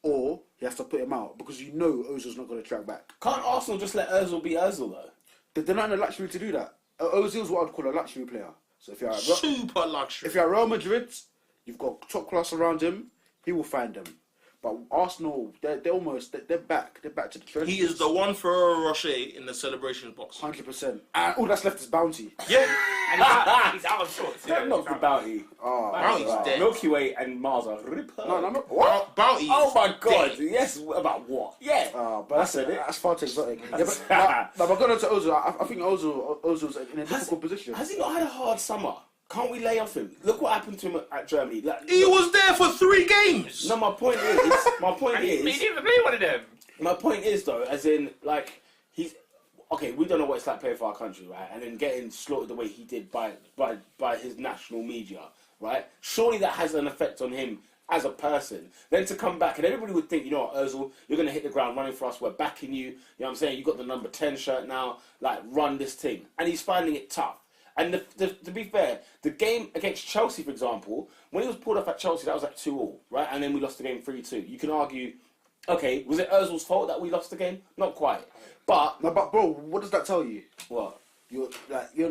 or he has to put him out because you know Ozil's not going to track back. Can't Arsenal just let Ozil be Ozil though? They're not in a luxury to do that. Ozil's what I'd call a luxury player. So if you're super luxury. If you're at Real Madrid, you've got top class around him. He will find them. But Arsenal, they're back. They're back to the trenches. He is the one Ferrero Rocher in the celebrations box. 100%. And all that's left is Bounty. Yeah. And he's out of sorts. Don't knock the Bounty. Bounty's dead. Milky Way and Mars are ripper. No. What? Bounty. Oh my God! Dead. Yes. About what? Yeah. But that's far too exotic. Yeah, but going on to Ozil, I think Ozil's in a difficult position. Has he not had a hard summer? Can't we lay off him? Look what happened to him at Germany. He was there for 3 games. No, my point is. He didn't even play one of them. My point is though, as in like he's okay. We don't know what it's like playing for our country, right? And then getting slaughtered the way he did by his national media, right? Surely that has an effect on him as a person. Then to come back and everybody would think, you know what, Ozil, you're going to hit the ground running for us. We're backing you. You know what I'm saying? You got the number 10 shirt now. Like run this thing, and he's finding it tough. And to be fair, the game against Chelsea, for example, when he was pulled off at Chelsea, that was like 2-2, right? And then we lost the game 3-2. You can argue, okay, was it Ozil's fault that we lost the game? Not quite. But bro, what does that tell you? What? You're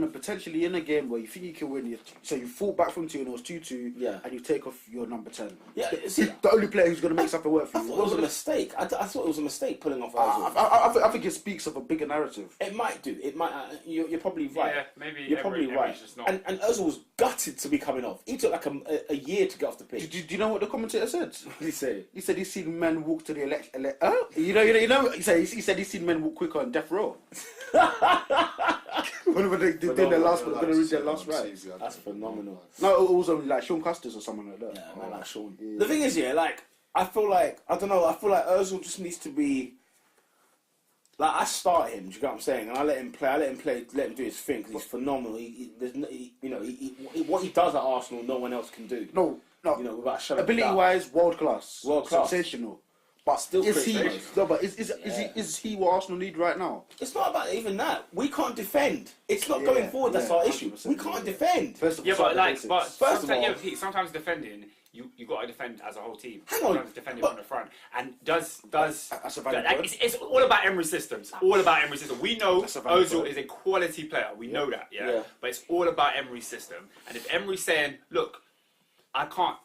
potentially in a game where you think you can win. So you fall back from 2 and it was 2-2, and you take off your number 10. Yeah, the only player who's going to make something work for you. I thought it was a mistake. I thought it was a mistake pulling off Ozil. I think it speaks of a bigger narrative. It might do. It might. You're probably right. Yeah, maybe. You're probably right. Just not... And Ozil was gutted to be coming off. He took like a year to get off the pitch. Do you know what the commentator said? What did he say? He said he's seen men walk to the election. You know. He said he's seen men walk quicker on death row. When they did their last, going to reach their last right. That's phenomenal. No, it was only like Sean Custers or someone like that. Yeah, man, like Sean. Yeah. The thing is, I feel like Ozil just needs to be. Like I start him, do you get what I'm saying? And I let him play, let him do his thing because he's phenomenal. What he does at Arsenal, no one else can do. No. Without shutting ability-wise, world class, world-class, sensational. But still, is he what Arsenal need right now? It's not about even that. We can't defend. It's not going forward. That's our issue. We can't defend. Sometimes defending. You got to defend as a whole team. Sometimes defending from the front. And that's a valid point. It's all about Emery systems. All about Emery system. We know Ozil is a quality player. We know that. Yeah. But it's all about Emery's system. And if Emery's saying, "Look, I can't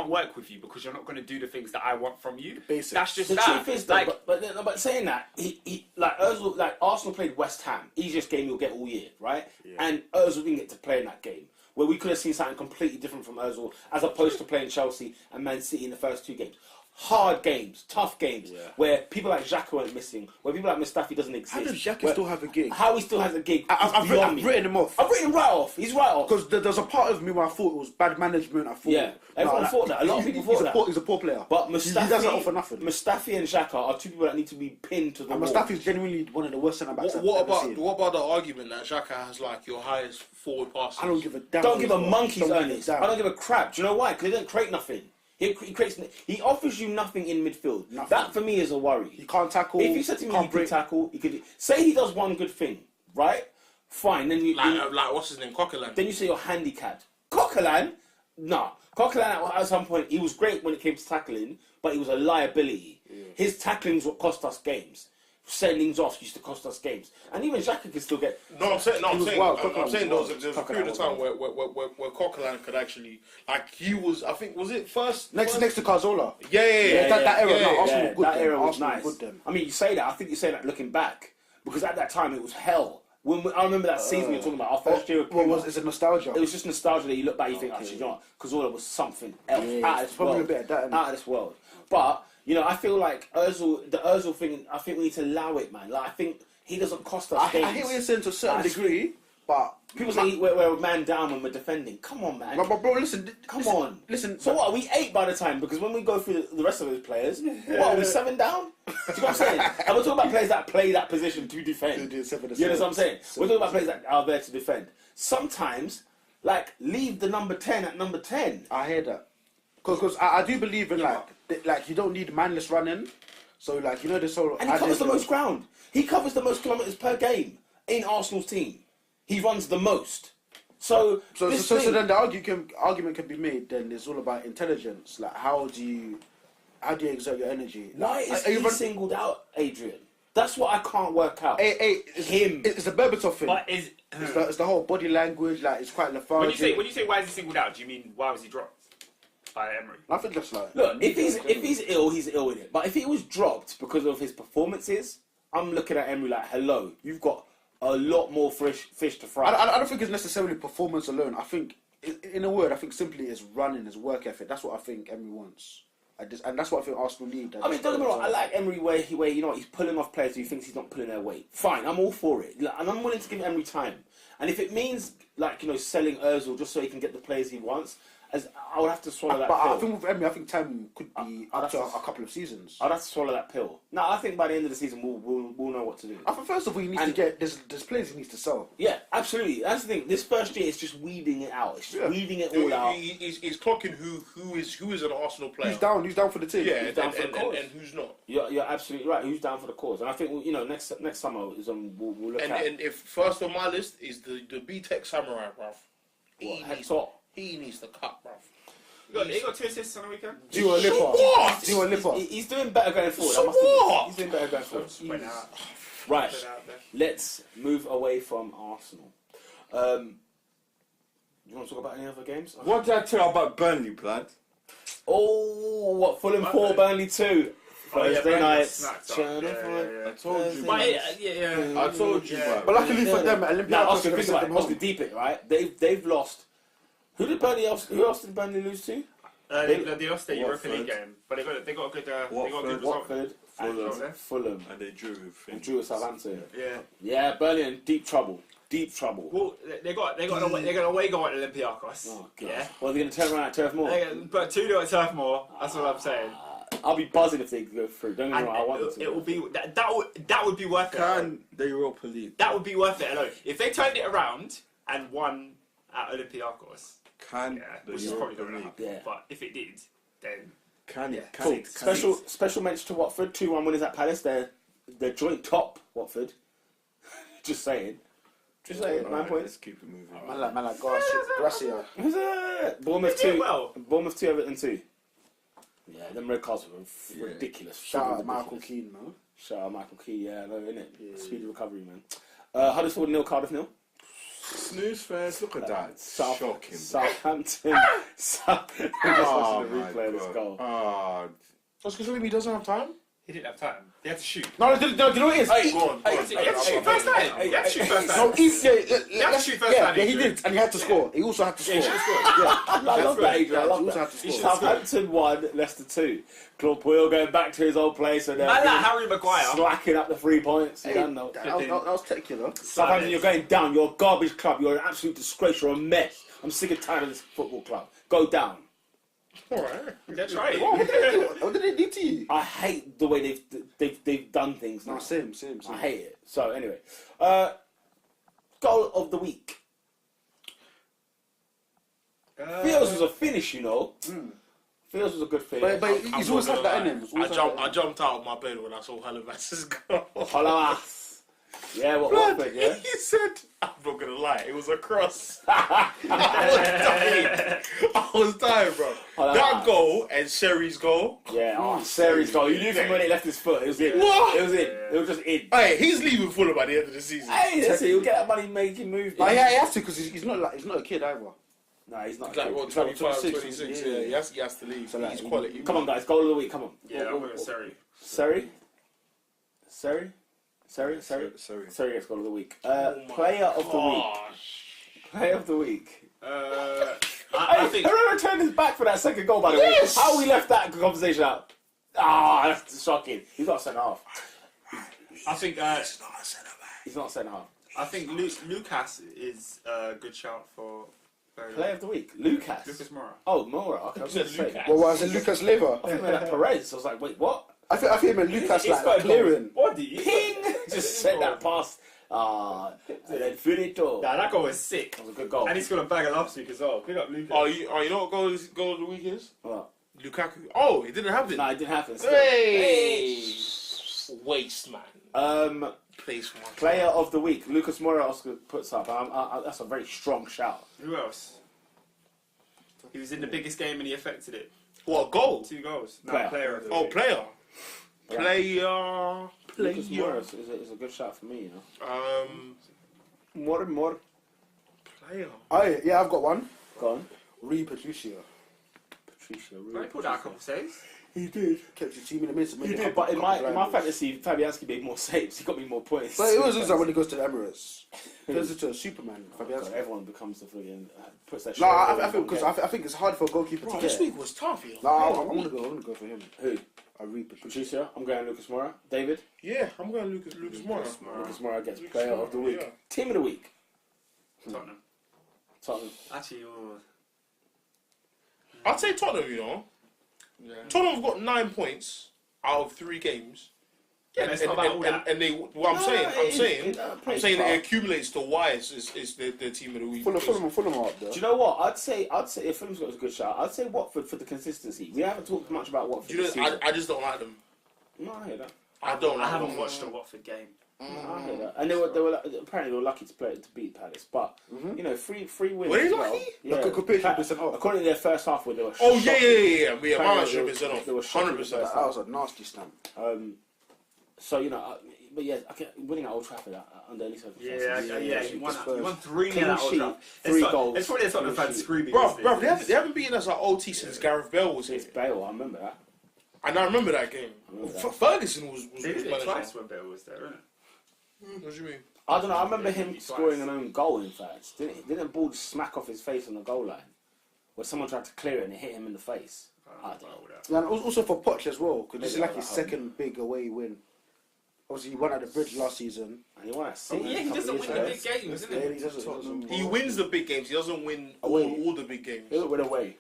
work with you because you're not going to do the things that I want from you." Basic. That's just the that. truth is, but saying that, he Ozil, like Arsenal played West Ham, easiest game you'll get all year, right? Yeah. And Ozil didn't get to play in that game, where we could have seen something completely different from Ozil, as opposed to playing Chelsea and Man City in the first 2 games. Hard games, tough games, where people like Xhaka weren't missing, where people like Mustafi doesn't exist. How does Xhaka still have a gig? How he still has a gig? I've written him off. I've written him right off. He's right off. Because there's a part of me where I thought it was bad management. I thought, everyone thought that. A lot of people thought that. He's a poor player. But Mustafi, he does that all for nothing. Mustafi and Xhaka are 2 people that need to be pinned to the wall. Mustafi is genuinely one of the worst centre backs. What about the argument that Xhaka has like your highest forward passes? I don't give a damn. Don't give a monkey's earnings. I don't give a crap. Do you know why? Because he doesn't create nothing. He offers you nothing in midfield. Nothing. That for me is a worry. He can't tackle. If you said to me he could tackle, he could say he does one good thing, right? Fine. Then you like what's his name, Coquelin. Then you say you're handicapped. Coquelin, nah. Coquelin at some point, he was great when it came to tackling, but he was a liability. Yeah. His tackling's what cost us games. Sendings off used to cost us games, and even Xhaka could still get. I'm saying there was a period of time well. where Coquelin could actually, like, he was. I think was it first next to Cazorla. That era was nice. I mean, you say that. I think you say that looking back, because at that time it was hell. I remember that season you're talking about, our first year. Is it nostalgia? It was just nostalgia that you look back, you think, actually, you know what? Cazorla was something else out of this probably world. a bit of that, out of this world, but. You know, I feel like the Ozil thing, I think we need to allow it, man. Like, I think he doesn't cost us games. I hear what you're saying to a certain degree, but... People say we're a man down when we're defending. Come on, man. But bro, listen. Listen. So what, are we 8 by the time? Because when we go through the rest of those players, what, are we 7 down? Do you know what I'm saying? And we're talking about players that play that position to defend. You know what I'm saying? We're talking about players that are there to defend. Sometimes, like, leave the number 10 at number 10. I hear that. Because I do believe in, like, you don't need manless running. So, like, you know this whole... And he covers the most ground. He covers the most kilometres per game in Arsenal's team. He runs the most. So then the argument can be made, then it's all about intelligence. Like, how do you exert your energy? Why is he singled out, Adrian? That's what I can't work out. It's the Berbatov thing. But it's the whole body language, like, it's quite lethargic. When you say why is he singled out, do you mean why was he dropped? By Emery. I think that's like... Look, if he's ill, he's ill with it. But if he was dropped because of his performances, I'm looking at Emery like, hello, you've got a lot more fish to fry. I don't think it's necessarily performance alone. I think, in a word, I think simply it's running, his work ethic. That's what I think Emery wants. And that's what I think Arsenal need. I mean, don't get me wrong, I like Emery where you know what, he's pulling off players who thinks he's not pulling their weight. Fine, I'm all for it. And I'm willing to give Emery time. And if it means, like, you know, selling Ozil just so he can get the players he wants... I would have to swallow that pill. I think with Emery, I think time could be up to a couple of seasons. I'd have to swallow that pill. No, I think by the end of the season, we'll know what to do. I think first of all, you need to get... There's players he needs to sell. Yeah, absolutely. That's the thing. This first year, it's just weeding it out. It's just weeding it all out. He's clocking who is an Arsenal player. Who's down for the team. Yeah, who's down for the cause. And who's not. You're absolutely right. Who's down for the cause. And I think, you know, next summer, is we'll look at... And if first on my list is the B-Tech Samurai, bruv. He needs the cut, bruv. He got 2 assists on the weekend. Dua Lipa. He's doing better going forward. So what? He's doing better going forward. Went out. Right. Let's move away from Arsenal. You want to talk about any other games? What did I tell you about Burnley, blood? Oh, what? Fulham 4, Burnley 2. Thursday night. I told you. I told you, bro. But luckily for them, Olympiacos... Now, Oscar, deep it, right? They've lost... Who else did Burnley lose to? They lost their Europa League game, but they got a good result. Watford and Fulham. And they drew with Southampton. Yeah. Yeah, Burnley in deep trouble. Well, they got an away goal at Olympiacos. Oh, God. Yeah. Well, they're going to turn around at Turf Moor. But 2-0 at Turf Moor. That's what I'm saying. I'll be buzzing if they go through. Don't get me wrong, I want them to. It will be that would be worth it. The Europa League. That would be worth it alone. If they turned it around and won at Olympiacos. Which is probably going to happen. Yeah. But if it did, then cool. Special mention to Watford. 2-1 winners at Palace. They're joint top. Watford. Just saying. 9 points. Let's keep it moving. Man like Garcia. Bournemouth 2. Bournemouth 2. Everton 2. Yeah, them red cards were ridiculous. Shout out Michael Keane, man. Shout out Michael Keane. Yeah, no, innit? Yeah. Speedy recovery, man. Huddersfield 0, Cardiff 0. Snooze fans, look at that. Shocking. Southampton. Just watching the replay of this goal. That's because maybe he doesn't have time. He didn't have time. He had to shoot. No, do you know what it is? He had to shoot first time. He had to shoot first time. He had to shoot first time. Yeah, he did, and he had to score. He also had to score. Yeah, he should have scored. I love that, Adrian. I love that. Southampton 1, Leicester 2. Claude Puel going back to his old place and Harry Maguire slacking up the 3 points. Hey, that was tequila. Southampton, you're going down. You're a garbage club. You're an absolute disgrace. You're a mess. I'm sick and tired of this football club. Go down. Alright, that's right. What did they do to you? I hate the way they've done things now. No, same. I hate it. So anyway, goal of the week. Fields was a finish, you know. Fields was a good finish. But he's always had that in him. I jumped out of my bed when I saw Halavas's goal. Halavas. Yeah, what Blood, Watford, yeah? he said, I'm not gonna lie, it was a cross. I was dying, bro. That goal and Sherry's goal. Yeah, Sherry's goal. You knew from when he left his foot, it was in. What? It was in. It was just in. Hey, he's leaving Fulham by the end of the season. Hey, that's it. He'll get that money making move. But yeah, he has to because he's not a kid either. No, he's not. He's like, what, He's like 25, 26, 26, yeah. yeah. He has to leave. So, like, He's quality. Come on, guys. Goal of the week. Come on. Yeah, I'm going to Surrey. Surrey gets goal of the week. Player of the week. Player of the week. I think Herrera turned his back for that second goal, by the way. How we left that conversation out? That's shocking. He's not centre half. He's not centre half. I think Lucas is a good shout for Player of the week. Lucas Moura. Oh, Moura. Okay, I was going to say. Lucas. Well, was it Lucas Leiva? I think we had Perez. I was like, wait, what? I think he meant Lucas He's like got clearing. What did you? Ping! Just sent that past. And then finito. Nah, that goal was sick. That was a good goal. And he scored a banger last week as well. Pick up Lucas. You know what goal of the week is? What? Lukaku. Oh, it didn't happen. No, it didn't happen. Still. Hey! Waste, man. Plays for my Player of the week. Lucas Moura Oscar puts up. That's a very strong shout. Who else? He was in the biggest game and he affected it. What, goal? 2 goals. No, Player. player of the Oh, week. player. Yeah. Lucas Moura is a good shout for me, you know. More. Player. Oh yeah, I've got one. Go on. Rui Patricio. He put out a couple saves. He did. Kept your team in the midst. He did, but in my fantasy, Fabianski made more saves. He got me more points. But it was also when he goes to the Emirates. Turns into a Superman. God, everyone becomes the friggin' puts that. No, shit I over think in because one game. I think it's hard for a goalkeeper Bro, to this get. week was tough, you know. No, I want to go for him. Who? I Rui Patricio. Patricia. I'm going Lucas Moura. David. Yeah, I'm going Lucas Moura. Lucas Moura gets player of the week. Yeah. Team of the week. Tottenham. Tottenham. Actually, I'd say Tottenham, you know. Yeah. Tottenham have got 9 points out of 3 games. yeah, that's not about all that. And they, what I'm saying it it accumulates to why it's the team of the week. Fulham are up there. Do you know what? I'd say if Fulham's got a good shot, I'd say Watford for the consistency. We haven't talked much about Watford. Do you this know, season. I just don't like them. No, I hear that. I don't like I haven't them. watched a Watford game. No, I hear that. And they were apparently they were lucky to beat Palace, but you know, free wins. Were they as well. lucky? Yeah. Compared to percent off. According to their first half, where they were. Oh shocking. yeah. My should have been sent They were off. shocking 100%. the first That was a nasty stamp. So you know, but yeah, winning at Old Trafford under any circumstances. Yeah. He You won Spurs. 3 Clean at Old sheet, Trafford. 3 goals. It's probably a Tottenham clean fan sheet. screaming. Bro, these days. they haven't beaten us at OT since Gareth Bale was here. It's Bale. I remember that. And I remember that game. remember that. Ferguson was They did it manager. twice when Bale was there, isn't it? What do you mean? I don't know. I remember him Twice. scoring an own goal. In fact, didn't ball just smack off his face on the goal line, where someone tried to clear it and it hit him in the face. I don't know. And also for Poch as well, because this is Maybe like his that happened. second big away win. Obviously, he won at the Bridge last season. And he won at City. Yeah, he doesn't win the big games, Yeah, isn't he doesn't. He wins the big games. He doesn't win Away. all the big games. He went away.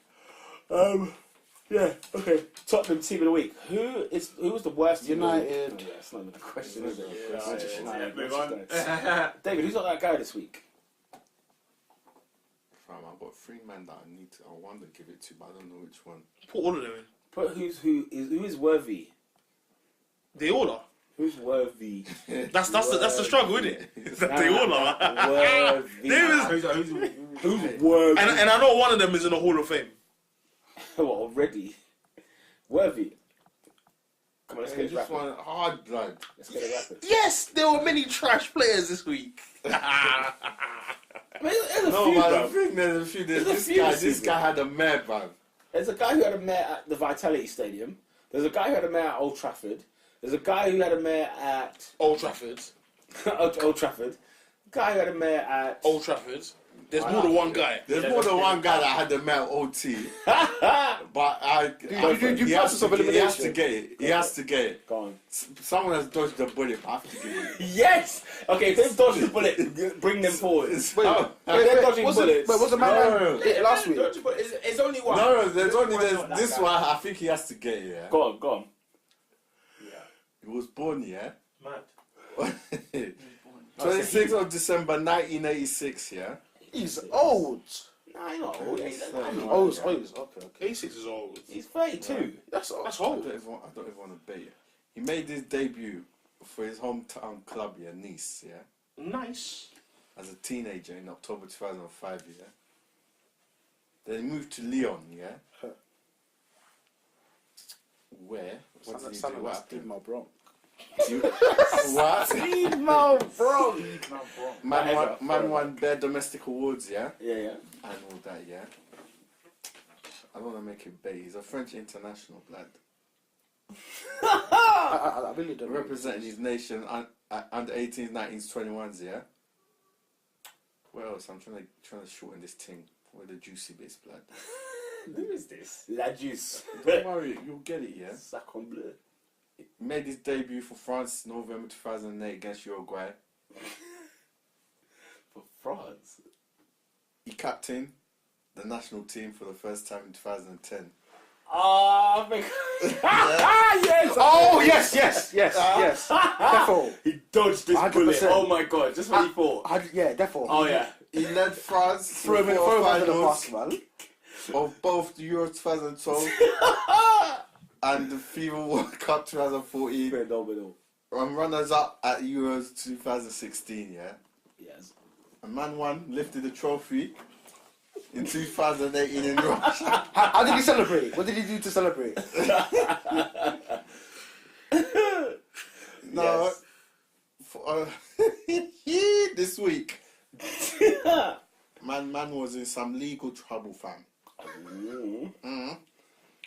Yeah. Okay. Tottenham team of the week. Who was the worst? team of the week? United. Oh, yeah, it's not even a question, is it? Yeah, move on. David, who's not that guy this week? Fam, I've got 3 men that I want to give it to, but I don't know which one. Put all of them in. But who is worthy? They all are. Who's worthy? That's the struggle, isn't it? That they all are. Worthy. Who's worthy? And I know one of them is in the Hall of Fame. What, already? Worthy. Come on, let's get it This rapid. one hard, blood. Let's get it rapid. Yes, there were many trash players this week. I mean, there's a No, few, man, bro. I think there's a few. There's a This few guy, this this season. guy had a mad, man. There's a guy who had a mare at the Vitality Stadium. There's a guy who had a mare at Old Trafford. There's a guy who had a mare at Old Trafford. Old Trafford. Guy who had a mare at Old Trafford. There's more than one guy. There's more than one guy that had the mad OT, but you he process of has to elimination. get it. He has to get it. Go on. Someone has dodged the bullet, but I have to give it. Yes! Okay, if they've dodged the bullet, bring them forward. It's- Wait, oh, they're dodging bullets. was the man No. hit last week? It's only one. no, there's only not this that one. I think he has to get it. Yeah. Go on. He was born, yeah. Mad. 26th of December 1986, yeah. He's old. Nah, he's not old. He's Okay. 86 is old. He's 32. That's old. That's I old. don't even want to bet it. He made his debut for his hometown club, yeah, Nice, yeah, Nice. as a teenager in October 2005, yeah. Then he moved to Lyon, yeah. Where? What did he do? What Steve happened? Malbronc. What? Steve Malbronc. Man won their domestic awards, yeah, Yeah. and all that, yeah. I don't want to make it bait. He's a French international, blood. I really don't know. Representing his nation under 18s, 19s, 21s, yeah. What else? I'm trying to shorten this thing with the juicy bits, blood. Who is this? La Juice. Don't worry, you'll get it, yeah. Sacre bleu. Made his debut for France November 2008 against Uruguay. For France. He captained the national team for the first time in 2010. Oh, yes. Oh yes. Defo. He dodged this 100%. bullet. Oh my god, just what he thought. Yeah, defo. Oh yeah. He led France to Throw him the under the finals bus, man. of both the Euro 2012 and the FIFA World Cup 2014. Phenomenal. And runners up at Euros 2016, yeah. Yes. A man lifted the trophy in 2018 in Russia. How did he celebrate? What did he do to celebrate? No, for, this week, man was in some legal trouble, fam.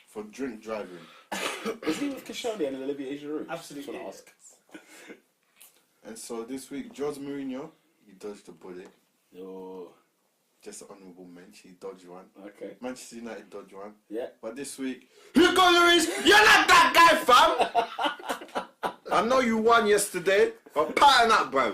For drink driving. Is he with Koscielny and Olivier Giroud? Absolutely. Just wanna ask. And so this week, Jose Mourinho, he dodged a bullet. Oh, Just an honourable mention, he dodged one. okay. Manchester United dodged one. Yeah. But this week, Hugo Lloris, you're not that guy, fam! I know you won yesterday, but pattern up, bro.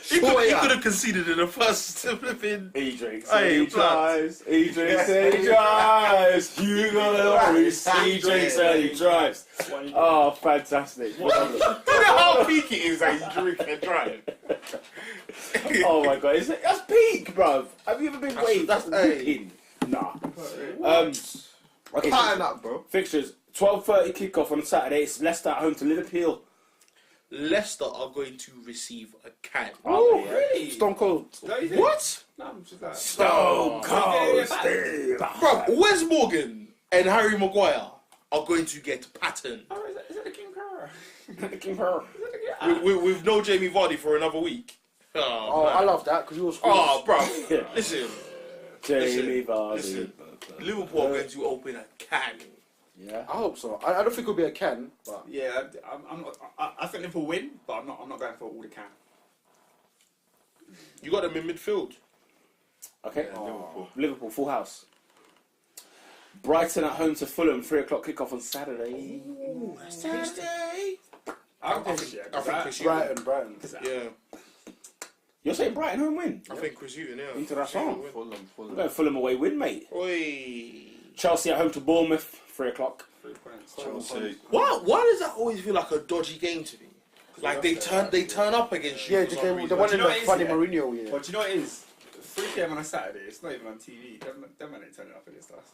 He could have conceded in the first flipping. He drinks, Hey, he drives. He drinks and he drives. Hugo Lloris. He drinks and he drives. Oh, fantastic. Look at how peak it is that you drink and drive. Oh my god, that's peak, bruv. Have you ever been waved? That's peaking. Nah. Okay, Pattern up, bro. fixtures. 12:30 kickoff on Saturday. It's Leicester at home to Liverpool. Leicester are going to receive a can. Oh, really? Stone Cold. What? No, I'm just like... Stone Cold Steve. Bro, Wes Morgan and Harry Maguire are going to get patterned. Oh, is that the King Power? King Pearl. With no Jamie Vardy for another week. Oh, Man. I love that because he was. Oh, bro. Yeah. Listen. Jamie Vardy. Listen. Liverpool are going to open a can. Yeah. I hope so. I don't think it'll be a can, but Yeah, I'm not... I think Liverpool win, but I'm not going for all the can. You got them in midfield. Okay. Liverpool. Liverpool, full house. Brighton at home to Fulham, 3 o'clock kickoff on Saturday. Saturday. I I think Chris Hughton. Brighton. Yeah. You're saying Brighton home win? I think Chris Hughton, yeah. International. Fulham. I'm going Fulham away win, mate. Oi. Chelsea at home to Bournemouth, 3 o'clock. 3 points. Chelsea. Why does that always feel like a dodgy game to me? Like they turn up against you. Yeah, for some the reason. one Do in you know the what it is, funny yeah? Mourinho. Yeah. But do you know what it is? 3 p.m. on a Saturday, it's not even on TV. Them man ain't turning up against us.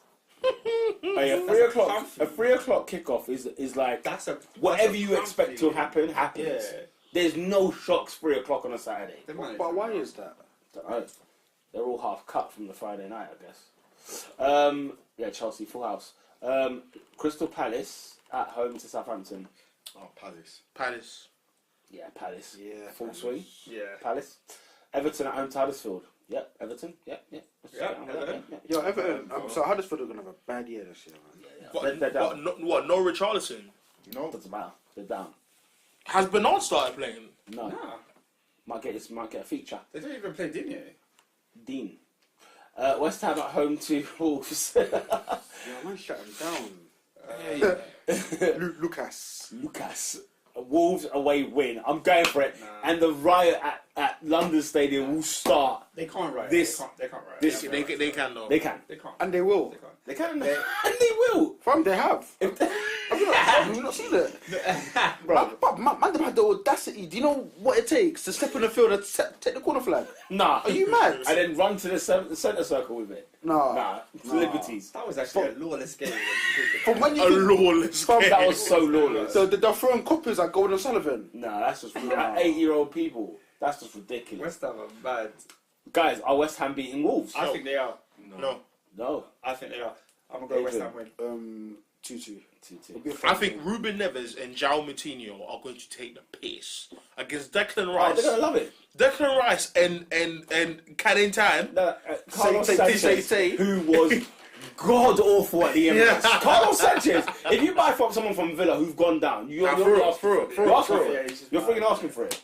Hey, a 3 o'clock. A 3 o'clock kickoff is like That's a... whatever that's a you expect to happen happens. Yeah. There's no shocks 3 o'clock on a Saturday. Them man ain't But why turning up. is that? Dunno. They're all half cut from the Friday night, I guess. Yeah, Chelsea full house. Crystal Palace at home to Southampton. Oh, Palace. Palace. Yeah, Palace. Yeah, Full swing. Yeah. Palace. Everton at home to Huddersfield. Yep, Everton. Yep. Let's Yeah, get on with that, Everton. yeah. Yo, Everton. So Huddersfield are gonna have a bad year this year, man. They're down. What? No Richarlison. No. Doesn't matter. They're down. Has Bernard started playing? No. Nah, Might get a feature. they don't even play Digne. Dean. West Ham at home to Wolves. Yeah, man, shut him down. Lucas. Lucas. A Wolves away win. I'm going for it. Nah. And the riot at London Stadium will start. They can't write. This- They can't write. this- Yeah, They can though. They can. They can't. And they will. They can't. They can, and they will. Fam, they have. Have you not seen it? Bro. Man, them had the audacity. Do you know what it takes to step in the field and take the corner flag? Nah. Are you mad? And then run to the centre circle with it. Nah. Liberties. That was actually a lawless game. From when you A think- lawless Fam, game. that was so lawless. So they're throwing coppers at Golden Sullivan. Nah, that's just 8-year-old people. That's just ridiculous. West Ham are bad. Guys, are West Ham beating Wolves? I think they are. No. No. I think they are. I'm gonna go West Ham win. 2-2. 2-2. I think Ruben Neves and João Moutinho are going to take the piss against Declan Oh, Rice. they're gonna love it. Declan Rice and Canning Tan. Carlos Say. Sanchez, who was god awful at the Emirates. Yeah. Carlos Sanchez. If you buy from someone from Villa who's gone down, you're through asking for it. You're asking for Yeah, it. he's just You're bad. freaking asking for it.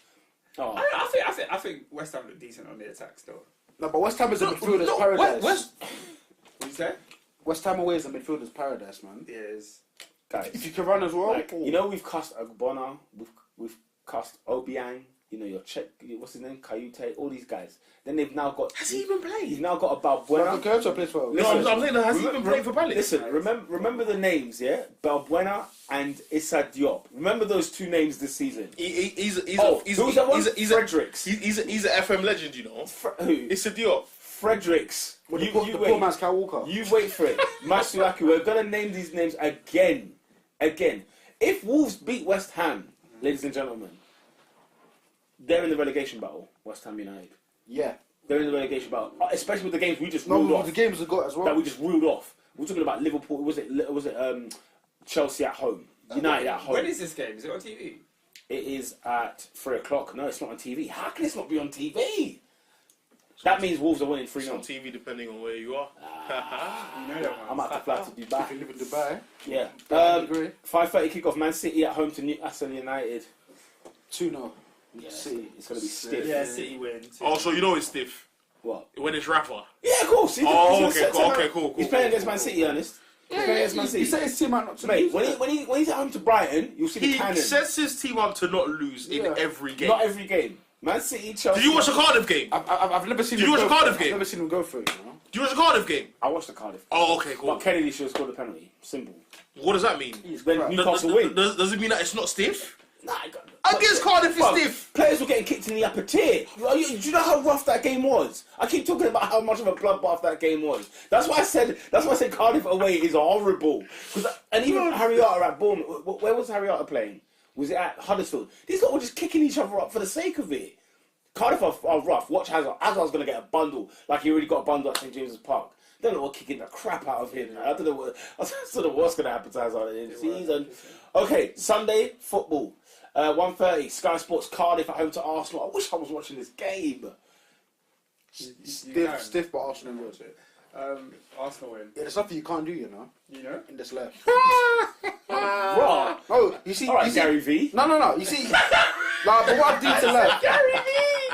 Oh. I think West Ham look decent on the attack still. No, but West Ham is a midfielder's paradise. What you say? West Ham away is a midfielder's paradise, man. Yeah, it's Guys, If you can run as well. like, you know, we've cussed Agbona, we've cussed Obiang, you know, your Czech, what's his name, Kayute, all these guys. Then they've now got. Has he even He's played? now got a Well, Balbuena. Gertrude plays well. No, I'm saying, has he even played for Palace? Listen, remember the names, yeah? Balbuena and Issa Diop. Remember those two names this season. He's who's that one? Fredericks. He's an FM legend, you know. Who? It's a Diop. Fredericks. The You poor wait. man's Kyle Walker. You wait for it. Masuaki, we're going to name these names again. If Wolves beat West Ham, ladies and gentlemen, they're in the relegation battle, West Ham United. Yeah. They're in the relegation battle, especially with the games we just No, ruled off. the games have got as well. That we just ruled off. We're talking about Liverpool. Was it Chelsea at home? United at home. When is this game? Is it on TV? It is at 3 o'clock. No, it's not on TV. How can this not be on TV? That means Wolves are winning 3-0. It's on TV depending on where you are. You know that I'm about to fly to Dubai. If you live in Dubai. Yeah. I agree. 5:30 kickoff. Man City at home to Newcastle United. 2-0. Yeah, City. It's going to be stiff. Yeah, City win. Oh, so you know it's stiff What? when it's Rafa. Yeah, of course. Oh, He's okay, gonna set cool. He's playing against Man City, Ernest. He's playing against Man He City. said his team might not to Mate, lose. when he's at home to Brighton, you'll see the He cannon. sets his team up to not lose in Yeah. every game. Not every game. Man City, Chelsea. Did you watch the Cardiff game? I've never seen Did him you watch go the Cardiff for it. game? I've never seen him go for it, you know? Did you watch the Cardiff game? I watched the Cardiff. Oh, okay, cool. But Kennedy should have scored the penalty. Simple. What does that mean? Then Newcastle win. Does it mean that it's not stiff? Nah, Against Cardiff, it's Fuck, stiff. Players were getting kicked in the upper tier. Do you know how rough that game was? I keep talking about how much of a bloodbath that game was. That's why I said Cardiff away is horrible. And even Harriota at Bournemouth. Where was Harriota playing? Was it at Huddersfield? These lot were just kicking each other up for the sake of it. Cardiff are rough. Watch Hazard. Hazard's going to get a bundle like he already got a bundle at St James's Park. They don't know what kicking the crap out of him. I don't know what's going to happen to Hazard in the season. Okay, Sunday football. 1:30, Sky Sports Cardiff at home to Arsenal. I wish I was watching this game. Stiff, but Arsenal will. Arsenal win. Yeah, there's nothing you can't do, you know, You know? in this life. Raw. Oh, you see, All right, you see, Gary V. No. You see, but what I do to life.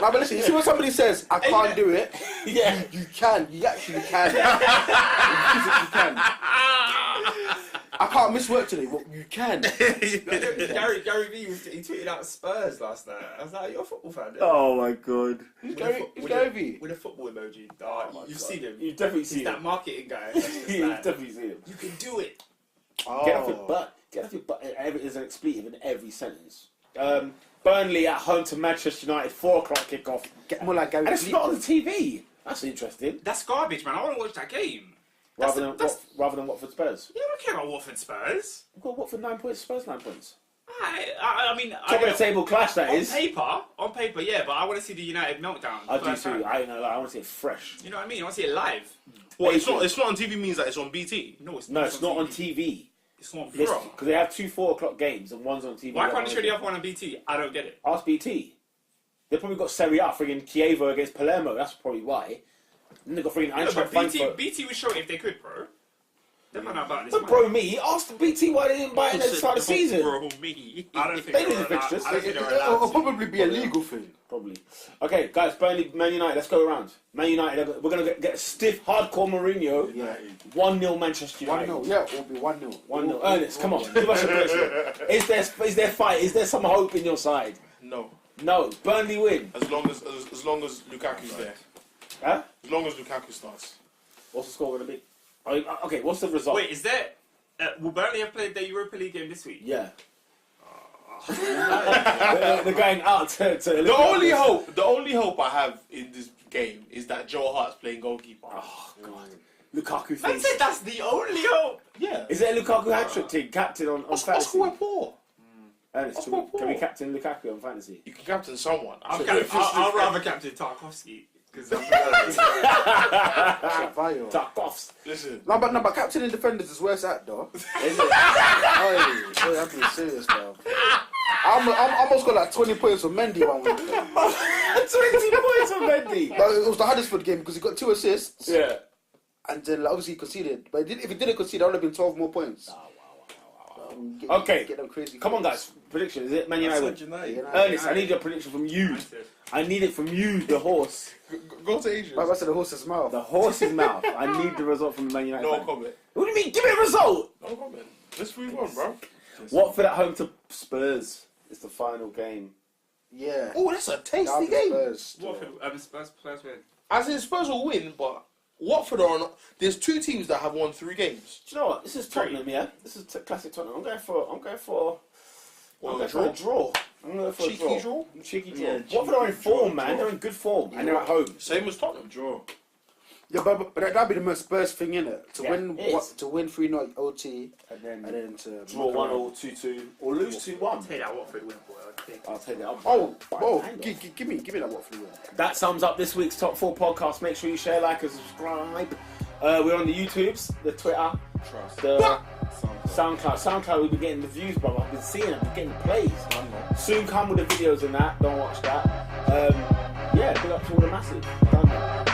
No, but listen. You see when somebody says I can't do it, Yeah. you can. You actually can. You physically can. I can't miss work today. Well, you can. Gary V, he tweeted out Spurs last night. I was like, you're a football fan, dude. Oh my god. Who's Gary V? With a football emoji. You've seen him. You've definitely He's seen that him. marketing guy. That's just You've like, definitely seen him. you can do it. Get off your butt. Get off your butt. There's an expletive in every sentence. Burnley at home to Manchester United, 4 o'clock kickoff. Get more like Gary And it's V. not on the TV. That's interesting. That's garbage, man. I want to watch that game. Rather than Watford Spurs. Yeah, I don't care about Watford Spurs. We've got Watford 9 points, Spurs 9 points. I mean, Top of the table clash, that is. On paper, yeah, but I want to see the United meltdown. I do first too. time. I want to see it fresh. You know what I mean? I want to see it live. Well, it's not on TV means that it's on BT. No, it's No, it's not on TV. It's on Because Bro. they have 2 4 o'clock games and one's on TV. Why can't you show the other one on BT? I don't get it. Ask BT. They probably got Serie A friggin' Chievo against Palermo. That's probably why. And they got friggin' No, Eintracht but Frankfurt. BT would show it if they could, bro. They might not about this. But bro, me, ask BT why they didn't buy it at the start of the season. Bro, me. I don't think They they need were the allowed. fixtures. I don't think they were It'll allowed. probably be a legal thing. Probably. Okay, guys, Burnley, Man United, let's go around. Man United, we're going to get stiff, hardcore Mourinho. Yeah. 1-0 Manchester United. 1-0. Yeah, it'll be 1-0. 1-0. Ernest, come on, give us a prediction. Is there fight? Is there some hope in your side? No. No. Burnley win. As long as Lukaku's there. Huh? As long as Lukaku starts. What's the score going to be? Okay, what's the result? Wait, is there? Will Burnley have played their Europa League game this week? Yeah. They're going out to The only hope I have in this game is that Joe Hart's playing goalkeeper. Oh God, Lukaku That's face. it. That's the only hope. Yeah. Is it a Lukaku hat-trick team captain on fantasy? Oscar we're poor. Ernest, can we captain Lukaku on fantasy? You can captain someone. I'd rather captain Tarkovsky because I'm Tarkovs. Listen. No, but captain and defenders is where it's at, though. Is it? Boy, I'm being serious, bro. I almost got like 20 points from Mendy one week. 20 points on Mendy. But it was the Huddersfield game because he got 2 assists. Yeah. And then like, obviously he conceded. But if he didn't concede, that would have been 12 more points. Okay. Get them crazy. Come on, guys. Prediction. Is it Man United? United. Ernest, I need your prediction from you. I need it from you, the horse. Go to Asia. Like I said, the horse's mouth. The horse's mouth. I need the result from the Man United. No fan. comment. What do you mean? Give me a result. No comment. Let's move on, bro. Watford at home to Spurs. It's the final game. Yeah. Oh, that's a tasty That'll be game. Spurs. Spurs win. As in Spurs will win, but Watford are not. There's 2 teams that have won 3 games. Do you know what? This is Tottenham, yeah. This is classic Tottenham. I'm going for a draw. I'm going for Cheeky a draw? Cheeky draw. Yeah, Watford are in cheeky form, draw. man. They're in good form, and they're at home. Same as Tottenham. Draw. Yeah, but that'd be the most Spurs thing, innit? To Yeah, win, it is. to win 3-0 OT, And then and then to draw 1-0, 2-2, or lose 2-1. Take that Watford win, boy. I'll take that. Give me that Watford win. That sums up this week's Top 4 podcast. Make sure you share, like, and subscribe. We're on the YouTubes, the Twitter, Trust. the SoundCloud. SoundCloud, we'll be getting the views, brother. I've been seeing them, we're getting the plays. Soon come with the videos and that. Don't watch that. Yeah, big up to all the massive. Done that.